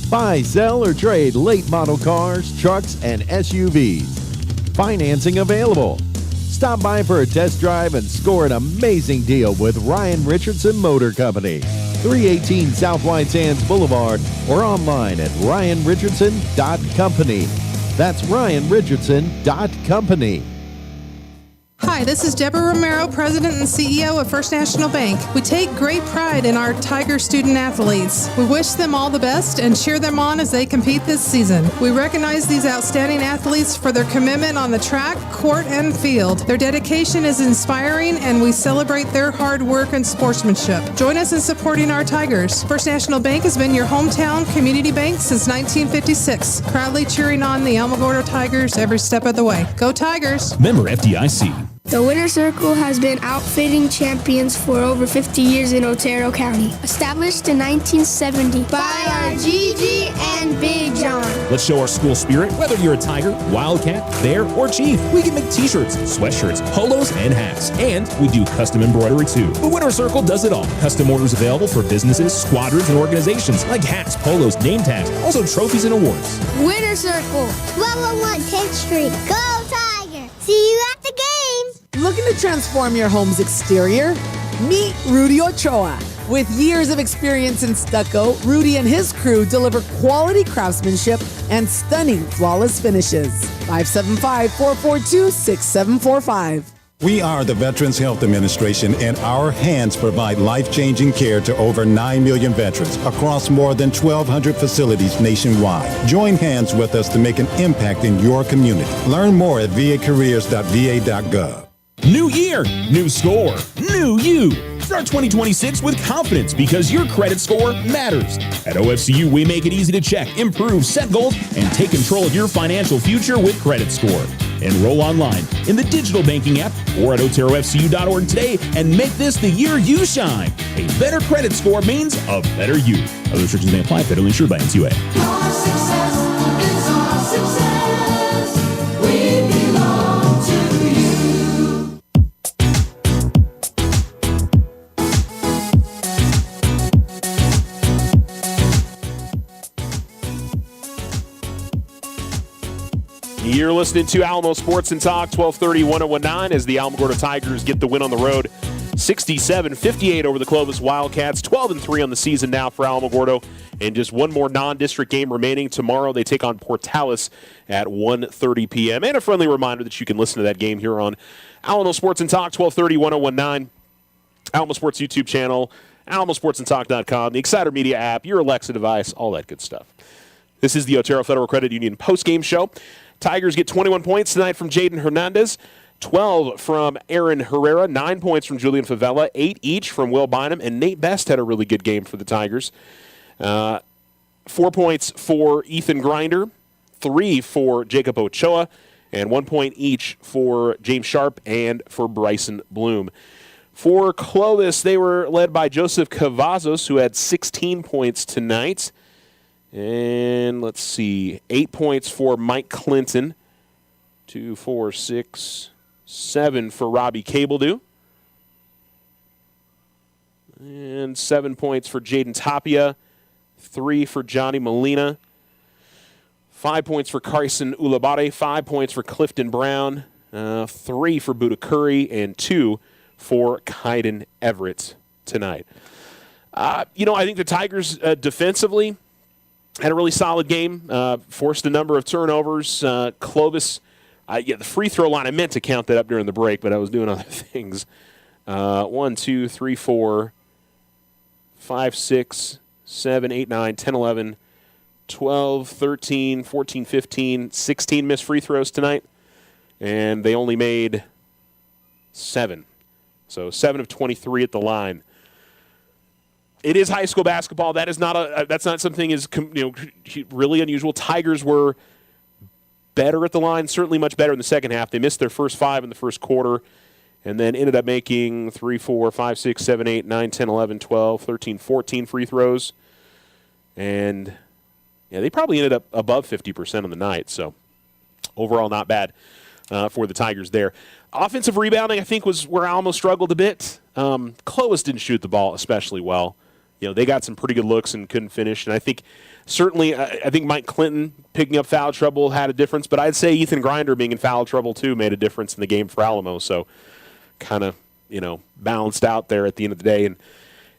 Buy, sell, or trade late model cars, trucks, and SUVs. Financing available. Stop by for a test drive and score an amazing deal with Ryan Richardson Motor Company. 318 South White Sands Boulevard or online at ryanrichardson.company. That's ryanrichardson.company. Hi, this is Deborah Romero, President and CEO of First National Bank. We take great pride in our Tiger student athletes. We wish them all the best and cheer them on as they compete this season. We recognize these outstanding athletes for their commitment on the track, court, and field. Their dedication is inspiring, and we celebrate their hard work and sportsmanship. Join us in supporting our Tigers. First National Bank has been your hometown community bank since 1956, proudly cheering on the Alamogordo Tigers every step of the way. Go Tigers! Member FDIC. The Winner's Circle has been outfitting champions for over 50 years in Otero County. Established in 1970 by our Gigi and Big John. Let's show our school spirit, whether you're a Tiger, Wildcat, Bear, or Chief. We can make t-shirts, sweatshirts, polos, and hats. And we do custom embroidery too. The Winner's Circle does it all. Custom orders available for businesses, squadrons, and organizations like hats, polos, name tags, also trophies and awards. Winner's Circle, 1201 10th Street. Go Tiger! See you at the game! Looking to transform your home's exterior? Meet Rudy Ochoa. With years of experience in stucco, Rudy and his crew deliver quality craftsmanship and stunning flawless finishes. 575-442-6745. We are the Veterans Health Administration, and our hands provide life-changing care to over 9 million veterans across more than 1,200 facilities nationwide. Join hands with us to make an impact in your community. Learn more at vacareers.va.gov. New year, new score, new you. Start 2026 with confidence because your credit score matters. At OFCU, we make it easy to check, improve, set goals, and take control of your financial future with Credit Score. Enroll online in the digital banking app or at oterofcu.org today and make this the year you shine. A better credit score means a better you. Other restrictions may apply. Federally insured by NCUA. Our success is our success. We belong to you. You're listening to Alamo Sports and Talk, 1230-1019, as the Alamogordo Tigers get the win on the road, 67-58 over the Clovis Wildcats. 12-3 on the season now for Alamogordo. And just one more non-district game remaining. Tomorrow they take on Portales at 1:30 p.m. And a friendly reminder that you can listen to that game here on Alamo Sports and Talk, 1230 1019. Alamo Sports YouTube channel, alamosportsandtalk.com, the Exciter Media app, your Alexa device, all that good stuff. This is the Otero Federal Credit Union postgame show. Tigers get 21 points tonight from Jaden Hernandez, 12 from Aaron Herrera, 9 points from Julian Favela, 8 each from Will Bynum, and Nate Best had a really good game for the Tigers. 4 points for Ethan Grinder, 3 for Jacob Ochoa, and 1 point each for James Sharp and for Bryson Bloom. For Clovis, they were led by Joseph Cavazos, who had 16 points tonight. And let's see, 8 points for Mike Clinton. 2, 4, 6, 7 for Robbie Cabledew. And 7 points for Jaden Tapia. 3 for Johnny Molina. 5 points for Carson Ulabate. 5 points for Clifton Brown. 3 for Buda Curry. And 2 for Kaiden Everett tonight. I think the Tigers defensively had a really solid game, forced a number of turnovers. Clovis, the free throw line, I meant to count that up during the break, but I was doing other things. 1, 2, 3, 4, 5, 6, 7, 8, 9, 10, 11, 12, 13, 14, 15, 16 missed free throws tonight, and they only made 7. So 7 of 23 at the line. It is high school basketball. That's not something really unusual. Tigers were better at the line, certainly much better in the second half. They missed their first 5 in the first quarter and then ended up making 3, 4, 5, 6, 7, 8, 9, 10, 11, 12, 13, 14 free throws. And they probably ended up above 50% on the night. So overall, not bad for the Tigers there. Offensive rebounding, I think, was where Alamo struggled a bit. Clovis didn't shoot the ball especially well. They got some pretty good looks and couldn't finish. And I think certainly, I think Mike Clinton picking up foul trouble had a difference. But I'd say Ethan Grinder being in foul trouble, too, made a difference in the game for Alamo. So kind of, balanced out there at the end of the day. And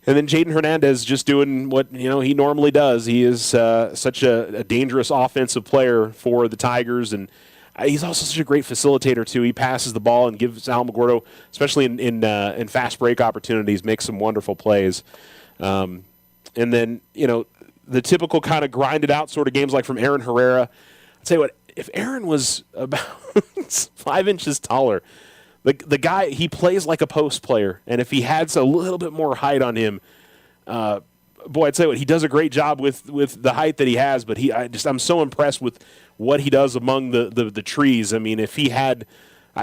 then Jaden Hernandez just doing what, he normally does. He is such a dangerous offensive player for the Tigers. And he's also such a great facilitator, too. He passes the ball and gives Alamogordo, especially in fast break opportunities, makes some wonderful plays. And then, the typical kind of grinded out sort of games like from Aaron Herrera. I'll tell you what, if Aaron was about 5 inches taller, the guy, he plays like a post player. And if he had a little bit more height on him, boy, I'd say what he does a great job with the height that he has. But I'm so impressed with what he does among the trees. I mean, if he had,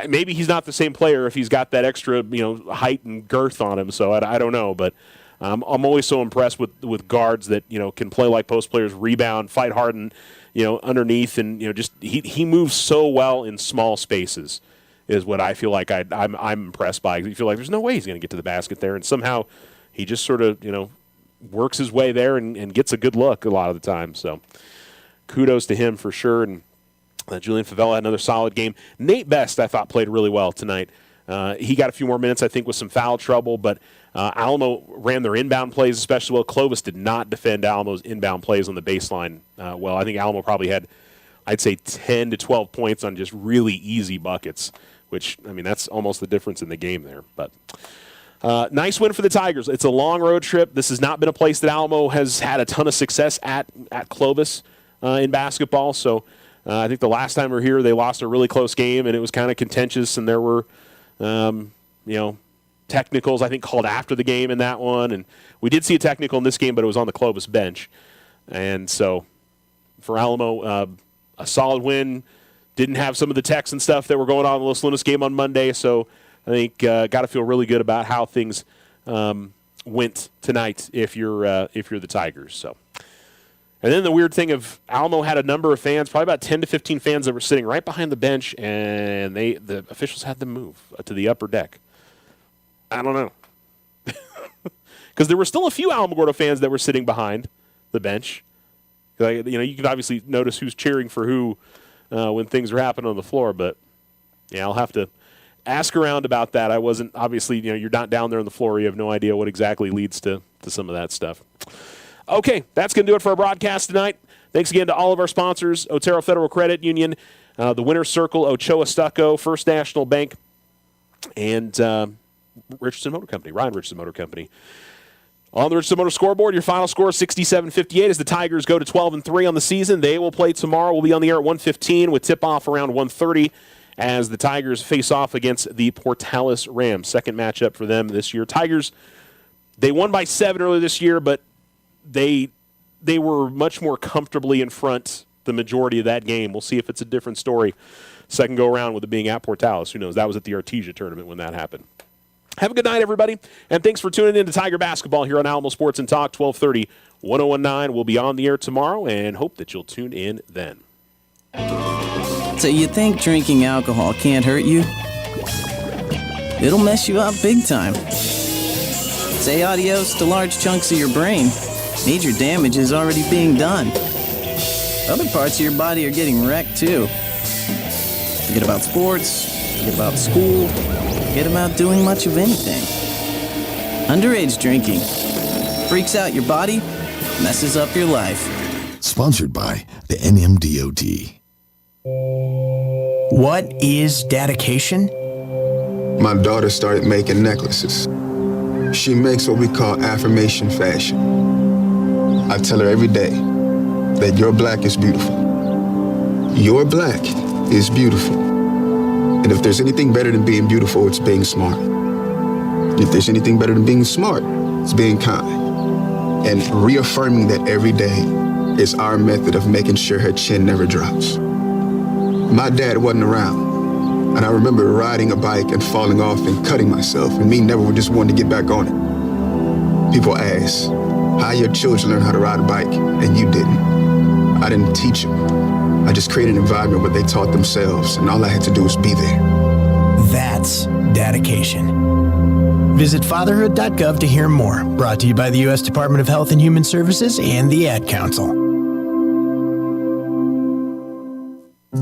maybe he's not the same player if he's got that extra height and girth on him. So I don't know, but I'm always so impressed with guards that can play like post players, rebound, fight hard, and underneath, and just he moves so well in small spaces. Is what I feel like I'm impressed by. You feel like there's no way he's going to get to the basket there, and somehow he just sort of works his way there and gets a good look a lot of the time. So kudos to him for sure. And Julian Favela had another solid game. Nate Best, I thought, played really well tonight. He got a few more minutes, I think, with some foul trouble, but Alamo ran their inbound plays especially well. Clovis did not defend Alamo's inbound plays on the baseline well. I think Alamo probably had, I'd say, 10 to 12 points on just really easy buckets, which, that's almost the difference in the game there. But nice win for the Tigers. It's a long road trip. This has not been a place that Alamo has had a ton of success at Clovis in basketball. So I think the last time we were here, they lost a really close game, and it was kind of contentious, and there were, technicals, I think, called after the game in that one. And we did see a technical in this game, but it was on the Clovis bench. And so for Alamo, a solid win. Didn't have some of the techs and stuff that were going on in the Los Lunas game on Monday, so I think got to feel really good about how things went tonight if you're the Tigers. So, and then the weird thing of Alamo had a number of fans, probably about 10 to 15 fans that were sitting right behind the bench, and the officials had them move to the upper deck. I don't know, because there were still a few Alamogordo fans that were sitting behind the bench. You can obviously notice who's cheering for who when things are happening on the floor, but yeah, I'll have to ask around about that. I wasn't, obviously, you're not down there on the floor. You have no idea what exactly leads to some of that stuff. Okay, that's going to do it for our broadcast tonight. Thanks again to all of our sponsors, Otero Federal Credit Union, the Winner's Circle, Ochoa Stucco, First National Bank, and Richardson Motor Company, Ryan Richardson Motor Company. On the Richardson Motor scoreboard, your final score is 67-58 as the Tigers go to 12-3 on the season. They will play tomorrow. We'll be on the air at 1:15 with tip-off around 1:30 as the Tigers face off against the Portales Rams. Second matchup for them this year. Tigers, they won by 7 earlier this year, but they were much more comfortably in front the majority of that game. We'll see if it's a different story second go-around with it being at Portales. Who knows? That was at the Artesia tournament when that happened. Have a good night, everybody, and thanks for tuning in to Tiger Basketball here on Alamo Sports and Talk, 1230, 1019. We'll be on the air tomorrow and hope that you'll tune in then. So you think drinking alcohol can't hurt you? It'll mess you up big time. Say adios to large chunks of your brain. Major damage is already being done. Other parts of your body are getting wrecked, too. Forget about sports, forget about school, forget about doing much of anything. Underage drinking freaks out your body, messes up your life. Sponsored by the NMDOT. What is dedication? My daughter started making necklaces. She makes what we call affirmation fashion. I tell her every day that your black is beautiful. Your black is beautiful. And if there's anything better than being beautiful, it's being smart. And if there's anything better than being smart, it's being kind. And reaffirming that every day is our method of making sure her chin never drops. My dad wasn't around, and I remember riding a bike and falling off and cutting myself, and me never just wanting to get back on it. People ask, how your children learn how to ride a bike, and you didn't. I didn't teach them. I just created an environment where they taught themselves, and all I had to do was be there. That's dedication. Visit fatherhood.gov to hear more. Brought to you by the U.S. Department of Health and Human Services and the Ad Council.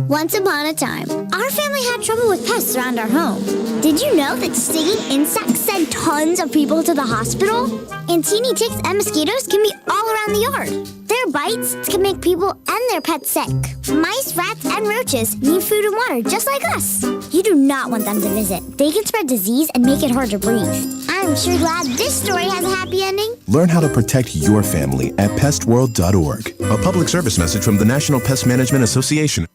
Once upon a time, our family had trouble with pests around our home. Did you know that stinging insects send tons of people to the hospital? And teeny ticks and mosquitoes can be all around the yard. Their bites can make people and their pets sick. Mice, rats, and roaches need food and water just like us. You do not want them to visit. They can spread disease and make it hard to breathe. I'm sure glad this story has a happy ending. Learn how to protect your family at pestworld.org. A public service message from the National Pest Management Association.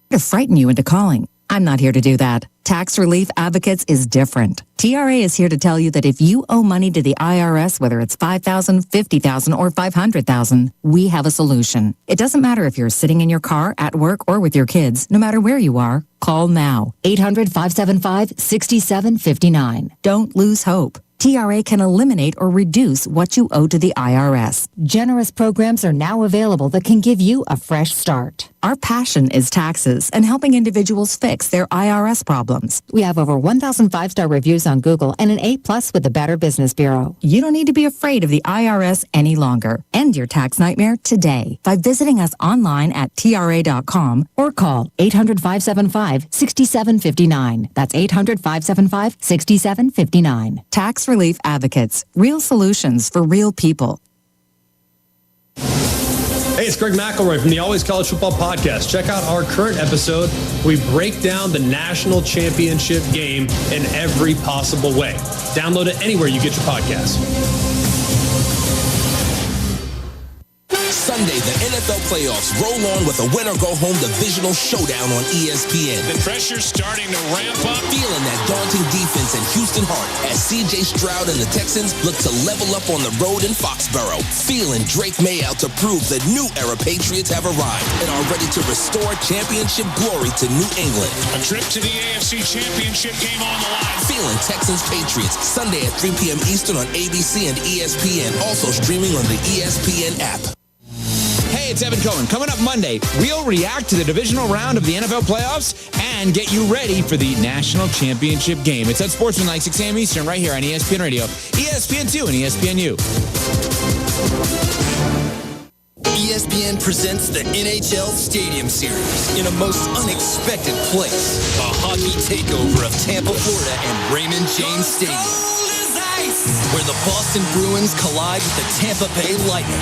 To frighten you into calling. I'm not here to do that. Tax Relief Advocates is different. TRA is here to tell you that if you owe money to the IRS, whether it's $5,000, $50,000, or $500,000, we have a solution. It doesn't matter if you're sitting in your car, at work, or with your kids. No matter where you are, call now. 800-575-6759. Don't lose hope. TRA can eliminate or reduce what you owe to the IRS. Generous programs are now available that can give you a fresh start. Our passion is taxes and helping individuals fix their IRS problems. We have over 1,000 5-star reviews on Google and an A+ with the Better Business Bureau. You don't need to be afraid of the IRS any longer. End your tax nightmare today by visiting us online at TRA.com or call 800-575-6759. That's 800-575-6759. Tax Relief Advocates. Real solutions for real people. Hey, it's Greg McElroy from the Always College Football Podcast. Check out our current episode. We break down the national championship game in every possible way. Download it anywhere you get your podcasts. Sunday, the NFL playoffs roll on with a win-or-go-home divisional showdown on ESPN. The pressure's starting to ramp up. Feeling that daunting defense in Houston Hart as C.J. Stroud and the Texans look to level up on the road in Foxborough. Feeling Drake May out to prove the new era Patriots have arrived and are ready to restore championship glory to New England. A trip to the AFC Championship game on the line. Feeling Texans-Patriots, Sunday at 3 p.m. Eastern on ABC and ESPN. Also streaming on the ESPN app. Hey, it's Evan Cohen. Coming up Monday, we'll react to the divisional round of the NFL playoffs and get you ready for the national championship game. It's at Sportsmanlike, 6 a.m. Eastern, right here on ESPN Radio, ESPN2, and ESPNU. ESPN presents the NHL Stadium Series in a most unexpected place. A hockey takeover of Tampa, Florida and Raymond James Stadium. Where the Boston Bruins collide with the Tampa Bay Lightning.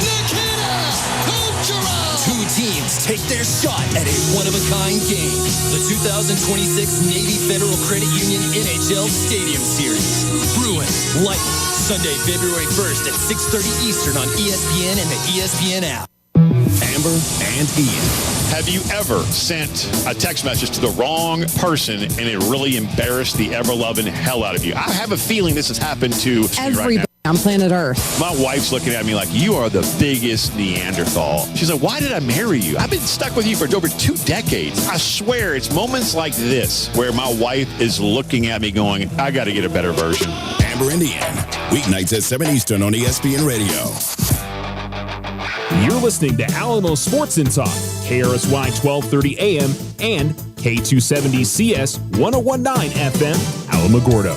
Two teams take their shot at a one-of-a-kind game. The 2026 Navy Federal Credit Union NHL Stadium Series. Bruins, Lightning, Sunday, February 1st at 6:30 Eastern on ESPN and the ESPN app. Amber and Ian. Have you ever sent a text message to the wrong person and it really embarrassed the ever-loving hell out of you? I have a feeling this has happened to Everybody right on planet Earth. now. My wife's looking at me like, you are the biggest Neanderthal. She's like, why did I marry you? I've been stuck with you for over 2 decades. I swear, it's moments like this where my wife is looking at me going, I got to get a better version. Amber and Ian, weeknights at 7 Eastern on ESPN Radio. You're listening to Alamo Sports and Talk, KRSY 1230 AM and K270CS 1019 FM, Alamogordo.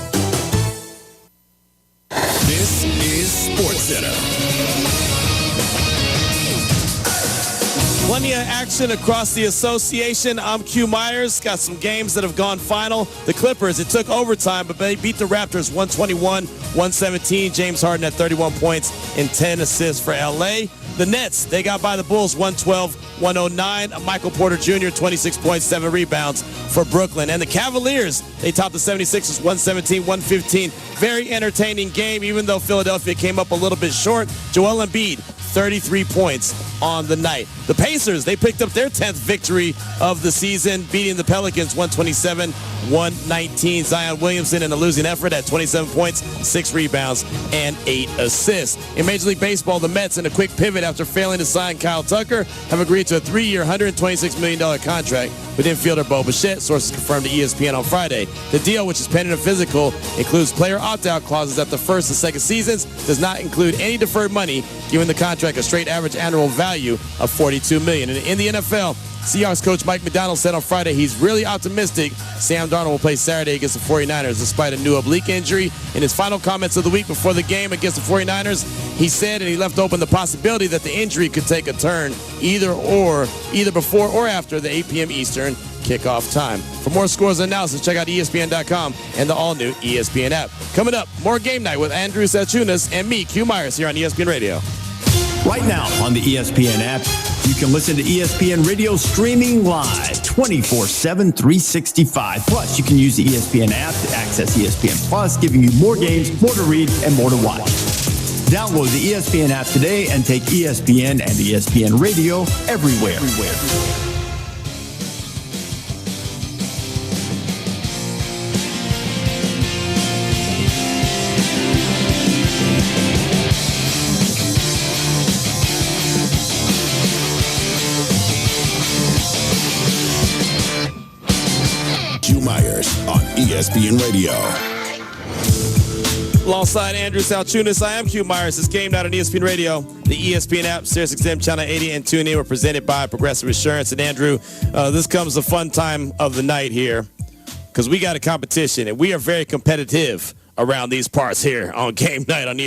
This is Sports Center. Plenty of action across the association. I'm Q Myers. Got some games that have gone final. The Clippers, it took overtime, but they beat the Raptors 121-117. James Harden had 31 points and 10 assists for LA. The Nets, they got by the Bulls 112-109. Michael Porter Jr., 26 points, 7 rebounds for Brooklyn. And the Cavaliers, they topped the 76ers 117-115. Very entertaining game, even though Philadelphia came up a little bit short. Joel Embiid, 33 points on the night. The Pacers, they picked up their 10th victory of the season, beating the Pelicans 127-119. Zion Williamson in a losing effort at 27 points, 6 rebounds, and 8 assists. In Major League Baseball, the Mets, in a quick pivot after failing to sign Kyle Tucker, have agreed to a 3-year, $126 million contract with infielder Bo Bichette, sources confirmed to ESPN on Friday. The deal, which is pending a physical, includes player opt-out clauses at the first and second seasons, does not include any deferred money, giving the contract a straight average annual value of $42 million. And in the NFL, Seahawks coach Mike McDonald said on Friday he's really optimistic Sam Darnold will play Saturday against the 49ers despite a new oblique injury. In his final comments of the week before the game against the 49ers, he said, and he left open the possibility that the injury could take a turn either before or after the 8 p.m. Eastern kickoff time. For more scores and analysis, check out ESPN.com and the all-new ESPN app. Coming up, more Game Night with Andrew Sachunas and me, Q Myers, here on ESPN Radio. Right now on the ESPN app, you can listen to ESPN Radio streaming live 24/7, 365. Plus, you can use the ESPN app to access ESPN Plus, giving you more games, more to read, and more to watch. Download the ESPN app today and take ESPN and ESPN Radio everywhere. Q Myers on ESPN Radio. Alongside Andrew Salchunas, I am Q Myers. It's Game Night on ESPN Radio, the ESPN app, SiriusXM Channel 80, and TuneIn. We're presented by Progressive Insurance. And Andrew, this comes the fun time of the night here because we got a competition, and we are very competitive around these parts here on Game Night on ESPN.